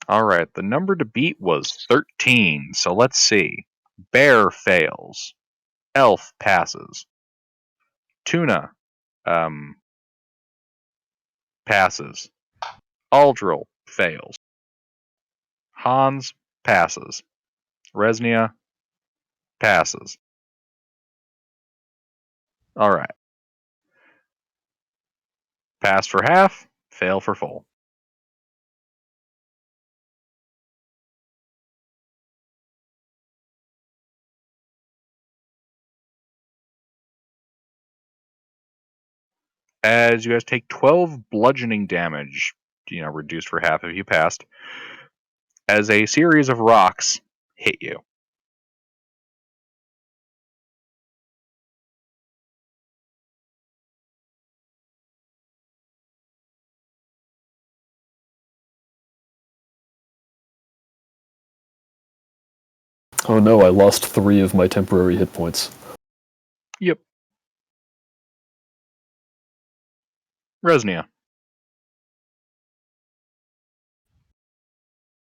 All right, the number to beat was 13. So let's see. Bear fails. Elf passes. Tuna passes. Aldril fails. Hans passes. Resnia passes. All right. Pass for half, fail for full. As you guys take 12 bludgeoning damage, reduced for half if you passed, as a series of rocks hit you. Oh no, I lost 3 of my temporary hit points. Yep. Resnia.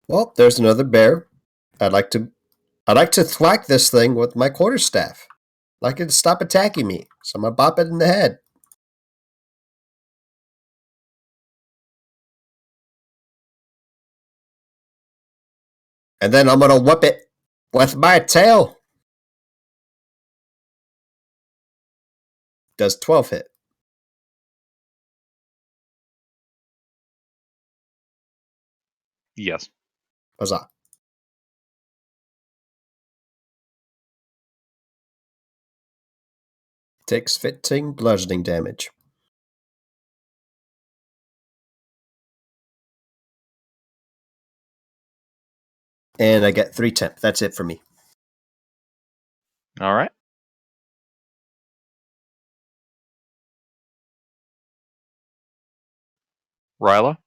Well, there's another bear. I'd like to thwack this thing with my quarterstaff. I'd like it to stop attacking me, so I'm gonna bop it in the head. And then I'm gonna whip it with my tail. Does 12 hit? Yes. Huzzah. Takes 15 bludgeoning damage. And I get 3 temp. That's it for me. All right. Ryla.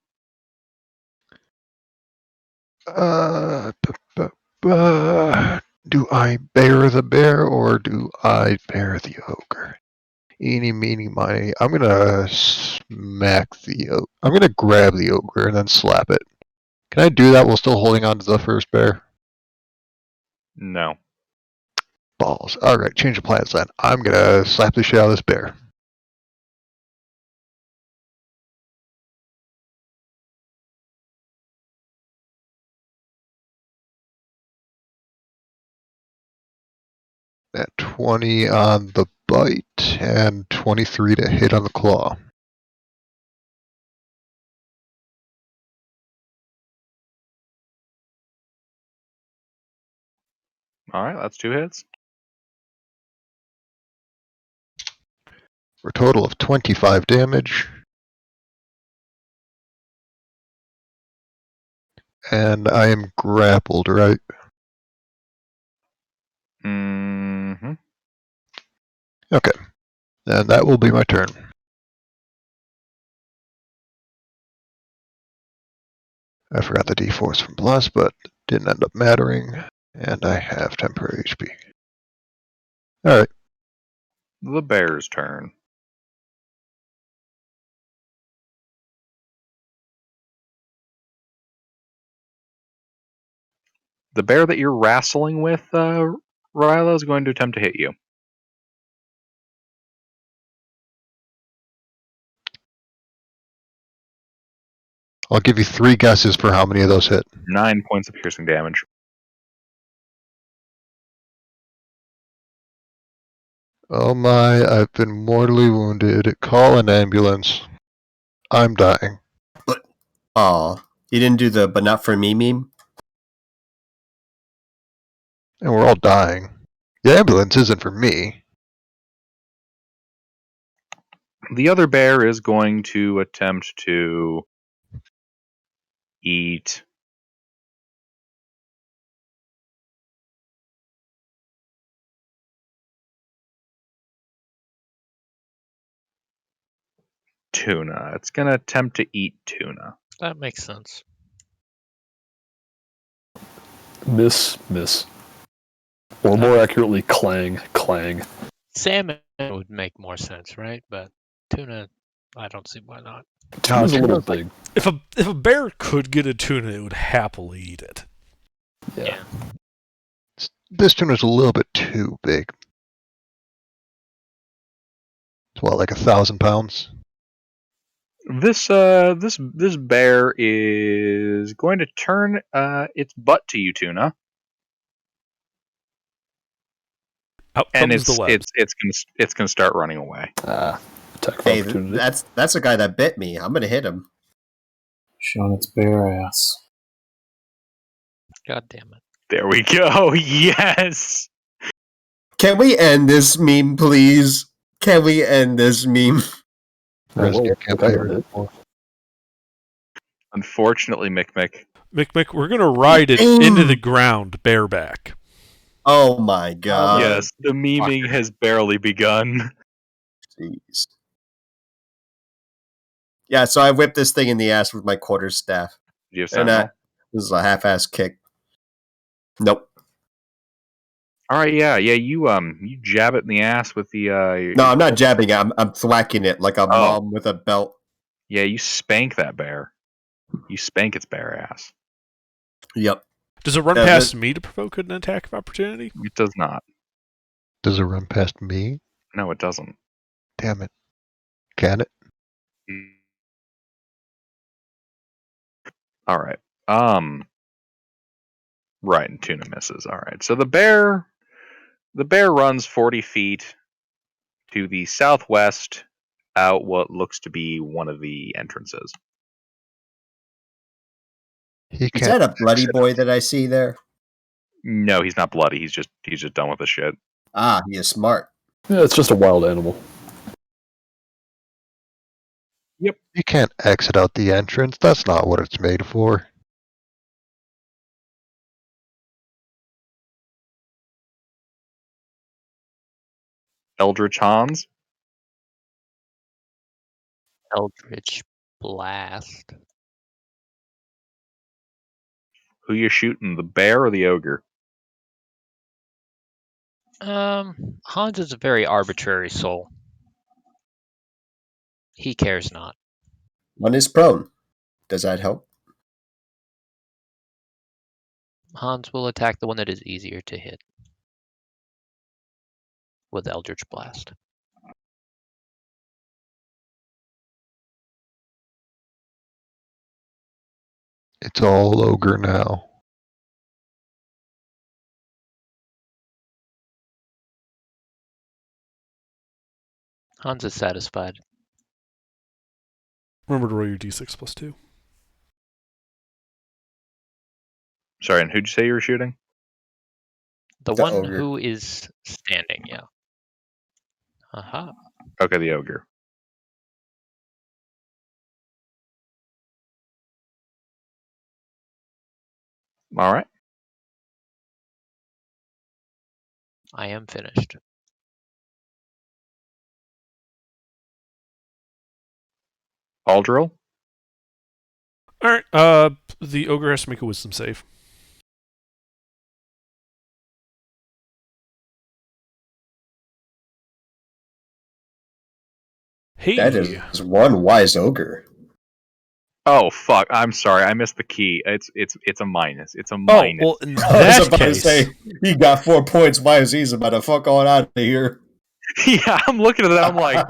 Do I bear the bear or do I bear the ogre? Eeny, meeny, miny. I'm gonna smack I'm gonna grab the ogre and then slap it. Can I do that while still holding on to the first bear? No. Balls. Alright, change of plans then. I'm gonna slap the shit out of this bear. At 20 on the bite and 23 to hit on the claw. All right, that's 2 hits. For a total of 25 damage. And I am grappled, right? Mm-hmm. Okay. And that will be my turn. I forgot the d4s from Plus, but didn't end up mattering. And I have temporary HP. Alright. The bear's turn. The bear that you're wrestling with, Ryla, is going to attempt to hit you. I'll give you 3 guesses for how many of those hit. 9 points of piercing damage. Oh my, I've been mortally wounded. Call an ambulance. I'm dying. But, aw, you didn't do the but not for me meme? And we're all dying. The ambulance isn't for me. The other bear is going to attempt to eat tuna. It's going to attempt to eat tuna. That makes sense. Miss. Or more accurately, clang. Salmon would make more sense, right? But tuna, I don't see why not. Tuna's a little tuna's like- big. If a bear could get a tuna, it would happily eat it. Yeah. This tuna's a little bit too big. It's what, like 1,000 pounds? This bear is going to turn its butt to you, Tuna, Out and comes the webs. it's gonna start running away. Attack of Hey, opportunity. that's a guy that bit me. I'm gonna hit him. Showing its bare ass. God damn it. There we go. Yes. Can we end this meme, please? Can we end this meme? Rescue what can't kind pay of a her hit? more. Unfortunately, Mick. Mick, we're gonna ride it into the ground bareback. Oh my god. Yes, the memeing has barely begun. Jeez. Yeah, so I whipped this thing in the ass with my quarterstaff. Do you have And Sentinel? this is a half-ass kick. Nope. All right, yeah. You jab it in the ass with the. No, I'm not jabbing it. I'm thwacking it like a Oh. mom with a belt. Yeah, you spank that bear. You spank its bare ass. Yep. Does it run Yeah, past me to provoke an attack of opportunity? It does not. Does it run past me? No, it doesn't. Damn it. Can it? All right. Right, and Tuna misses. All right. So the bear runs 40 feet to the southwest, out what looks to be one of the entrances. He Is can't. that a bloody boy that I see there? No, he's not bloody. He's just done with the shit. Ah, he is smart. Yeah, it's just a wild animal. He can't exit out the entrance. That's not what it's made for. Eldritch Hans. Eldritch Blast. Who you shooting, the bear or the ogre? Hans is a very arbitrary soul. He cares not. One is prone. Does that help? Hans will attack the one that is easier to hit with Eldritch Blast. It's all ogre now. Hans is satisfied. Remember to roll your d6 plus 2. Sorry, and who'd you say you were shooting? The The one ogre. who is standing, yeah. Aha. Okay, the ogre. All right. I am finished. Aldril. Alright, the ogre has to make a wisdom save. Hey. That is one wise ogre. Oh fuck! I'm sorry, I missed the key. It's a minus. It's a Oh, minus. well, in I was that about case, to say, he got 4 points. Why is he's about to fuck on out of here? Yeah, I'm looking at that. I'm like,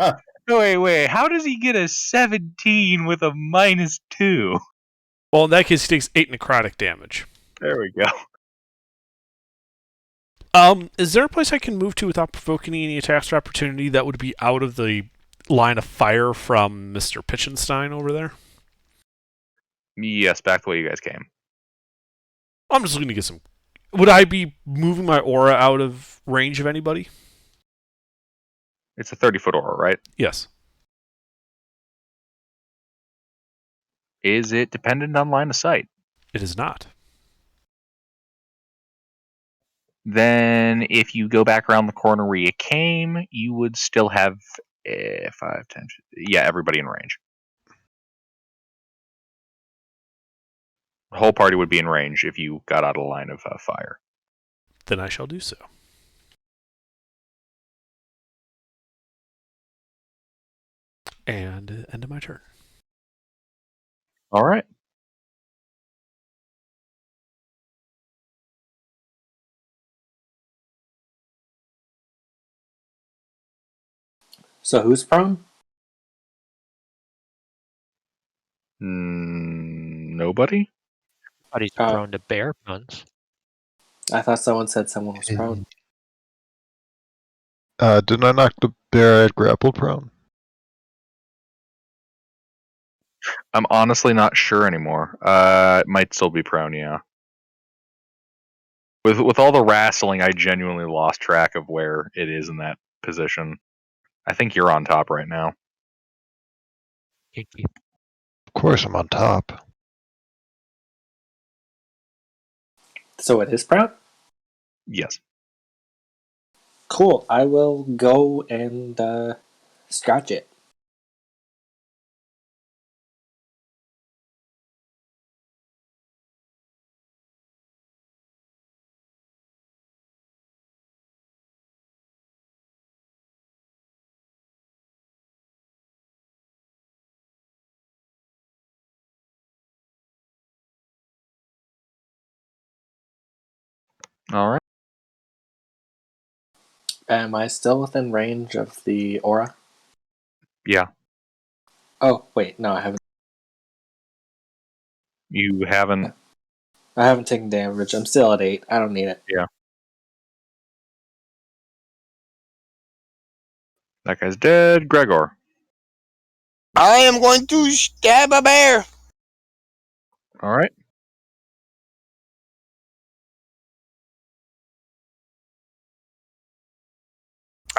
wait. How does he get a 17 with a -2? well, in that case, he takes 8 necrotic damage. There we go. Is there a place I can move to without provoking any attacks of opportunity that would be out of the line of fire from Mr. Pitchenstein over there? Yes, back the way you guys came. I'm just looking to get some. Would I be moving my aura out of range of anybody? It's a 30-foot aura, right? Yes. Is it dependent on line of sight? It is not. Then, if you go back around the corner where you came, you would still have 5, 10. Yeah, everybody in range. The whole party would be in range if you got out of line of fire. Then I shall do so. And end of my turn. All right. So who's prone? Nobody? But he's Oh. prone to bear puns. I thought someone said someone was prone. Didn't I knock the bear at grapple prone? I'm honestly not sure anymore. It might still be prone, yeah. With all the wrestling, I genuinely lost track of where it is in that position. I think you're on top right now. Kinky. Of course I'm on top. So it is prone? Yes. Cool. I will go and scratch it. All right. Am I still within range of the aura? Yeah. Oh, wait, no, I haven't. You haven't. I haven't taken damage. I'm still at 8. I don't need it. Yeah. That guy's dead. Gregor. I am going to stab a bear. All right.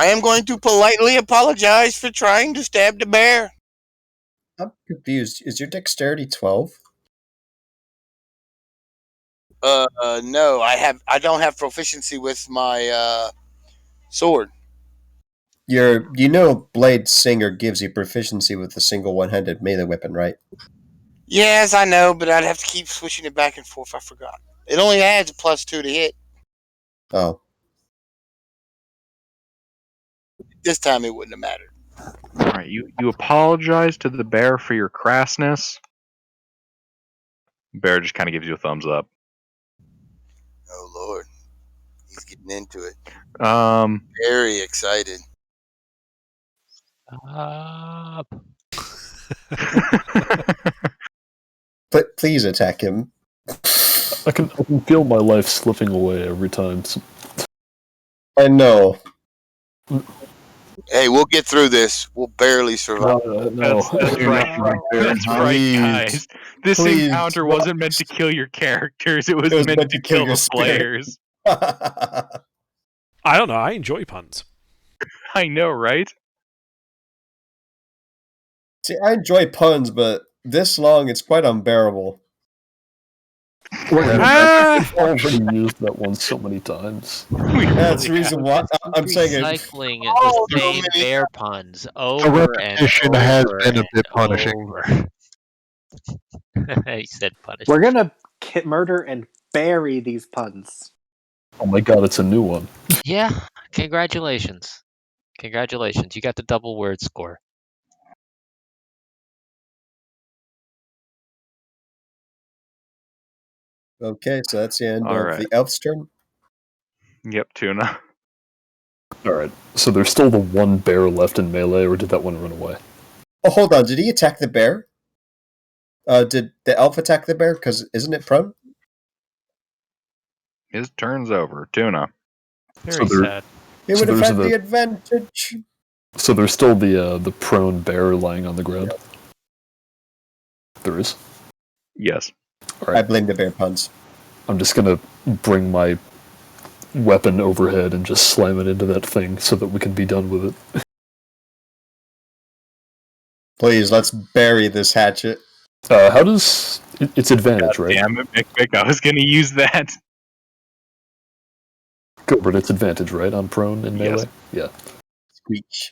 I am going to politely apologize for trying to stab the bear. I'm confused. Is your dexterity 12? No, I don't have proficiency with my sword. Blade Singer gives you proficiency with a single one-handed melee weapon, right? Yes, I know, but I'd have to keep switching it back and forth. I forgot. It only adds a +2 to hit. Oh. This time it wouldn't have mattered. All right. You apologize to the bear for your crassness. Bear just kind of gives you a thumbs up. Oh Lord, he's getting into it. Very excited. Stop. But please attack him. I can feel my life slipping away every time. I know. Hey, we'll get through this. We'll barely survive. No. That's right. That's right, guys. This encounter wasn't meant to kill your characters. It was meant to kill the players. I don't know. I enjoy puns. I know, right? See, I enjoy puns, but this long, it's quite unbearable. I've already used that one so many times. That's the reason why I'm saying it. Recycling the same bear puns over and repetition over has been a bit and punishing. over. He said punish. We're gonna murder and bury these puns. Oh my god, it's a new one. Yeah, congratulations. Congratulations. You got the double word score. Okay, so that's the end All of right. the elf's turn. Yep, Tuna. Alright, so there's still the one bear left in melee, or did that one run away? Oh, hold on. Did he attack the bear? Did the elf attack the bear? Because isn't it prone? His turn's over. Tuna. Very sad. He would have had the advantage. So there's still the prone bear lying on the ground? There is? Yes. Alright. I blame the bear puns. I'm just gonna bring my weapon overhead and just slam it into that thing so that we can be done with it. Please, let's bury this hatchet. How does... It's advantage, God right? damn it, Mick. I was going to use that. Gilbert, it's advantage, right? On prone and melee? Yes. Yeah. Squeech.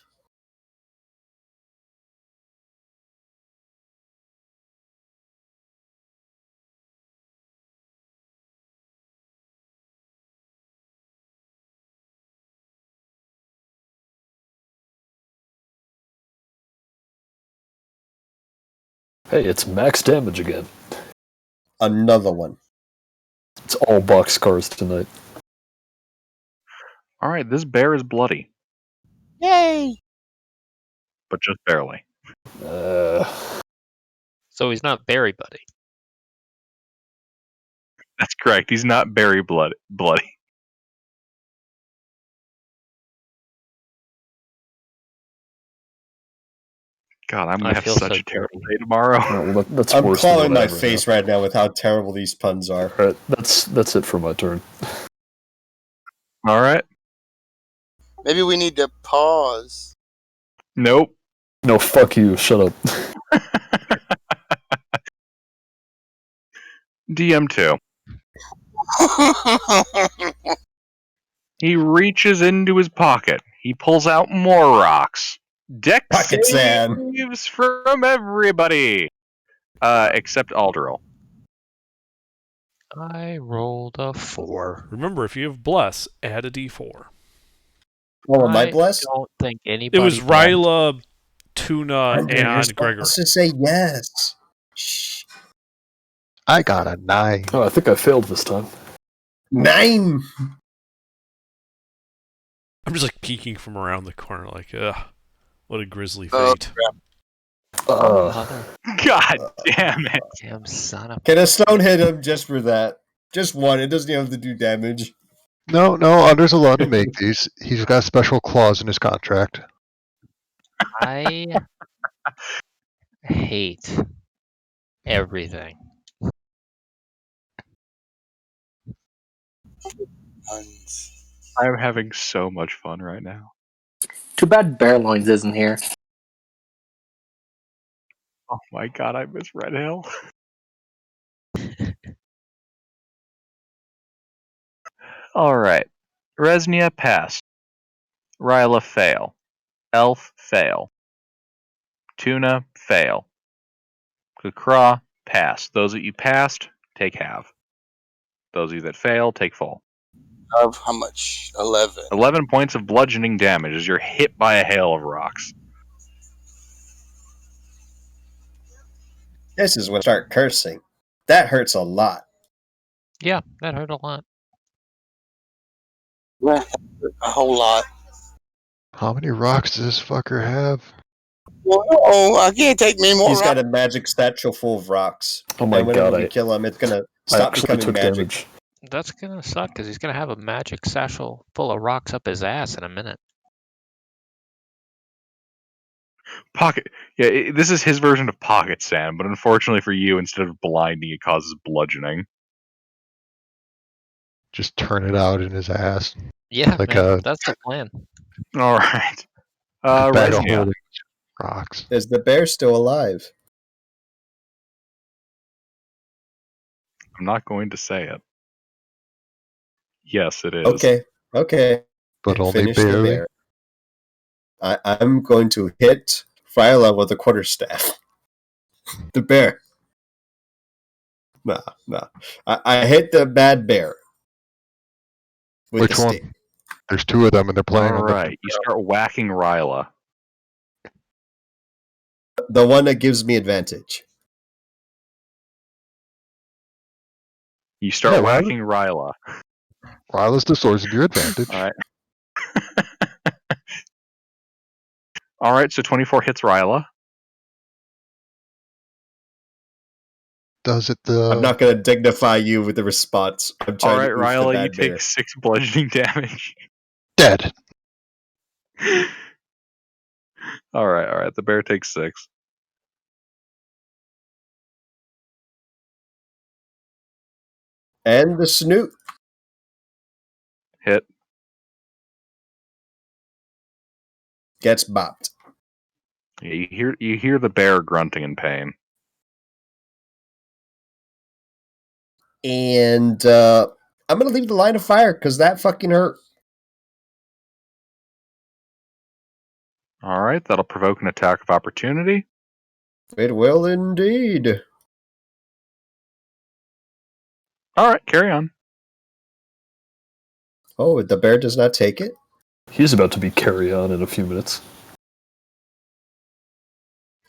Hey, it's max damage again. Another one. It's all boxcars tonight. All right, this bear is bloody. Yay! but just barely. So he's not very buddy. That's correct. He's not very bloody. God, I'm I gonna have feel such so a terrible dirty. day tomorrow. well, that's I'm worse than clawing what I my have right face now. right now with how terrible these puns are. All right, that's it for my turn. All right. Maybe we need to pause. Nope. No, fuck you. Shut up. DM2. He reaches into his pocket. He pulls out more rocks. Dex Pocket sand. saves from everybody, except Aldril. I rolled a 4. Remember, if you have bless, add a d4. Oh, am I I blessed? don't think anybody. It was blessed. Ryla, Tuna, You're and supposed Gregor. to say yes. Shh. I got a 9. Oh, I think I failed this time. 9. I'm just like peeking from around the corner, like, ugh, what a grisly Oh, fate. Mother God damn it. damn son of. Can a stone hit him just for that? Just one. It doesn't even have to do damage. No, Under's allowed to make these. He's got a special clause in his contract. I hate everything. Puns. I'm having so much fun right now. Too bad Bearloins isn't here. Oh my god, I miss Red Hill. Alright. Resnia pass. Ryla fail. Elf fail. Tuna fail. Kukra pass. Those that you passed, take half. Those of you that fail, take full. Of how much? 11. 11 points of bludgeoning damage as you're hit by a hail of rocks. This is when I start cursing. That hurts a lot. Yeah, that hurt a lot. A whole lot. How many rocks does this fucker have? Well, I can't take many more. He's got a magic satchel full of rocks. Oh my And whenever god, we I kill him, it's gonna I stop actually becoming took magic. damage. That's gonna suck because he's gonna have a magic satchel full of rocks up his ass in a minute. Pocket. Yeah, this is his version of pocket sand, but unfortunately for you, instead of blinding, it causes bludgeoning. Just turn it out in his ass. Yeah, Like man, a- that's the plan. All right. A bag of Resnia. holding rocks. Is the bear still alive? I'm not going to say it. Yes, it is. Okay. But only Finish the barely. bear. I'm going to hit Phyla with a quarterstaff. The bear. No. I hit the bad bear. With Which the one? stick. There's 2 of them, and they're playing All on right. You start whacking Ryla. The one that gives me advantage. You start Yeah, why- whacking Ryla. Ryla's the source of your advantage. All right. All right. So 24 hits Ryla. Does it I'm not going to dignify you with the response. I'm All trying right, to oof the Ryla. You bad bear. take 6 bludgeoning damage. dead? All right. The bear takes 6. And the snoot Hit. gets bopped. Yeah, you hear the bear grunting in pain. And I'm going to leave the line of fire because that fucking hurt. All right. That'll provoke an attack of opportunity. It will indeed. All right. Carry on. Oh, the bear does not take it? He's about to be carry on in a few minutes.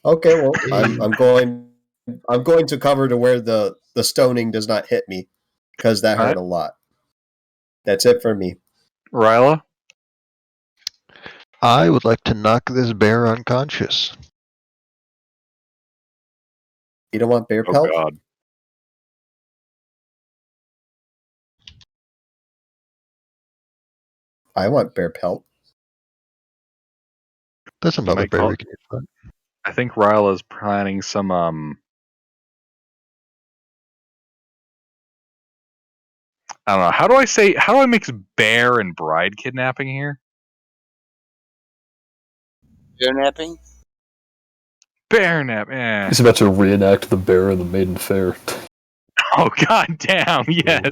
Okay, well, I'm going to cover to where the stoning does not hit me because that hurt Alright. a lot. That's it for me. Ryla. I would like to knock this bear unconscious. You don't want bear Oh pelt? God. I want bear pelt. There's another might bear call- we can use. I think Ryla's planning some I don't know. How do I mix bear and bride kidnapping here? Bear napping? Bear nap, eh. He's about to reenact the bear in the maiden fair. Oh god damn, yes.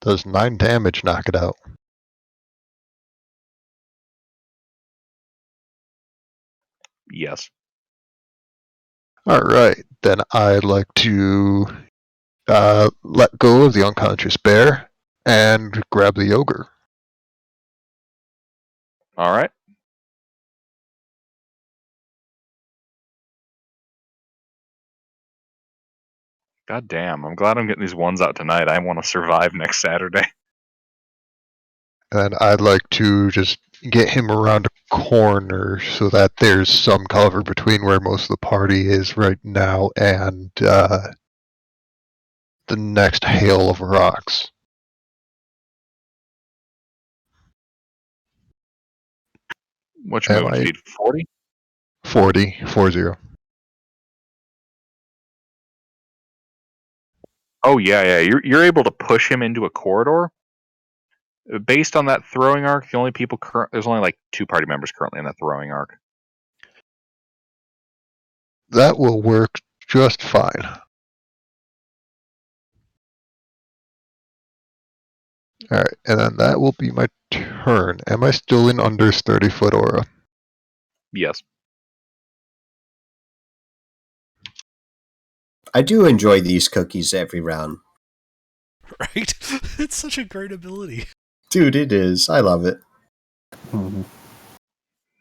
Does 9 damage knock it out? Yes. Alright, then I'd like to let go of the unconscious bear and grab the ogre. Alright. God damn, I'm glad I'm getting these ones out tonight. I want to survive next Saturday. And I'd like to just get him around a corner so that there's some cover between where most of the party is right now and the next hail of rocks. What's your Am movement I speed? 40? 40. Oh yeah. You're able to push him into a corridor. Based on that throwing arc, there's only like 2 party members currently in that throwing arc. That will work just fine. Alright, and then that will be my turn. Am I still in Under's 30-foot aura? Yes. I do enjoy these cookies every round. Right? It's such a great ability. Dude, it is. I love it. Mhm.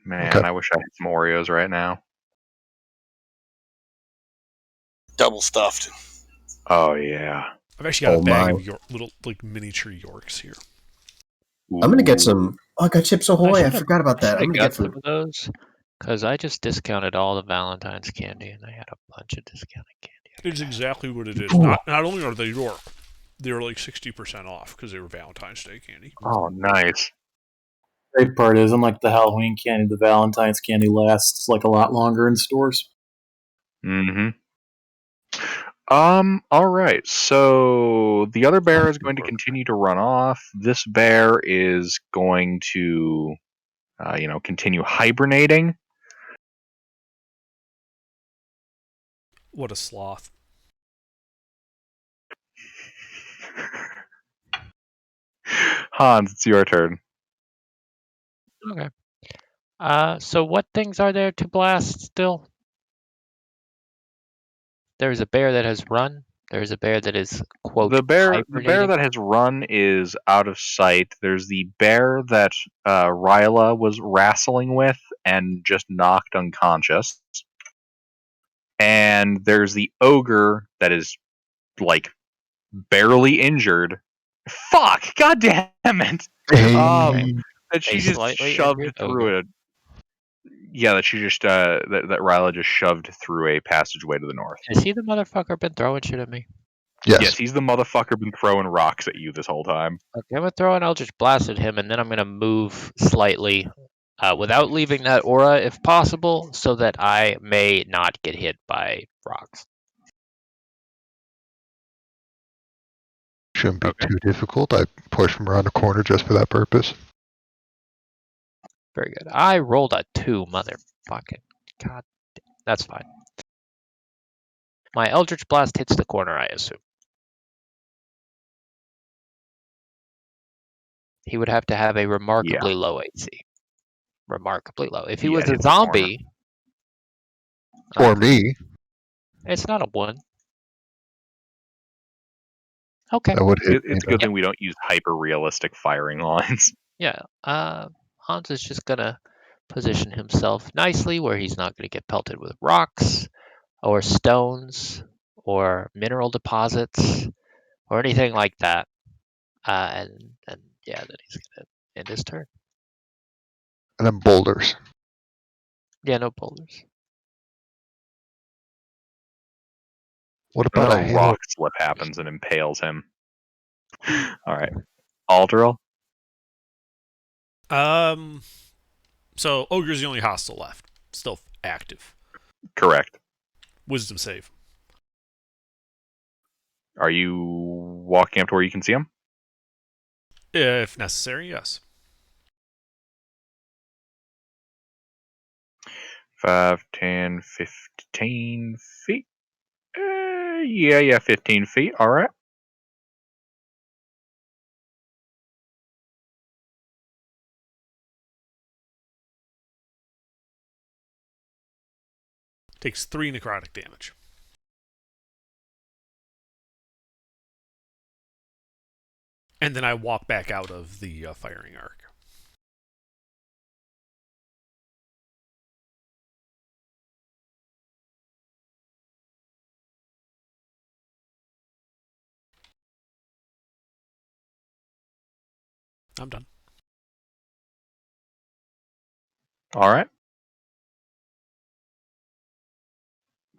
Man, Okay. I wish I had some Oreos right now. Double stuffed. Oh yeah. I've actually got Oh, a bag my. of little like miniature Yorks here. I'm gonna get Ooh. some. Oh, I got Chips Ahoy. I forgot about that. I'm gonna got get some some. of those because I just discounted all the Valentine's candy and I had a bunch of discounted candy. It's exactly what it is. Not only are they York, they're like 60% off because they were Valentine's Day candy. Oh, nice. Great part is, unlike the Halloween candy, the Valentine's candy lasts like a lot longer in stores. Mm-hmm. All right. So the other bear is going to continue to run off. This bear is going to, continue hibernating. What a sloth. Hans, it's your turn. Okay. So what things are there to blast still? There's a bear that has run. There's a bear that is quote The bear hibernating. that has run is out of sight. There's the bear that Ryla was wrestling with and just knocked unconscious. And there's the ogre that is like barely injured. Fuck! God damn it! Okay. That she A just slightly shoved injured through ogre. it. Yeah, that she just that Ryla just shoved through a passageway to the north. Has he the motherfucker been throwing shit at me? Yes, he's the motherfucker been throwing rocks at you this whole time. Okay, I'm gonna throw an Eldritch Blast at him, and then I'm gonna move slightly, without leaving that aura, if possible, so that I may not get hit by rocks. Shouldn't be Okay. too difficult. I push him around a corner just for that purpose. Very good. I rolled a 2, motherfucking god. That's fine. My Eldritch Blast hits the corner, I assume. He would have to have a remarkably low AC. Remarkably low. If he Yeah, was a hit the corner. zombie, For me, it's not a 1. Okay. that would hit me. It's a good thing we don't use hyper realistic firing lines. Yeah. Hans is just gonna position himself nicely where he's not gonna get pelted with rocks or stones or mineral deposits or anything like that. And yeah, then he's gonna End his turn. And then boulders. Yeah, no boulders. What And about then a a hail? rock slip happens and impales him. All right. Aldril? So ogre's the only hostile left, still active. Correct. Wisdom save. Are you walking up to where you can see him? If necessary, yes. 5, 10, 15 feet? Yeah, 15 feet. All right. Takes 3 necrotic damage. And then I walk back out of the firing arc. I'm done. All right.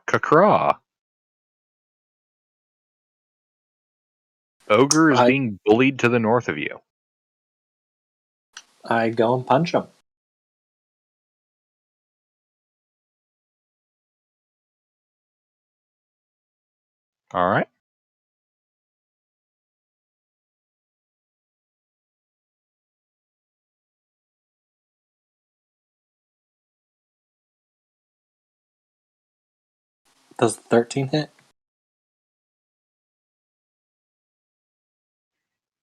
Kakra. Ogre is being bullied to the north of you. I go and punch him. All right. Does 13 hit?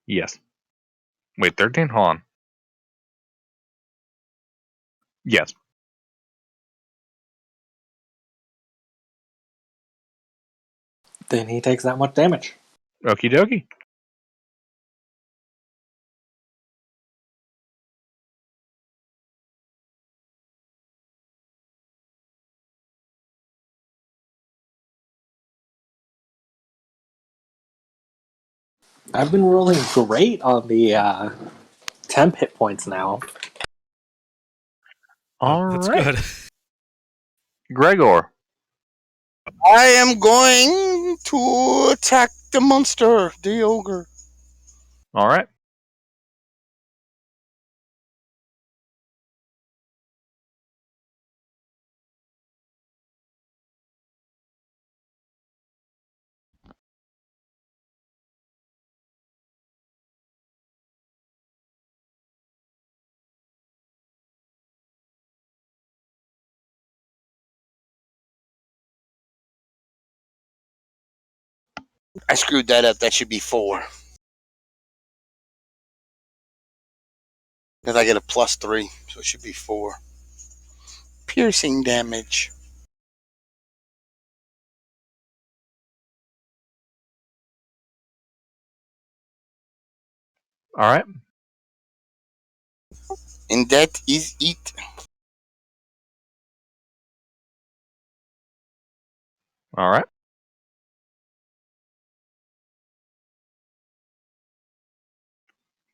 Yes. Wait, 13? Hold on. Yes. Then he takes that much damage. Okie dokie. I've been rolling great on the temp hit points now. All That's right. good. Gregor. I am going to attack the monster, the ogre. All right. I screwed that up. That should be 4. Because I get a +3, so it should be 4. Piercing damage. All right. And that is it. All right.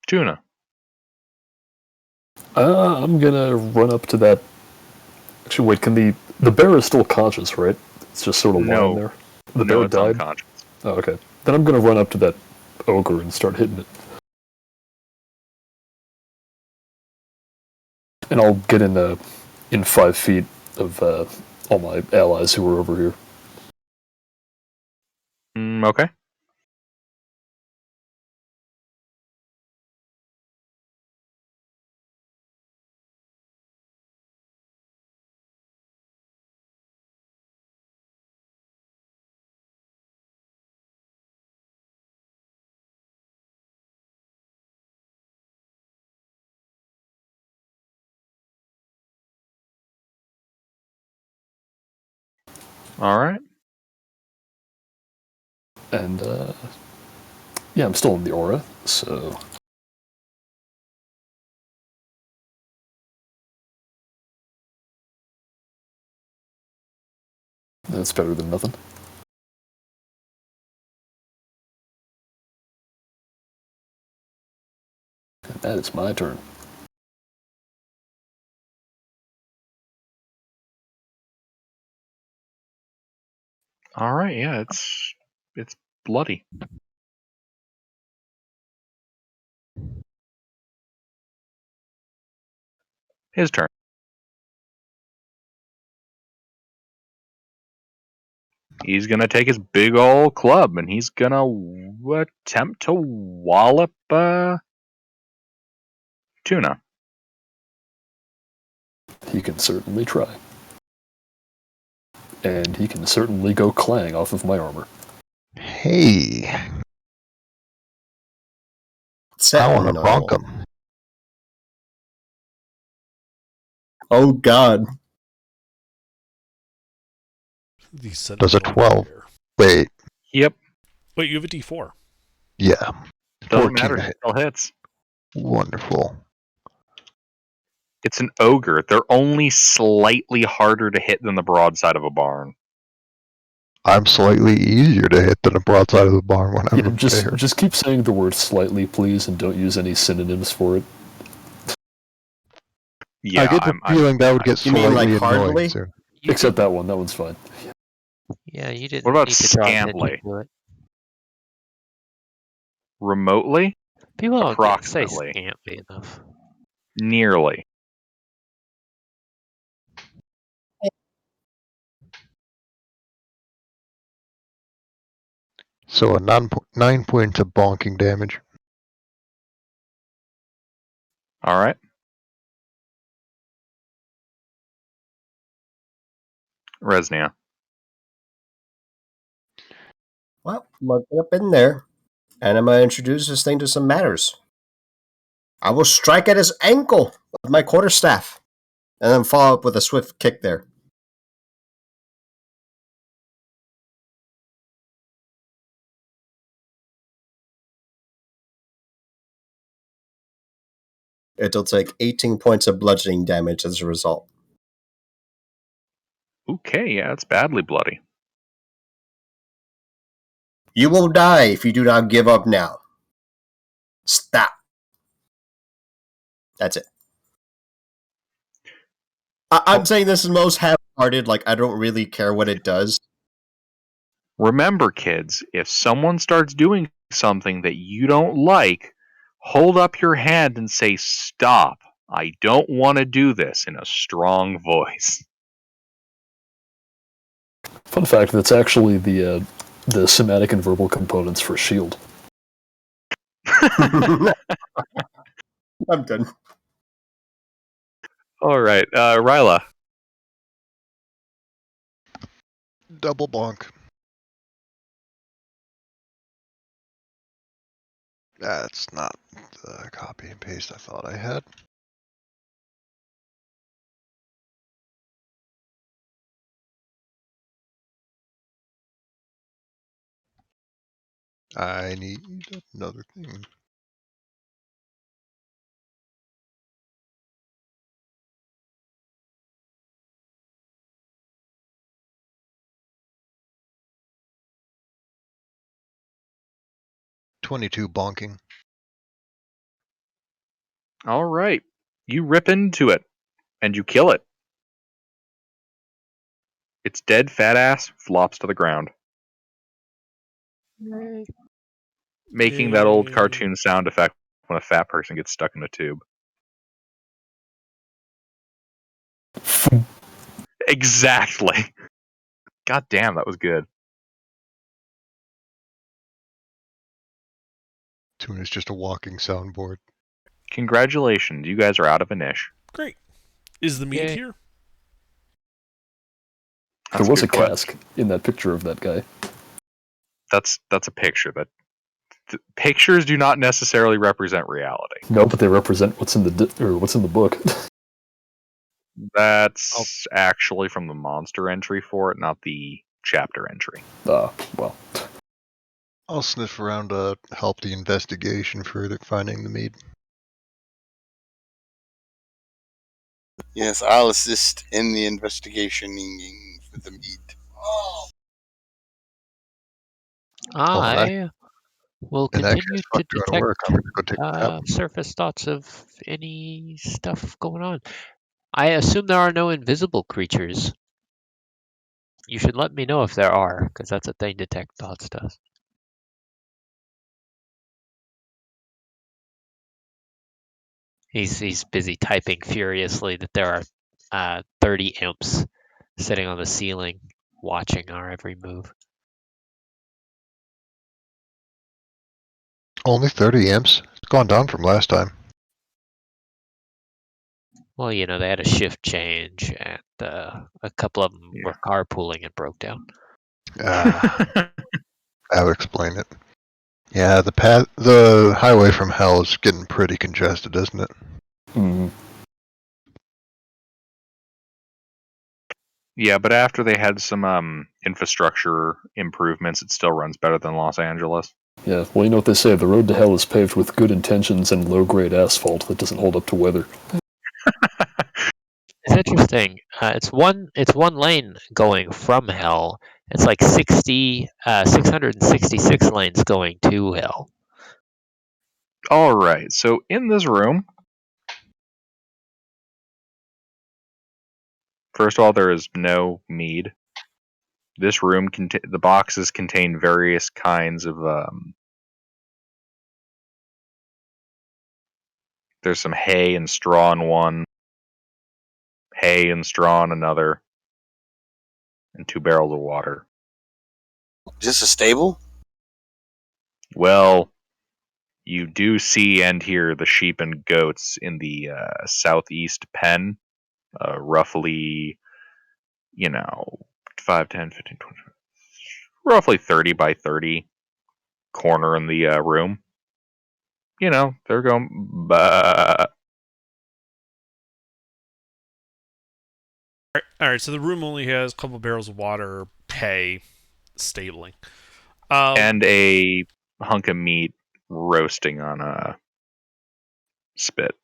Tuna. I'm gonna run up to that. Actually, wait. Can the bear is still conscious, right? It's just sort of lying there. The No, bear it's died. unconscious. Oh, okay. Then I'm gonna run up to that ogre and start hitting it. And I'll get in 5 feet of all my allies who are over here. Okay. All right. And yeah, I'm still in the aura, so that's better than nothing. That is my turn. All right, yeah, it's bloody. His turn. He's gonna take his big old club and he's gonna attempt to wallop Tuna. He can certainly try. And he can certainly go clang off of my armor. Hey, I want to Sentinel. bonk him. Oh God. The Does a Sentinel 12. warrior. Wait, Yep. Wait, you have a D4. yeah. Doesn't 14 matter. to It hit. still hits. Wonderful. It's an ogre. They're only slightly harder to hit than the broadside of a barn. I'm slightly easier to hit than a broadside of the barn when I'm Yeah, prepared. just keep saying the word slightly, please, and don't use any synonyms for it. Yeah, I get the feeling that would get You mean, slightly like, annoying hardly? soon. You Except didn't- that one. That one's fine. Yeah, you didn't What about need to draw attention scantly? to it. Remotely? People don't say Approximately. scantly enough. Nearly. So a 9 points of bonking damage. All right. Resnia. Well, look up in there, and I'm gonna introduce this thing to some matters. I will strike at his ankle with my quarterstaff, and then follow up with a swift kick there. It'll take 18 points of bludgeoning damage as a result. Okay, yeah, it's badly bloody. You will die if you do not give up now. Stop. That's it. I'm saying this is most half-hearted, like I don't really care what it does. Remember, kids, if someone starts doing something that you don't like, hold up your hand and say, "Stop. I don't want to do this," in a strong voice. Fun fact: that's actually the somatic and verbal components for shield. I'm done. All right, Ryla. Double bonk. That's not the copy and paste I thought I had. I need another thing. .22 bonking. All right. You rip into it, and you kill it. Its dead fat ass flops to the ground, making that old Yay. cartoon sound effect when a fat person gets stuck in a tube. Exactly. God damn, that was good. Tuna's just a walking soundboard. Congratulations, you guys are out of a niche. Great. Is the meat Yay. here? That's There was a good question. cask in that picture of that guy. That's a picture. Pictures do not necessarily represent reality. No, but they represent what's in the book. That's actually from the monster entry for it, not the chapter entry. Well. I'll sniff around to help the investigation for finding the mead. Yes, I'll assist in the investigation for the meat. I We'll In that continue case, to fuck doing detect work. I'm gonna go take a nap. surface thoughts of any stuff going on. I assume there are no invisible creatures. You should let me know if there are, because that's a thing detect thoughts does. He's busy typing furiously that there are 30 imps sitting on the ceiling watching our every move. Only 30 imps? It's gone down from last time. Well, you know, they had a shift change, and a couple of them were carpooling and broke down. That would explain it. Yeah, the highway from hell is getting pretty congested, isn't it? Mm. Yeah, but after they had some infrastructure improvements, it still runs better than Los Angeles. Yeah, well, you know what they say, the road to hell is paved with good intentions and low-grade asphalt that doesn't hold up to weather. It's interesting. It's one lane going from hell. It's like 666 lanes going to hell. All right, so in this room, first of all, there is no mead. This room, the boxes contain various kinds of. There's some hay and straw in one, hay and straw in another, and 2 barrels of water. Just a stable? Well, you do see and hear the sheep and goats in the southeast pen, roughly, 5, 10, 15, 20, roughly 30 by 30 corner in the room. They're going, bah. All right, so the room only has a couple barrels of water, hay, stabling. And a hunk of meat roasting on a spit.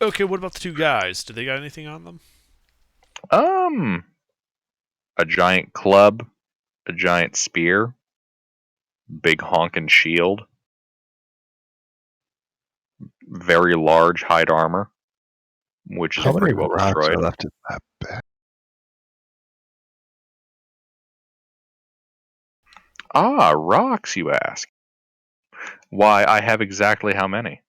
Okay, what about the two guys? Do they got anything on them? A giant club, a giant spear, big honkin' shield, very large hide armor, which is How many pretty well rocks destroyed. are left in that bag? Ah, rocks, you ask? Why, I have exactly how many?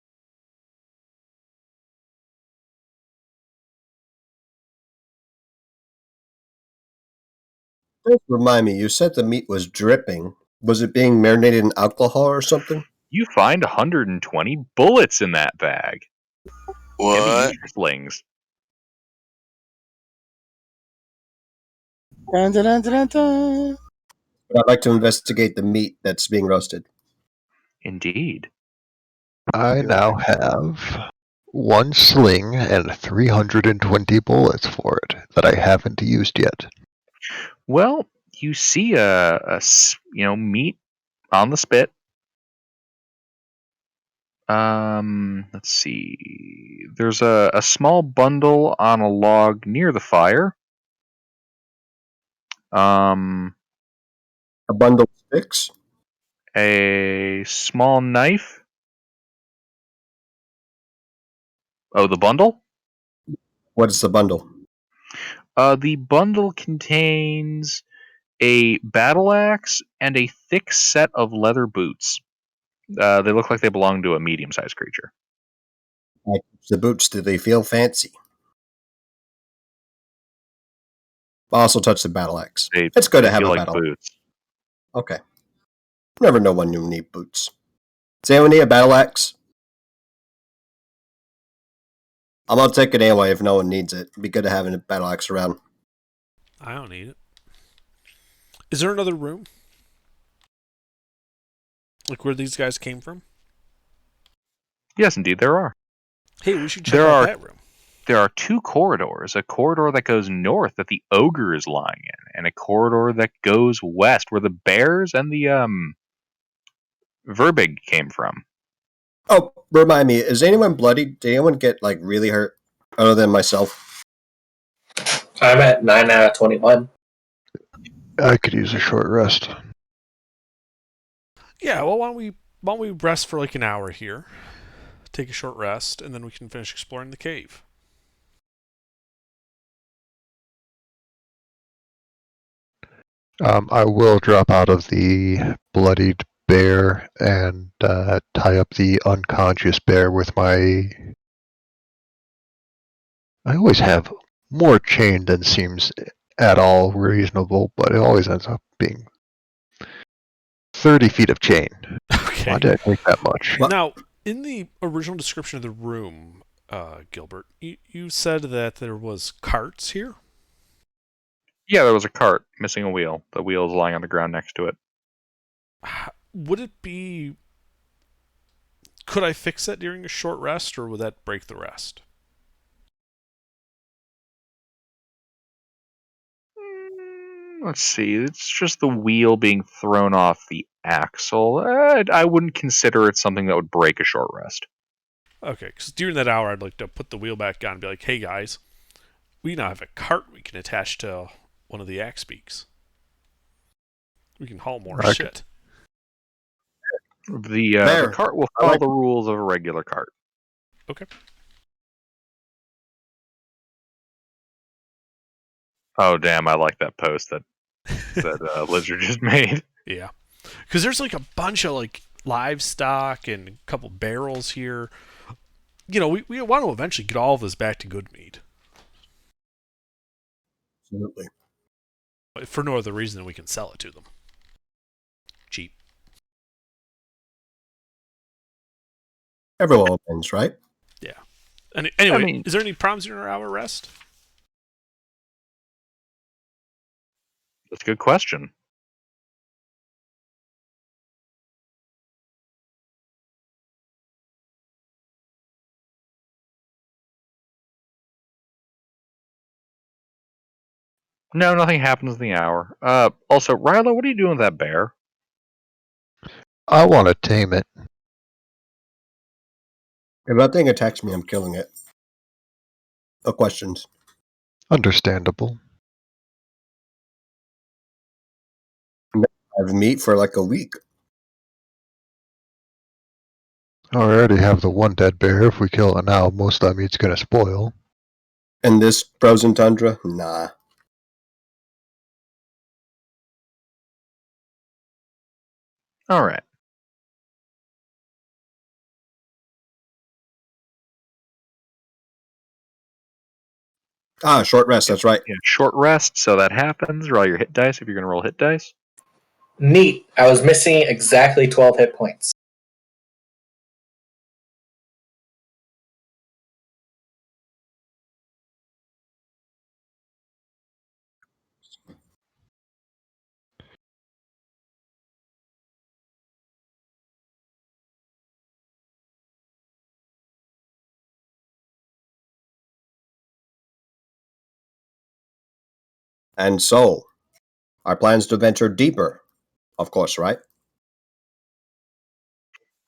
Just remind me, you said the meat was dripping. Was it being marinated in alcohol or something? You find 120 bullets in that bag. What? Ammunition slings. Dun, dun, dun, dun, dun. But I'd like to investigate the meat that's being roasted. Indeed. I now have 1 sling and 320 bullets for it that I haven't used yet. Well, you see meat on the spit. Let's see. There's a small bundle on a log near the fire. A bundle of sticks? A small knife. Oh, the bundle? What is the bundle? The bundle contains a battle axe and a thick set of leather boots. They look like they belong to a medium-sized creature. I touch the boots. Do they feel fancy? I'll also touch the battle axe. It's good to have feel a like battle. boots. Okay. Never know when you need boots. Does anyone need a battle axe? I'm gonna take it anyway if no one needs it. It'd be good to have a battle axe around. I don't need it. Is there another room? Like where these guys came from? Yes, indeed, there are. Hey, we should check out that room. There are 2 corridors. A corridor that goes north that the ogre is lying in, and a corridor that goes west where the bears and the Verbig came from. Oh, remind me, is anyone bloody? Did anyone get really hurt? Other than myself? I'm at 9 out of 21. I could use a short rest. Yeah. Well, why don't we rest for like an hour here? Take a short rest, and then we can finish exploring the cave. I will drop out of the bloodied bear and tie up the unconscious bear with my. I always have more chain than seems at all reasonable, but it always ends up being 30 feet of chain. Okay. Why did I take that much? Well- Now, in the original description of the room, Gilbert, you said that there was carts here. Yeah, there was a cart missing a wheel. The wheel is lying on the ground next to it. Would it be? Could I fix that during a short rest, or would that break the rest? Let's see. It's just the wheel being thrown off the axle. I wouldn't consider it something that would break a short rest. Okay, because during that hour, I'd like to put the wheel back on and be like, "Hey guys, we now have a cart we can attach to one of the axe beaks. We can haul more Okay. shit." The There. cart will I follow like the rules of a regular cart. Okay. Oh damn! I like that post that Lizard just made. Yeah, because there's like a bunch of like livestock and a couple barrels here. We want to eventually get all of this back to Goodmead. Absolutely. For no other reason than we can sell it to them. Cheap. Everyone wins, right? Yeah. And anyway, I mean- is there any problems during our hour rest? That's a good question. No, nothing happens in the hour. Also, Rilo, what are you doing with that bear? I want to tame it. If that thing attacks me, I'm killing it. No questions. Understandable. I have meat for like a week. I already have the one dead bear. If we kill it now, most of that meat's going to spoil. And this frozen tundra? Nah. All right. Short rest, that's right. Yeah, short rest, so that happens. Roll your hit dice if you're going to roll hit dice. Neat. I was missing exactly 12 hit points. And so, our plans to venture deeper, of course, right?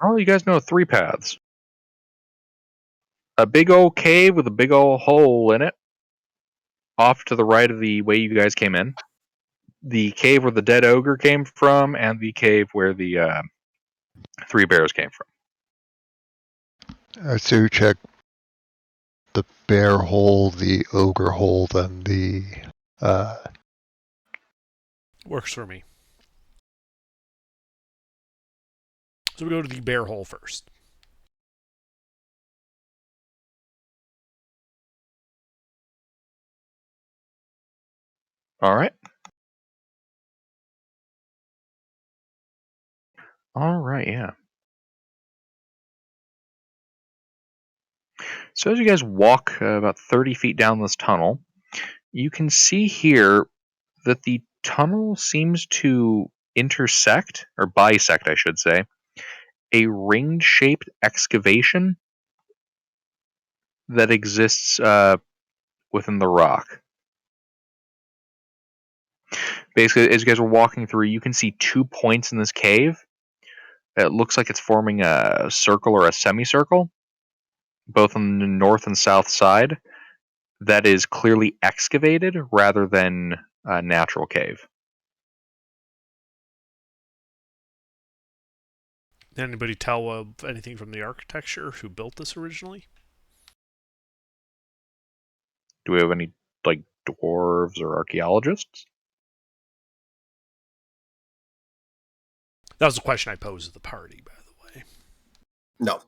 Oh, you guys know 3 paths. A big old cave with a big old hole in it, off to the right of the way you guys came in. The cave where the dead ogre came from, and the cave where the 3 bears came from. So check the bear hole, the ogre hole, then the. Works for me. So we go to the bear hole first. All right. All right, yeah. So as you guys walk about 30 feet down this tunnel, you can see here that the tunnel seems to intersect, or bisect, I should say, a ring-shaped excavation that exists within the rock. Basically, as you guys are walking through, you can see 2 points in this cave. It looks like it's forming a circle or a semicircle, both on the north and south side, that is clearly excavated rather than a natural cave. Anybody tell of anything from the architecture who built this originally? Do we have any like dwarves or archaeologists? That was the question I posed to the party, by the way. No.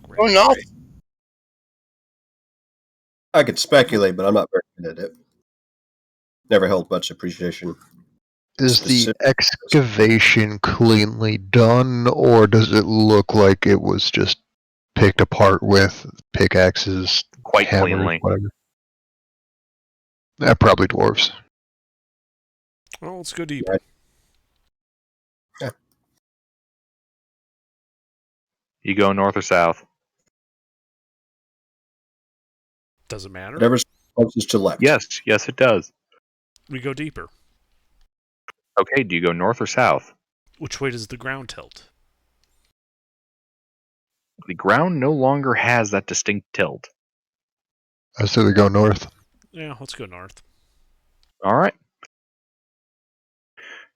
Great. Oh no! I could speculate, but I'm not very good at it. Never held much appreciation. Is the Specific- excavation cleanly done, or does it look like it was just picked apart with pickaxes, Quite hammers, cleanly. whatever? Probably dwarves. Well, let's go deeper. Yeah. You go north or south? Doesn't matter. Whatever's closest to left. Yes, it does. We go deeper. Okay, do you go north or south? Which way does the ground tilt? The ground no longer has that distinct tilt. I say we go north. Yeah, let's go north. All right.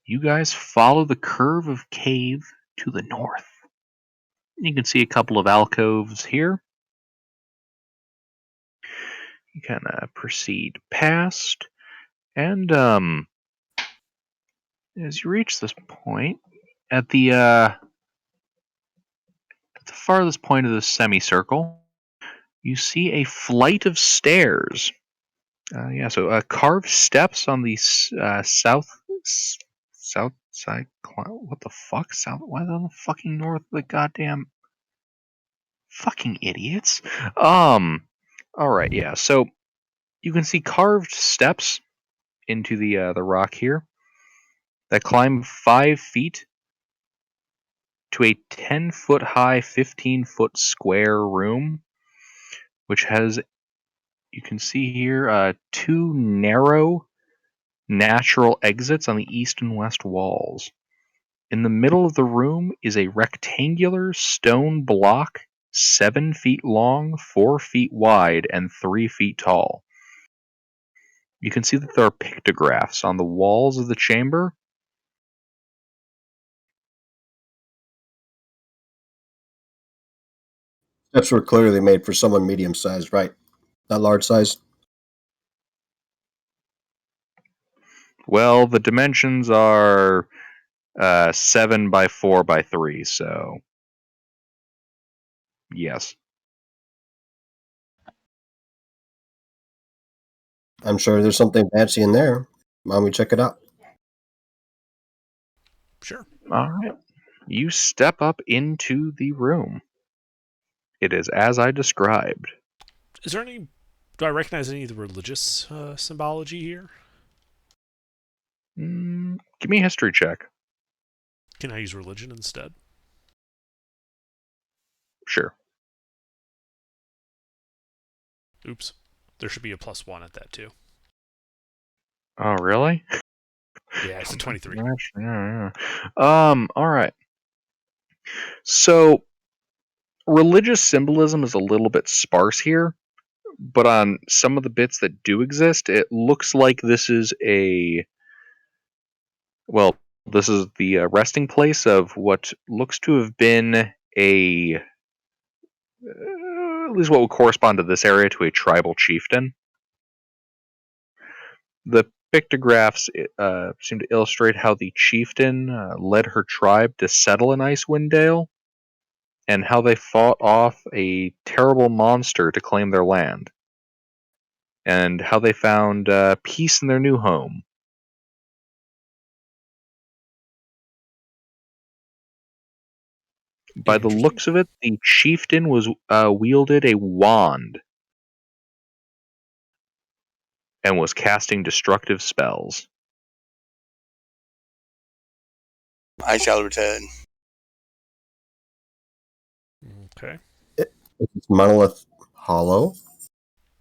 You guys follow the curve of cave to the north. You can see a couple of alcoves here. You kind of proceed past, and as you reach this point, at the farthest point of the semicircle, you see a flight of stairs. So carved steps on the south side. What the fuck? South? Why on the fucking north? The goddamn fucking idiots. All right, yeah. So you can see carved steps into the rock here that climb 5 feet to a 10-foot high, 15-foot square room, which has, you can see here, 2 narrow natural exits on the east and west walls. In the middle of the room is a rectangular stone block 7 feet long, 4 feet wide, and 3 feet tall. You can see that there are pictographs on the walls of the chamber. Steps were clearly made for someone medium-sized, right? Not large size. Well, the dimensions are 7 by 4 by 3, so yes. I'm sure there's something fancy in there. Why don't we check it out? Sure. All right. You step up into the room. It is as I described. Is there any? Do I recognize any of the religious symbology here? Give me a history check. Can I use religion instead? Sure. Oops. There should be a +1 at that too. Oh, really? Yeah, it's a 23. Yeah. All right. So, religious symbolism is a little bit sparse here, but on some of the bits that do exist, it looks like this is the resting place of what looks to have been at least what would correspond to this area, to a tribal chieftain. The pictographs seem to illustrate how the chieftain led her tribe to settle in Icewind Dale, and how they fought off a terrible monster to claim their land, and how they found peace in their new home. By the Interesting. looks of it, the chieftain wielded a wand and was casting destructive spells. I shall return. Okay. It's Monolith Hollow.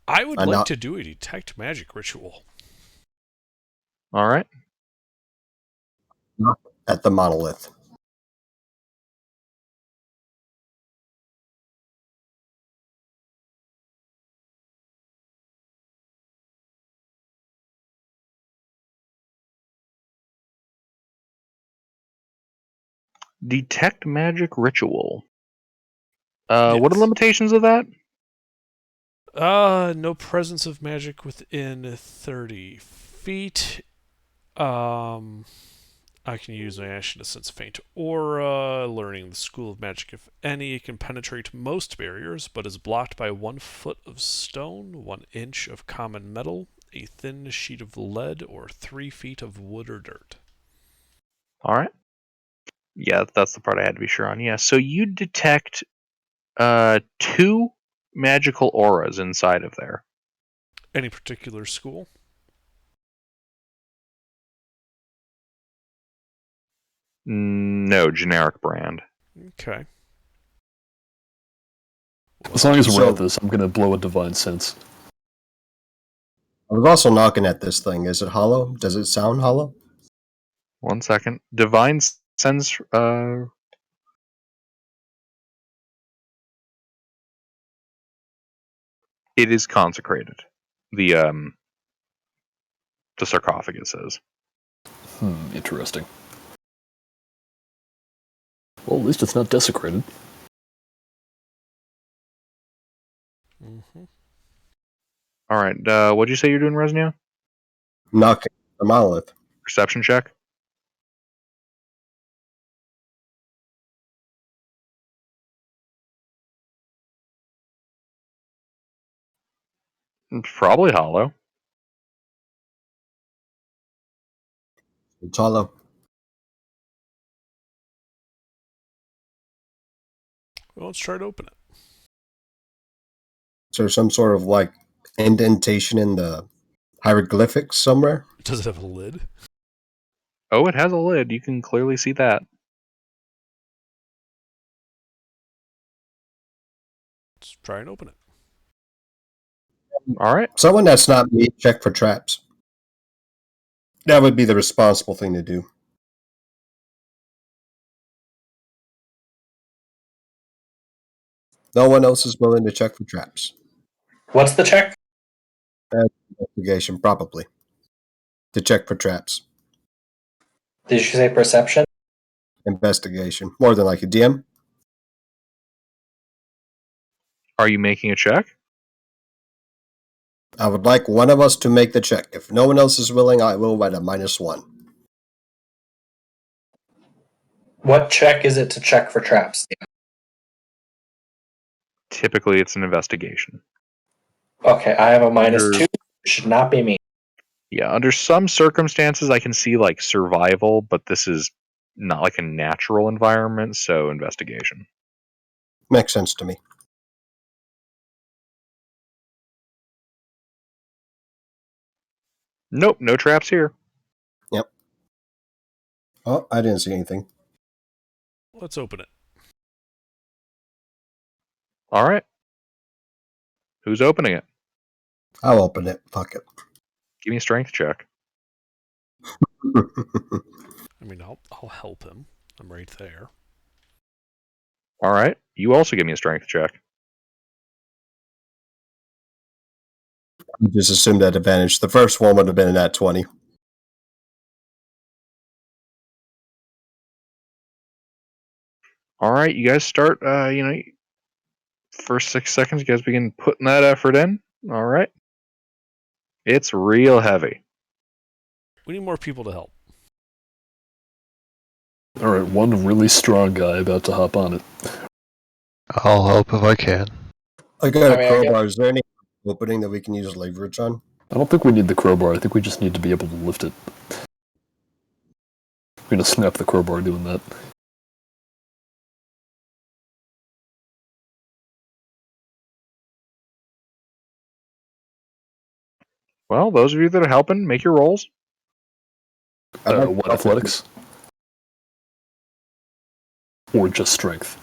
I would I'm like not- to do a detect magic ritual. All right. Not at the monolith. Detect magic ritual. What are the Yes. limitations of that? No presence of magic within 30 feet. I can use my action to sense faint aura. Learning the school of magic, if any, it can penetrate most barriers, but is blocked by 1 foot of stone, 1 inch of common metal, a thin sheet of lead, or 3 feet of wood or dirt. All right. Yeah, that's the part I had to be sure on. Yeah, so you detect 2 magical auras inside of there. Any particular school? No, generic brand. Okay. As long as we're So- at this, I'm gonna blow a divine sense. I was also knocking at this thing. Is it hollow? Does it sound hollow? 1 second. Divine Sense. It is consecrated. The sarcophagus is. Interesting. Well, at least it's not desecrated. Mm-hmm. All right. What'd you say you're doing, Resnia? Knocking the monolith. Perception check. Probably hollow. It's hollow. Well, let's try to open it. Is there some sort of like indentation in the hieroglyphics somewhere? Does it have a lid? Oh, it has a lid. You can clearly see that. Let's try and open it. All right. Someone that's not me, check for traps. That would be the responsible thing to do. No one else is willing to check for traps. What's the check? Investigation, probably. To check for traps. Did you say perception? Investigation. More than like a DM. Are you making a check? I would like one of us to make the check. If no one else is willing, I will at a -1. What check is it to check for traps? Typically, it's an investigation. Okay, I have a Under- -2. It should not be me. Yeah, under some circumstances, I can see like survival, but this is not like a natural environment, so investigation. Makes sense to me. Nope, no traps here. Oh, I didn't see anything. Let's open it. All right. Who's opening it? I'll open it. Fuck it. Give me a strength check. I mean, I'll help him. I'm right there. All right. You also give me a strength check. Just assume that advantage. The first one would have been a nat 20. All right, you guys start. First 6 seconds, you guys begin putting that effort in. All right. It's real heavy. We need more people to help. Alright, one really strong guy about to hop on it. I'll help if I can. I got I mean, a I crowbar. Is there any opening that we can use leverage on? I don't think we need the crowbar, I think we just need to be able to lift it. We're gonna snap the crowbar doing that. Well, those of you that are helping, make your rolls. What athletics? Or just strength?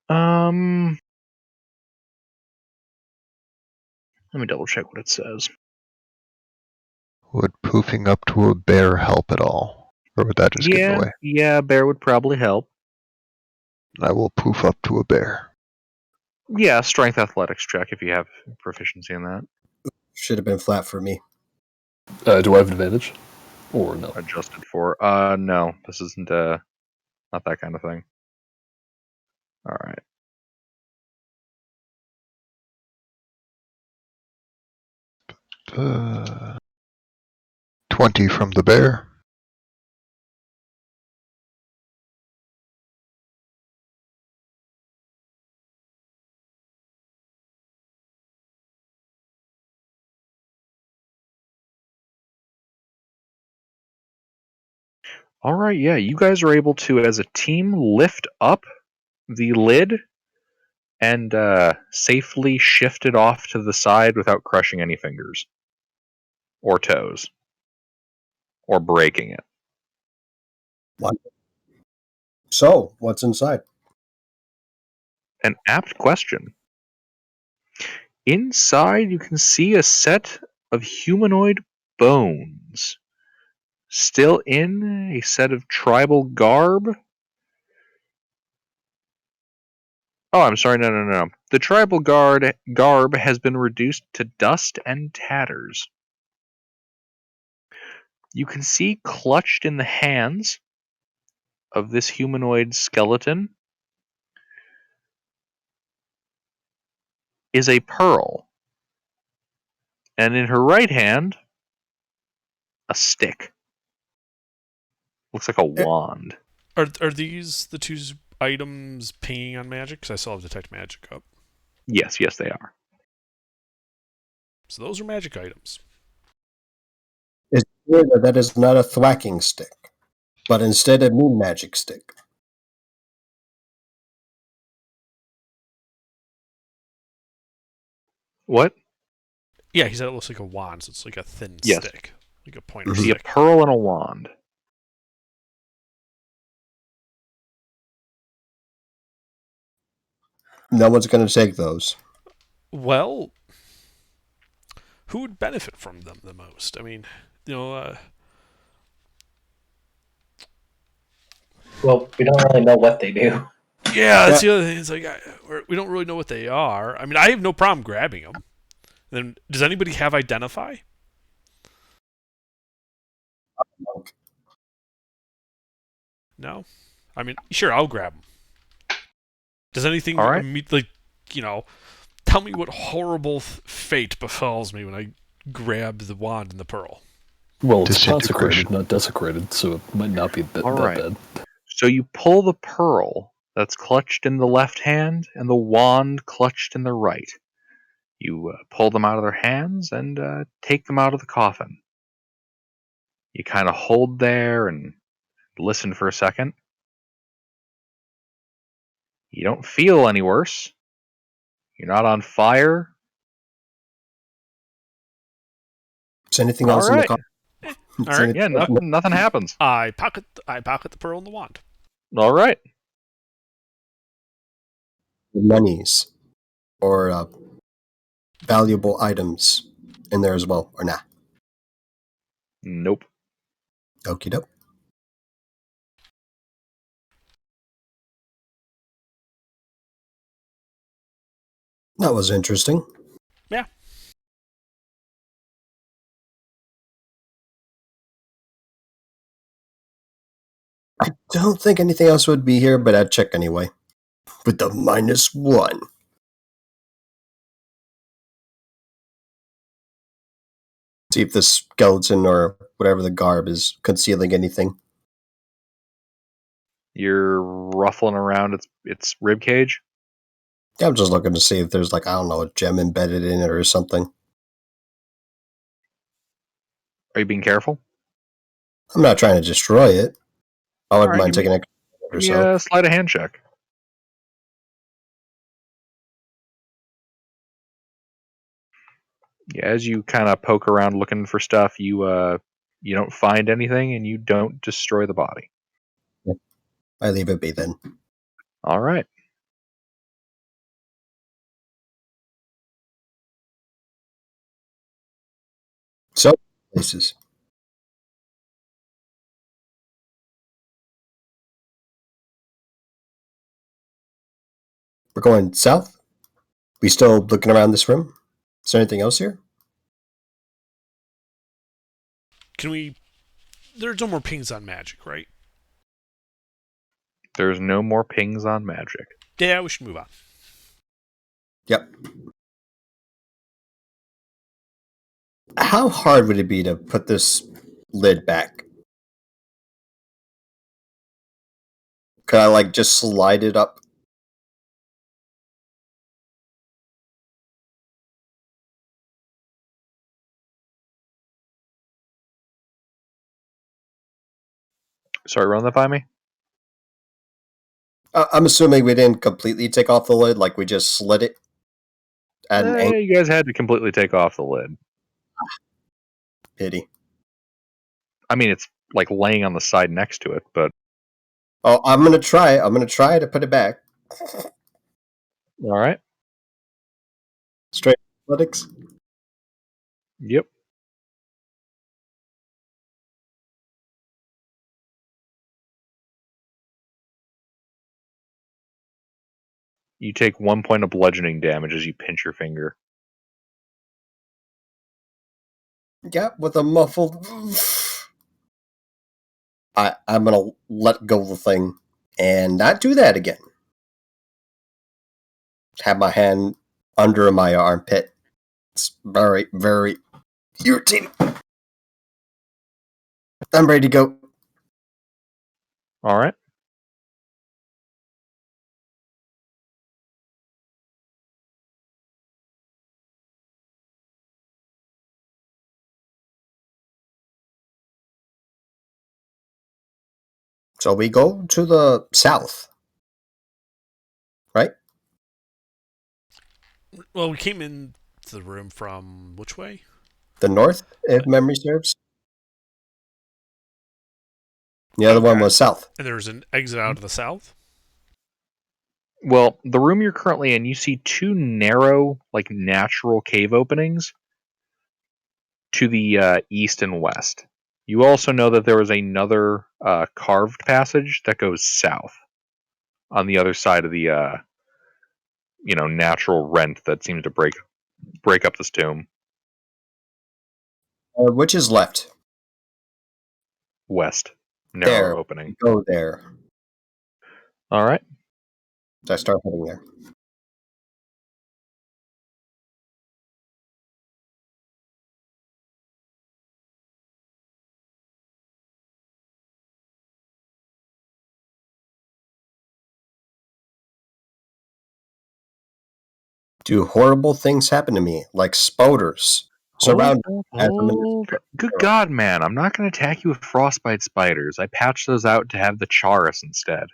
Let me double check what it says. Would poofing up to a bear help at all? Or would that just give it away? Yeah, bear would probably help. I will poof up to a bear. Yeah, strength athletics check if you have proficiency in that. Should have been flat for me. Do I have advantage? Or no? Adjusted for. No, this isn't not that kind of thing. All right. Uh, 20 from the bear. All right. Yeah, you guys are able to, as a team, lift up the lid and safely shift it off to the side without crushing any fingers or toes or breaking it. So, what's inside? An apt question. Inside, you can see a set of humanoid bones. Still in a set of tribal garb. Oh, I'm sorry. No. The tribal garb has been reduced to dust and tatters. You can see clutched in the hands of this humanoid skeleton is a pearl. And in her right hand, a stick. Looks like a wand. Are these the two items pinging on magic? Because I still have detect magic up. Yes, they are. So those are magic items. It's clear that is not a thwacking stick, but instead a moon magic stick. What? Yeah, he said it looks like a wand, so it's like a thin Yes. stick. Like a pointer See a stick. pearl and a wand. No one's going to take those. Well, who would benefit from them the most? I mean, Well, we don't really know what they do. yeah, that's the other thing. It's like we don't really know what they are. I mean, I have no problem grabbing them. Then, does anybody have identify? No. I mean, sure, I'll grab them. Does anything All right. tell me what horrible fate befalls me when I grab the wand and the pearl? Well, it's Disintegration. consecrated, not desecrated, so it might not be that All right. bad. So you pull the pearl that's clutched in the left hand and the wand clutched in the right. You pull them out of their hands and take them out of the coffin. You kind of hold there and listen for a second. You don't feel any worse. You're not on fire. Is anything All else in the right. car? All right. Yeah, nothing happens. I pocket the pearl and the wand. All right. Monies or valuable items in there as well, or nah? Nope. Okie doke. That was interesting. Yeah. I don't think anything else would be here, but I'd check anyway. With the -1. See if the skeleton or whatever the garb is concealing anything. You're ruffling around its rib cage. I'm just looking to see if there's a gem embedded in it or something. Are you being careful? I'm not trying to destroy it. I wouldn't All right, mind taking a or so. Yeah, sleight of hand check. Yeah, as you kind of poke around looking for stuff, you don't find anything and you don't destroy the body. I leave it be then. All right. So, places. We're going south? We still looking around this room? Is there anything else here? Can we There's no more pings on magic, right? There's no more pings on magic. Yeah, we should move on. Yep. How hard would it be to put this lid back? Could I just slide it up? Sorry, run that by me. I'm assuming we didn't completely take off the lid, we just slid it at an angle. You guys had to completely take off the lid. Pity. I mean, it's laying on the side next to it, but Oh, I'm gonna try it. I'm gonna try to put it back. all right. Straight athletics. Yep. You take 1 point of bludgeoning damage as you pinch your finger. Yeah, with a muffled. I'm gonna let go of the thing and not do that again. Have my hand under my armpit. It's very, very irritating. I'm ready to go. All right. So we go to the south, right? Well, we came into the room from which way? The north, if memory serves. The other one Okay. was south. And there's an exit out of the south? Well, the room you're currently in, you see two narrow, natural cave openings to the east and west. You also know that there was another carved passage that goes south on the other side of the natural rent that seems to break up this tomb. Which is left? West. Narrow There. opening. Go there. All right. So I start heading there. Do horrible things happen to me, like spoders? Surround. Good God, man. I'm not going to attack you with frostbite spiders. I patched those out to have the Charis instead.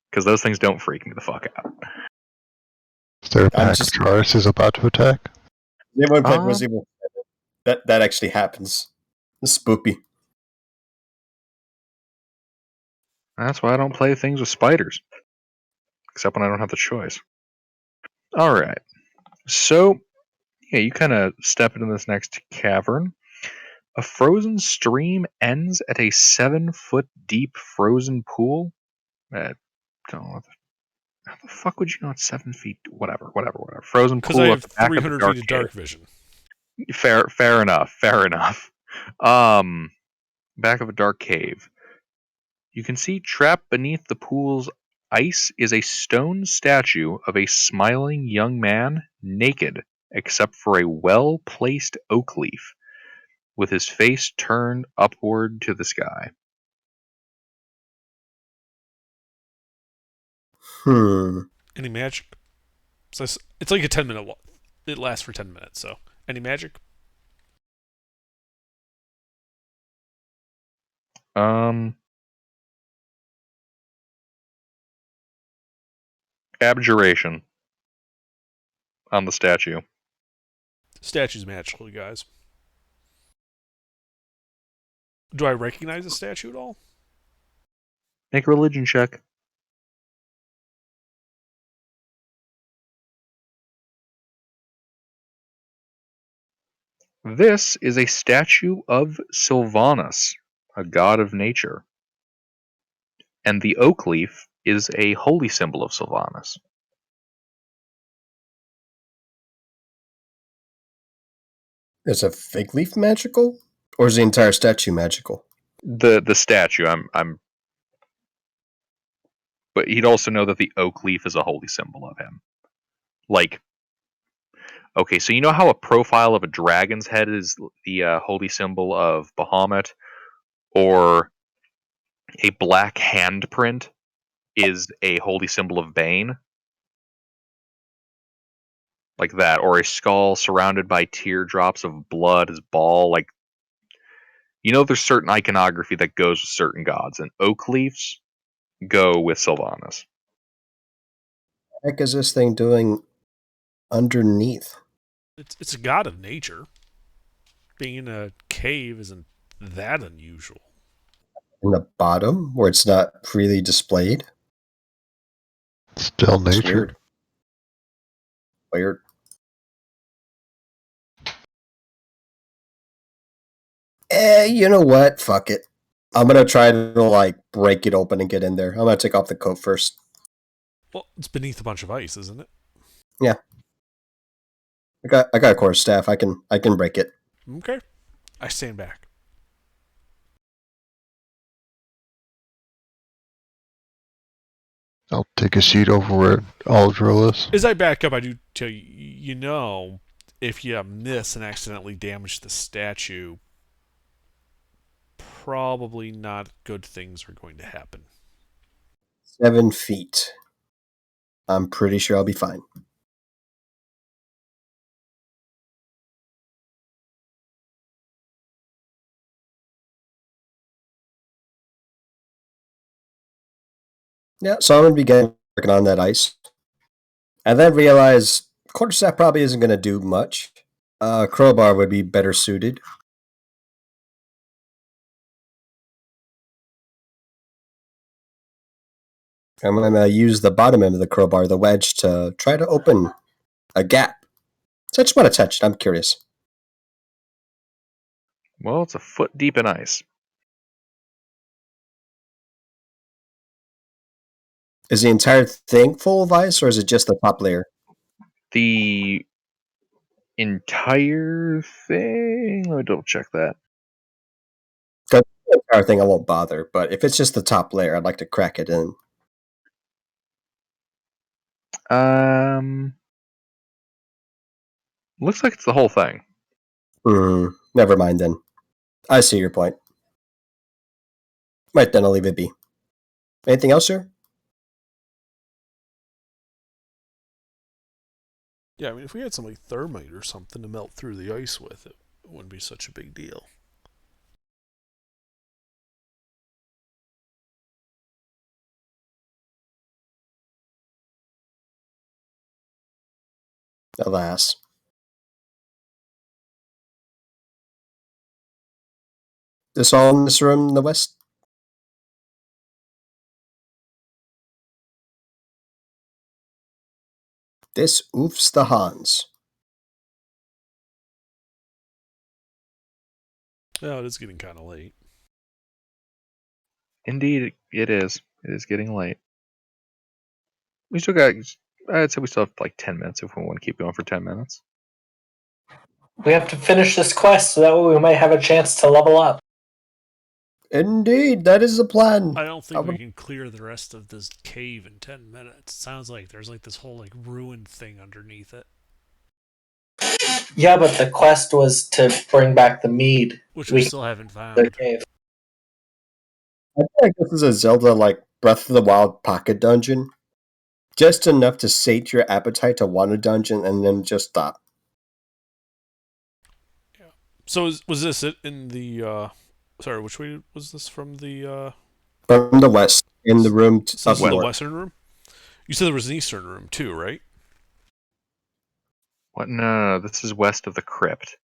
Because those things don't freak me the fuck out. Is there a pack of Charis is about to attack? That actually happens. It's spoopy. That's why I don't play things with spiders. Except when I don't have the choice. Alright. So, yeah, you kind of step into this next cavern. A frozen stream ends at a 7-foot deep frozen pool. Don't know how the fuck would you know it's 7 feet? Whatever. Frozen Because pool I at have the back of the 300 dark feet of cave. dark vision. Fair enough. Back of a dark cave. You can see trapped beneath the pool's ice is a stone statue of a smiling young man, naked, except for a well-placed oak leaf, with his face turned upward to the sky. Any magic? So it's like a 10-minute walk. It lasts for 10 minutes, so. Any magic? Abjuration on the statue. Statue's magical, you guys. Do I recognize the statue at all? Make a religion check. This is a statue of Sylvanus, a god of nature. And the oak leaf is a holy symbol of Sylvanus. Is a fig leaf magical? Or is the entire statue magical? The statue, I'm. But he'd also know that the oak leaf is a holy symbol of him. Like, okay, so you know how a profile of a dragon's head is the holy symbol of Bahamut, or a black handprint is a holy symbol of Bane? Like that, or a skull surrounded by teardrops of blood is Baal. Like, you know, there's certain iconography that goes with certain gods, and oak leaves go with Sylvanas. What the heck is this thing doing underneath? It's a god of nature. Being in a cave isn't that unusual. In the bottom, where it's not freely displayed? Still It's nature. weird. Weird. You know what? Fuck it. I'm gonna try to like break it open and get in there. I'm gonna take off the coat first. Well, it's beneath a bunch of ice, isn't it? Yeah. I got a quarter staff. I can break it. Okay. I stand back. I'll take a seat over where Aldro is. As I back up, I do tell you, if you miss and accidentally damage the statue, probably not good things are going to happen. 7 feet. I'm pretty sure I'll be fine. Yeah, so I'm gonna begin working on that ice. And then realize quarterstaff probably isn't gonna do much. Crowbar would be better suited. I'm gonna use the bottom end of the crowbar, the wedge, to try to open a gap. So I just want to touch it. I'm curious. Well, it's a foot deep in ice. Is the entire thing full of ice, or is it just the top layer? The entire thing. Let me double check that. The entire thing I won't bother, but if it's just the top layer, I'd like to crack it in. Looks like it's the whole thing. Never mind then. I see your point. Right then, I'll leave it be. Anything else, sir? Yeah, I mean, if we had some like thermite or something to melt through the ice with, it wouldn't be such a big deal. Alas. This all in this room in the west? This oofs the Hans. Oh, it is getting kind of late. Indeed, it is. It is getting late. We still got. I'd say we still have like 10 minutes if we want to keep going for 10 minutes. We have to finish this quest so that way we might have a chance to level up. Indeed, that is the plan. I don't think we can clear the rest of this cave in 10 minutes. It sounds like there's like this whole like ruined thing underneath it. Yeah, but the quest was to bring back the mead. Which we still haven't The found. cave. I feel like this is a Zelda like Breath of the Wild pocket dungeon. Just enough to sate your appetite to want a dungeon and then just stop. Yeah. So was this it in the sorry, which way was this from the From the west, in the room so up this is the north. western room? You said there was an eastern room too, right? What? No, this is west of the crypt.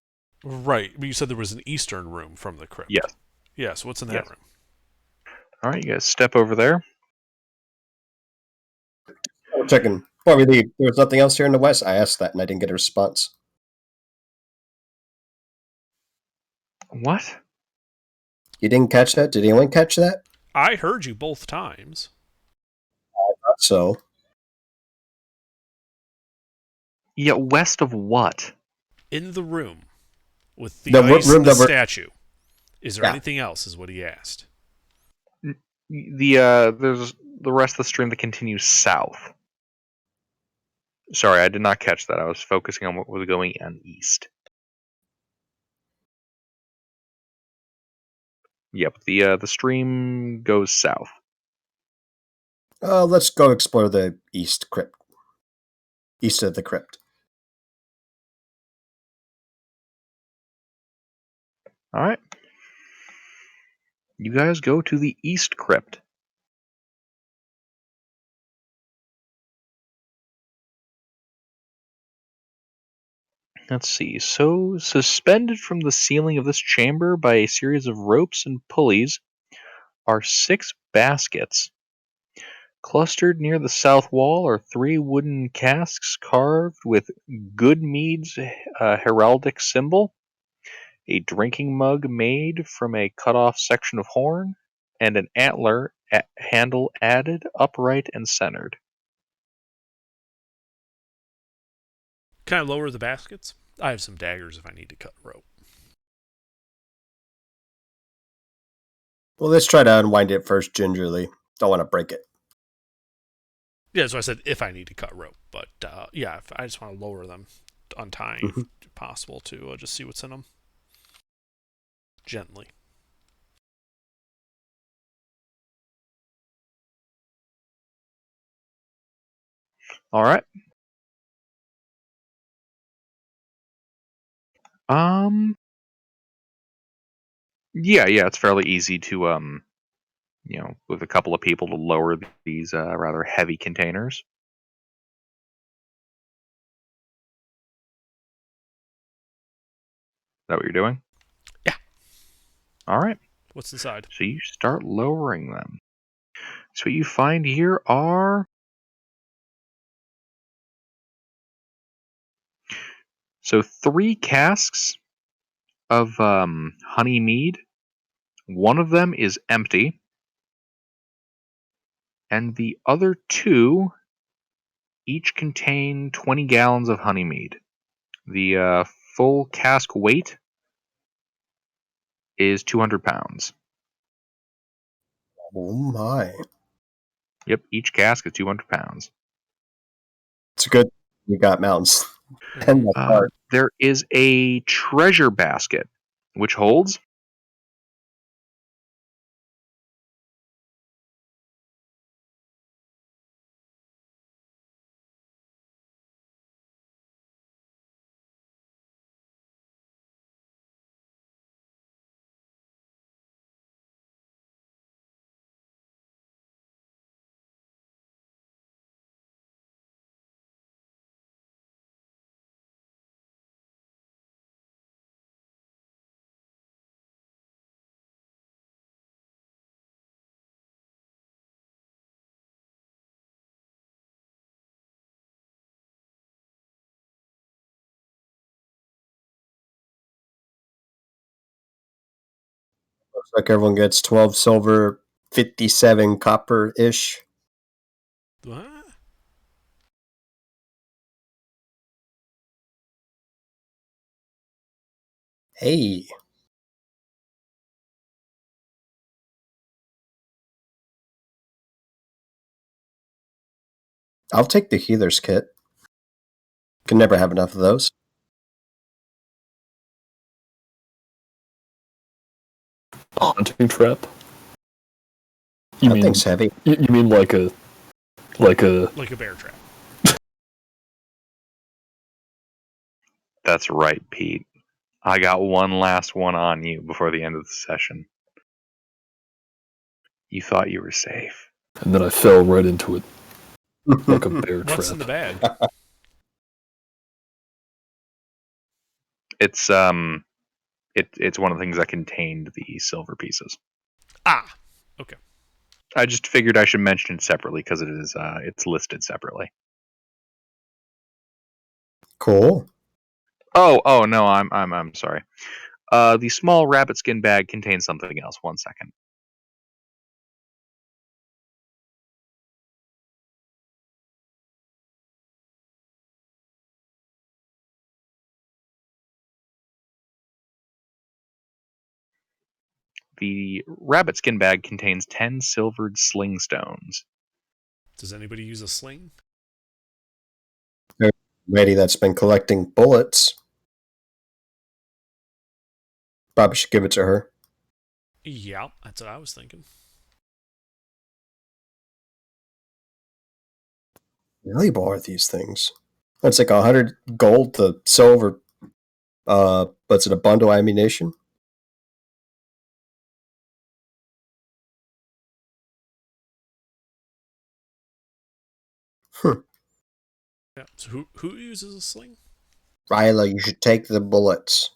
Right, but you said there was an eastern room from the crypt. Yes. Yeah, so what's in that room? All right, you guys step over there. Checking. Before we leave, there was nothing else here in the west? I asked that and I didn't get a response. What? You didn't catch that? Did anyone catch that? I heard you both times. I thought so. Yeah, west of what? In the room with the ice room and the that we're- statue. Is there Yeah. anything else? Is what he asked. There's the rest of the stream that continues south. Sorry, I did not catch that. I was focusing on what was going on east. Yep, the stream goes south. Let's go explore the east crypt. East of the crypt. All right. You guys go to the east crypt. Let's see. So, suspended from the ceiling of this chamber by a series of ropes and pulleys are 6 baskets. Clustered near the south wall are 3 wooden casks carved with Good Mead's heraldic symbol, a drinking mug made from a cut-off section of horn, and an antler handle added upright and centered. Can I lower the baskets? I have some daggers if I need to cut rope. Well, let's try to unwind it first gingerly. Don't want to break it. Yeah, so I said if I need to cut rope, but yeah, if I just want to lower them, untying if possible to just see what's in them gently. All right. Yeah, it's fairly easy to with a couple of people to lower these rather heavy containers. Is that what you're doing? Yeah. All right. What's inside? So you start lowering them. So what you find here are so 3 casks of honey mead. One of them is empty, and the other 2 each contain 20 gallons of honey mead. The full cask weight is 200 pounds. Oh my. Yep, each cask is 200 pounds. It's good we got mountains. And the cart. There is a treasure basket, which holds Looks like everyone gets 12 silver, 57 copper-ish. What? Hey. I'll take the healer's kit. Can never have enough of those. Hunting trap? That thing's heavy. You mean like a Like a bear trap. That's right, Pete. I got one last one on you before the end of the session. You thought you were safe. and then I fell right into it like a bear What's trap. in the bag? It's it's one of the things that contained the silver pieces. Ah, okay. I just figured I should mention it separately because it is it's listed separately. Cool. Oh no, I'm sorry. The small rabbit skin bag contains something else. 1 second. The rabbit skin bag contains 10 silvered sling stones. Does anybody use a sling? Lady that's been collecting bullets. Probably should give it to her. Yeah, that's what I was thinking. Really bought these things. It's like 100 gold to silver. What's it, a bundle of ammunition? Yeah. So who uses a sling? Ryla, you should take the bullets.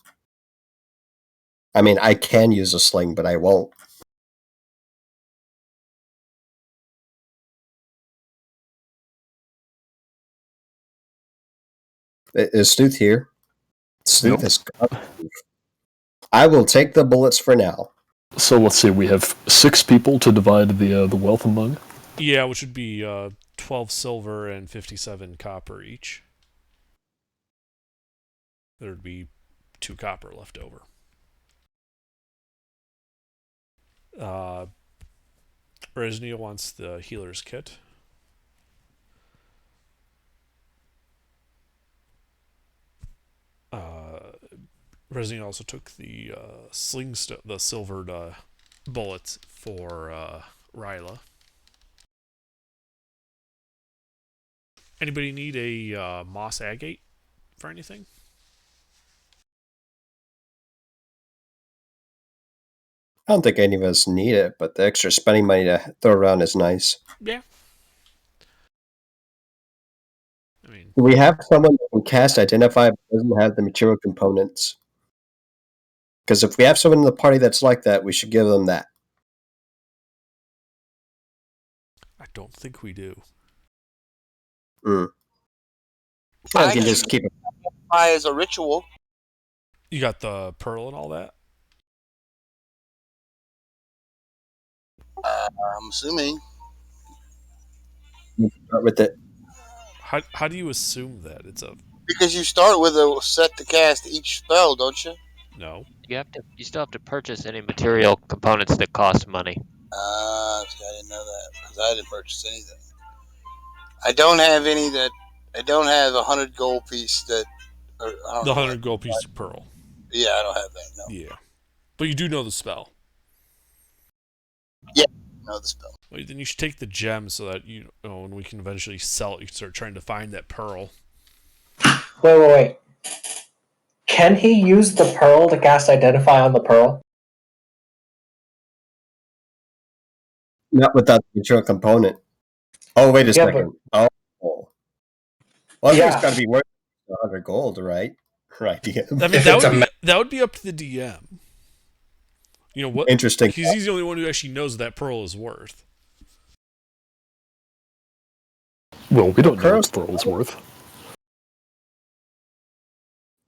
I mean, I can use a sling, but I won't. Is Stuth here? Stuth Nope. is. I will take the bullets for now. So let's see, we have 6 people to divide the wealth among. Yeah, which would be 12 silver and 57 copper each. There'd be 2 copper left over. Resnia wants the healer's kit. Resnia also took the the silvered bullets for Ryla. Anybody need a moss agate for anything? I don't think any of us need it, but the extra spending money to throw around is nice. Yeah. I mean, We have someone who can cast Identify but doesn't have the material components. Because if we have someone in the party that's like that, we should give them that. I don't think we do. Yeah, we can just keep it. As a ritual. You got the pearl and all that? I'm assuming. Start with it. How do you assume that? It's a Because you start with a set to cast each spell, don't you? no. You still have to purchase any material components that cost money. See, I didn't know that because I didn't purchase anything. I don't have any that. I don't have 100 gold piece that. Or, I don't The know 100 gold piece of pearl. Yeah, I don't have that. No. Yeah. But you do know the spell. Yeah, I know the spell. Well, then you should take the gem so that you know when we can eventually sell it, you can start trying to find that pearl. Wait. Can he use the pearl to cast Identify on the pearl? Not without the material component. Oh, wait a Yeah, second. Oh. Well, Yeah. it's got to be worth 100 gold, right? Right. Yeah. I mean, If it's that would be up to the DM. You know what? Interesting. He's the only one who actually knows that pearl is worth. Well, we don't know what the pearl's worth.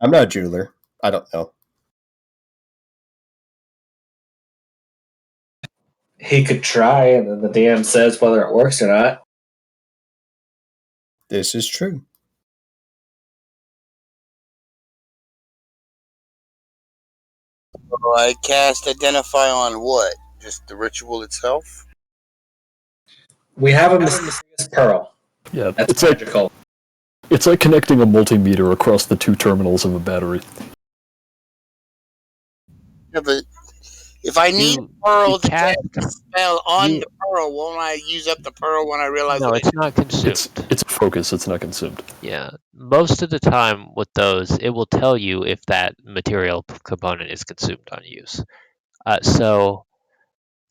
I'm not a jeweler. I don't know. He could try, and then the DM says whether it works or not. This is true. So I cast Identify on what? Just the ritual itself? We have a mysterious pearl. Yeah, That's it's like magical. it's like connecting a multimeter across the 2 terminals of a battery. Yeah, but if I need You- a pearl you to cast cast- a spell on you- the pearl, won't I use up the pearl when I realize No, what it's not consumed. It's a focus. It's not consumed. Yeah, most of the time with those, it will tell you if that material component is consumed on use. So,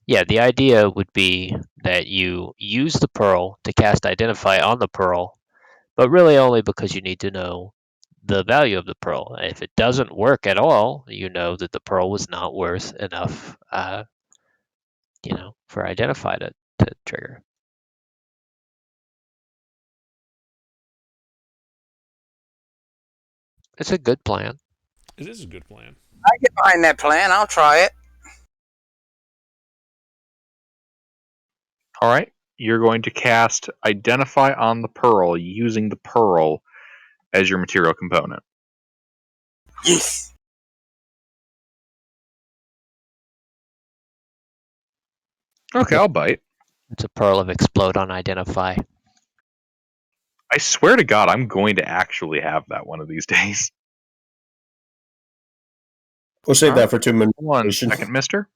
yeah, the idea would be that you use the pearl to cast Identify on the pearl, but really only because you need to know the value of the pearl. If it doesn't work at all, you know that the pearl was not worth enough, for Identify to trigger. It's a good plan. It is a good plan. I get behind that plan. I'll try it. All right. You're going to cast Identify on the pearl using the pearl as your material component. Yes. Okay, I'll bite. It's a pearl of explode on identify. I swear to God, I'm going to actually have that one of these days. We'll save Alright. that for 2 minutes. One second, mister.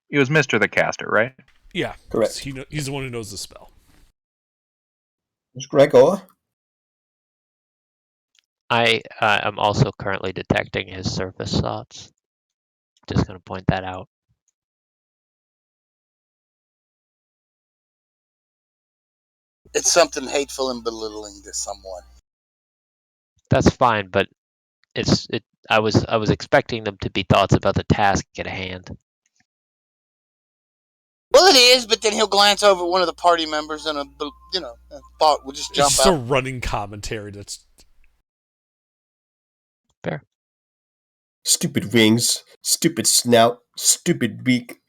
It was Mister that cast it, right? Yeah, Correct. He's the one who knows the spell. It's Gregor. I am also currently detecting his surface thoughts. Just going to point that out. It's something hateful and belittling to someone. That's fine, but I was expecting them to be thoughts about the task at hand. Well, it is, but then he'll glance over at one of the party members and a thought will just jump It's just out. a running commentary. That's fair. Stupid wings, stupid snout, stupid beak.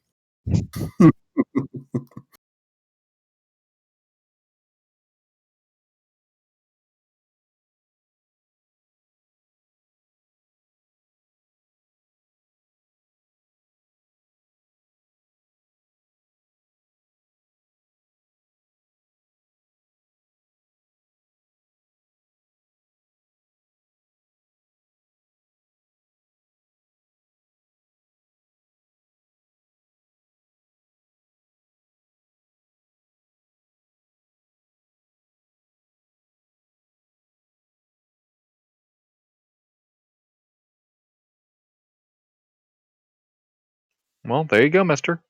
Well, there you go, mister.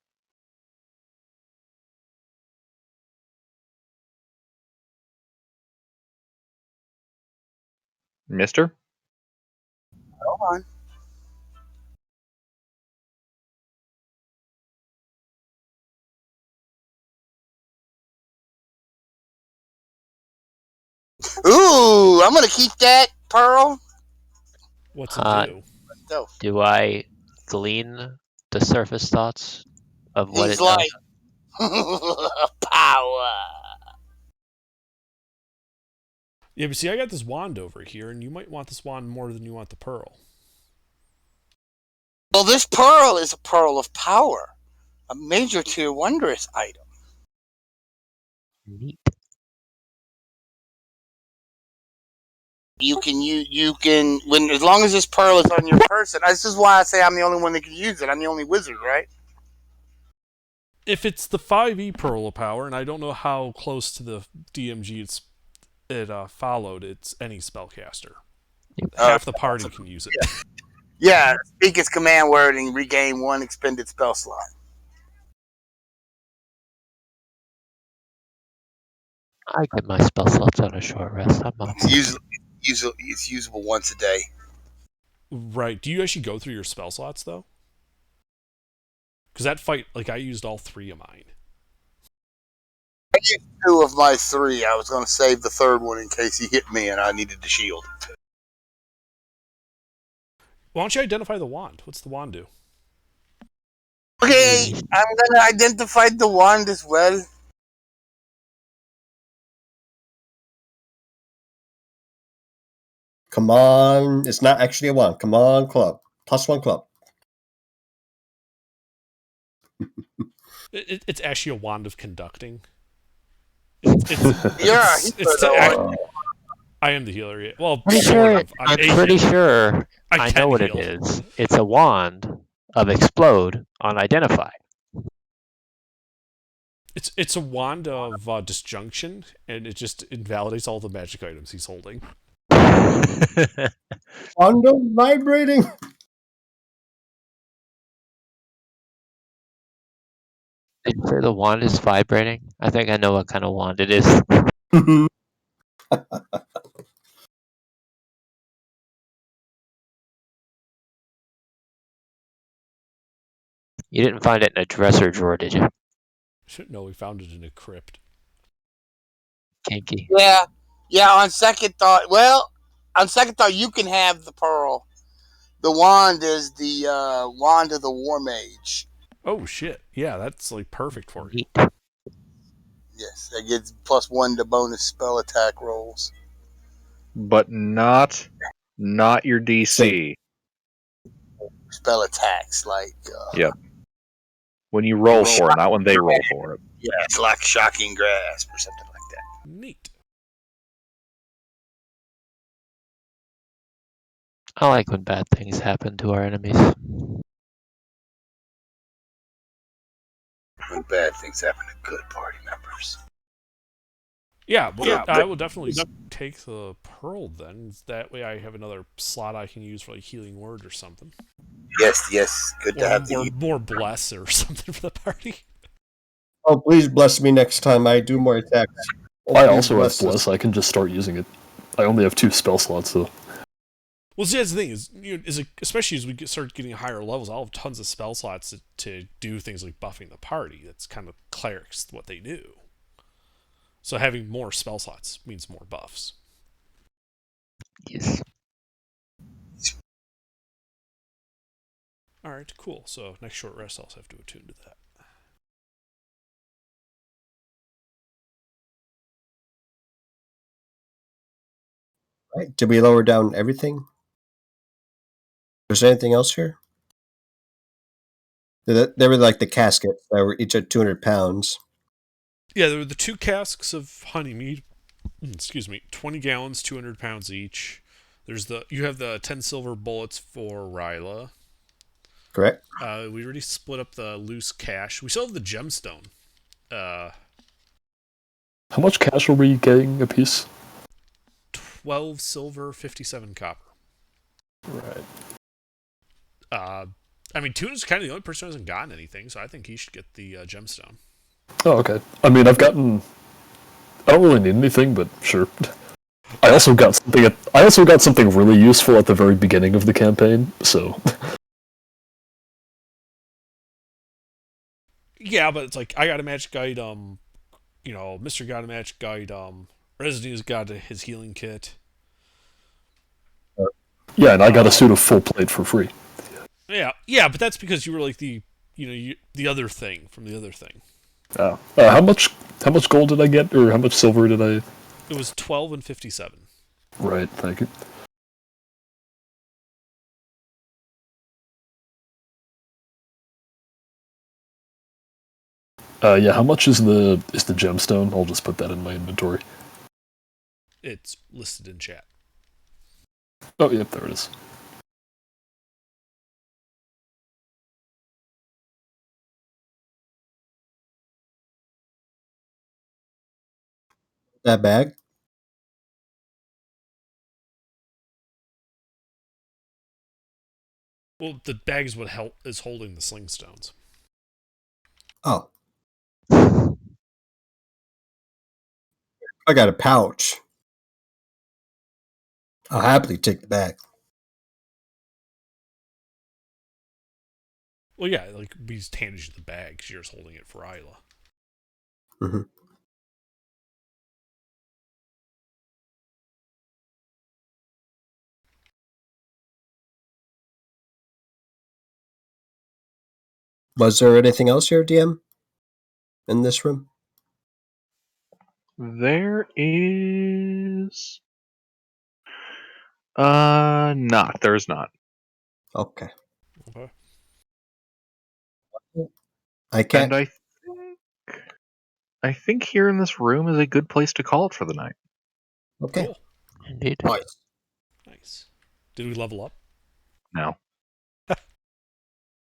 Mister? Hold on. Ooh, I'm gonna keep that pearl. what's it do? Go. Do I glean the surface thoughts of what He's it does? like power. Yeah, but see, I got this wand over here, and you might want this wand more than you want the pearl. Well, this pearl is a pearl of power, a major tier wondrous item. Neat. You can when as long as this pearl is on your person. This is why I say I'm the only one that can use it. I'm the only wizard, right? If it's the 5e pearl of power, and I don't know how close to the DMG it followed, it's any spellcaster. Half the party can use it. Yeah, speak its command word and regain one expended spell slot. I get my spell slots on a short rest. I'm up. It's usable once a day. Right. Do you actually go through your spell slots, though? Because that fight, like, I used all 3 of mine. I used 2 of my 3. I was going to save the third one in case he hit me and I needed the shield. Why don't you identify the wand? What's the wand do? Okay, I'm going to identify the wand as well. Come on. It's not actually a wand. Come on, club. +1 club. It's actually a wand of conducting. It's Yeah, I am the healer. Yeah. Well, Pretty sort sure, of. I'm pretty sure I can know what heal. it is. It's a wand of explode on identify. It's a wand of disjunction, and it just invalidates all the magic items he's holding. Wand of vibrating. Did you say the wand is vibrating? I think I know what kind of wand it is. You didn't find it in a dresser drawer, did you? Should know we found it in a crypt. Kinky. Yeah. On second thought, you can have the pearl. The wand is the wand of the war mage. Oh shit! Yeah, that's like perfect for you. Neat. Yes, that gets +1 to bonus spell attack rolls. But not your DC. spell attacks like Yep. When you roll for it, not when they roll for it. yeah, it's like shocking grasp or something like that. Neat. I like when bad things happen to our enemies. When bad things happen to good party members. Yeah, but I will definitely take the pearl then. That way I have another slot I can use for like healing word or something. Yes. Good to have Or the more bless or something for the party. Oh, please bless me next time I do more attacks. Oh, I please also have us. bless. I can just start using it. I only have 2 spell slots though. Well, see, that's the thing especially as we start getting higher levels, I'll have tons of spell slots to do things like buffing the party. That's kind of clerics what they do. So having more spell slots means more buffs. Yes. All right, cool. So next short rest, I'll also have to attune to that. Right? Did we lower down everything? Was there anything else here? There were like the caskets that were each at 200 pounds. Yeah, there were the 2 casks of honey mead. Excuse me, 20 gallons, 200 pounds each. You have the 10 silver bullets for Ryla. Correct. We already split up the loose cash. We still have the gemstone. How much cash are we getting a piece? 12 silver, 57 copper. Right. I mean, Tuna's kind of the only person who hasn't gotten anything, so I think he should get the gemstone. Oh, okay. I mean, I don't really need anything, but sure. I also got something really useful at the very beginning of the campaign, so. Yeah, but it's like I got a magic item. Mr. got a magic item. Residue's got his healing kit. Yeah, and I got a suit of full plate for free. Yeah, but that's because you were like the other thing from the other thing. How much gold did I get, or how much silver did I? It was 12 and 57. Right, thank you. Yeah, how much is the gemstone? I'll just put that in my inventory. It's listed in chat. Oh, yep, there it is. That bag? Well, the bag is what is holding the sling stones. Oh. I got a pouch. I'll happily take the bag. Well, yeah, like we just handed you the bag because you're just holding it for Isla. Mm-hmm. Was there anything else here, DM? In this room? There is not. There's not. Okay. Okay. I can't. And I think here in this room is a good place to call it for the night. Okay. Cool. Indeed. Nice. Nice. Did we level up? No.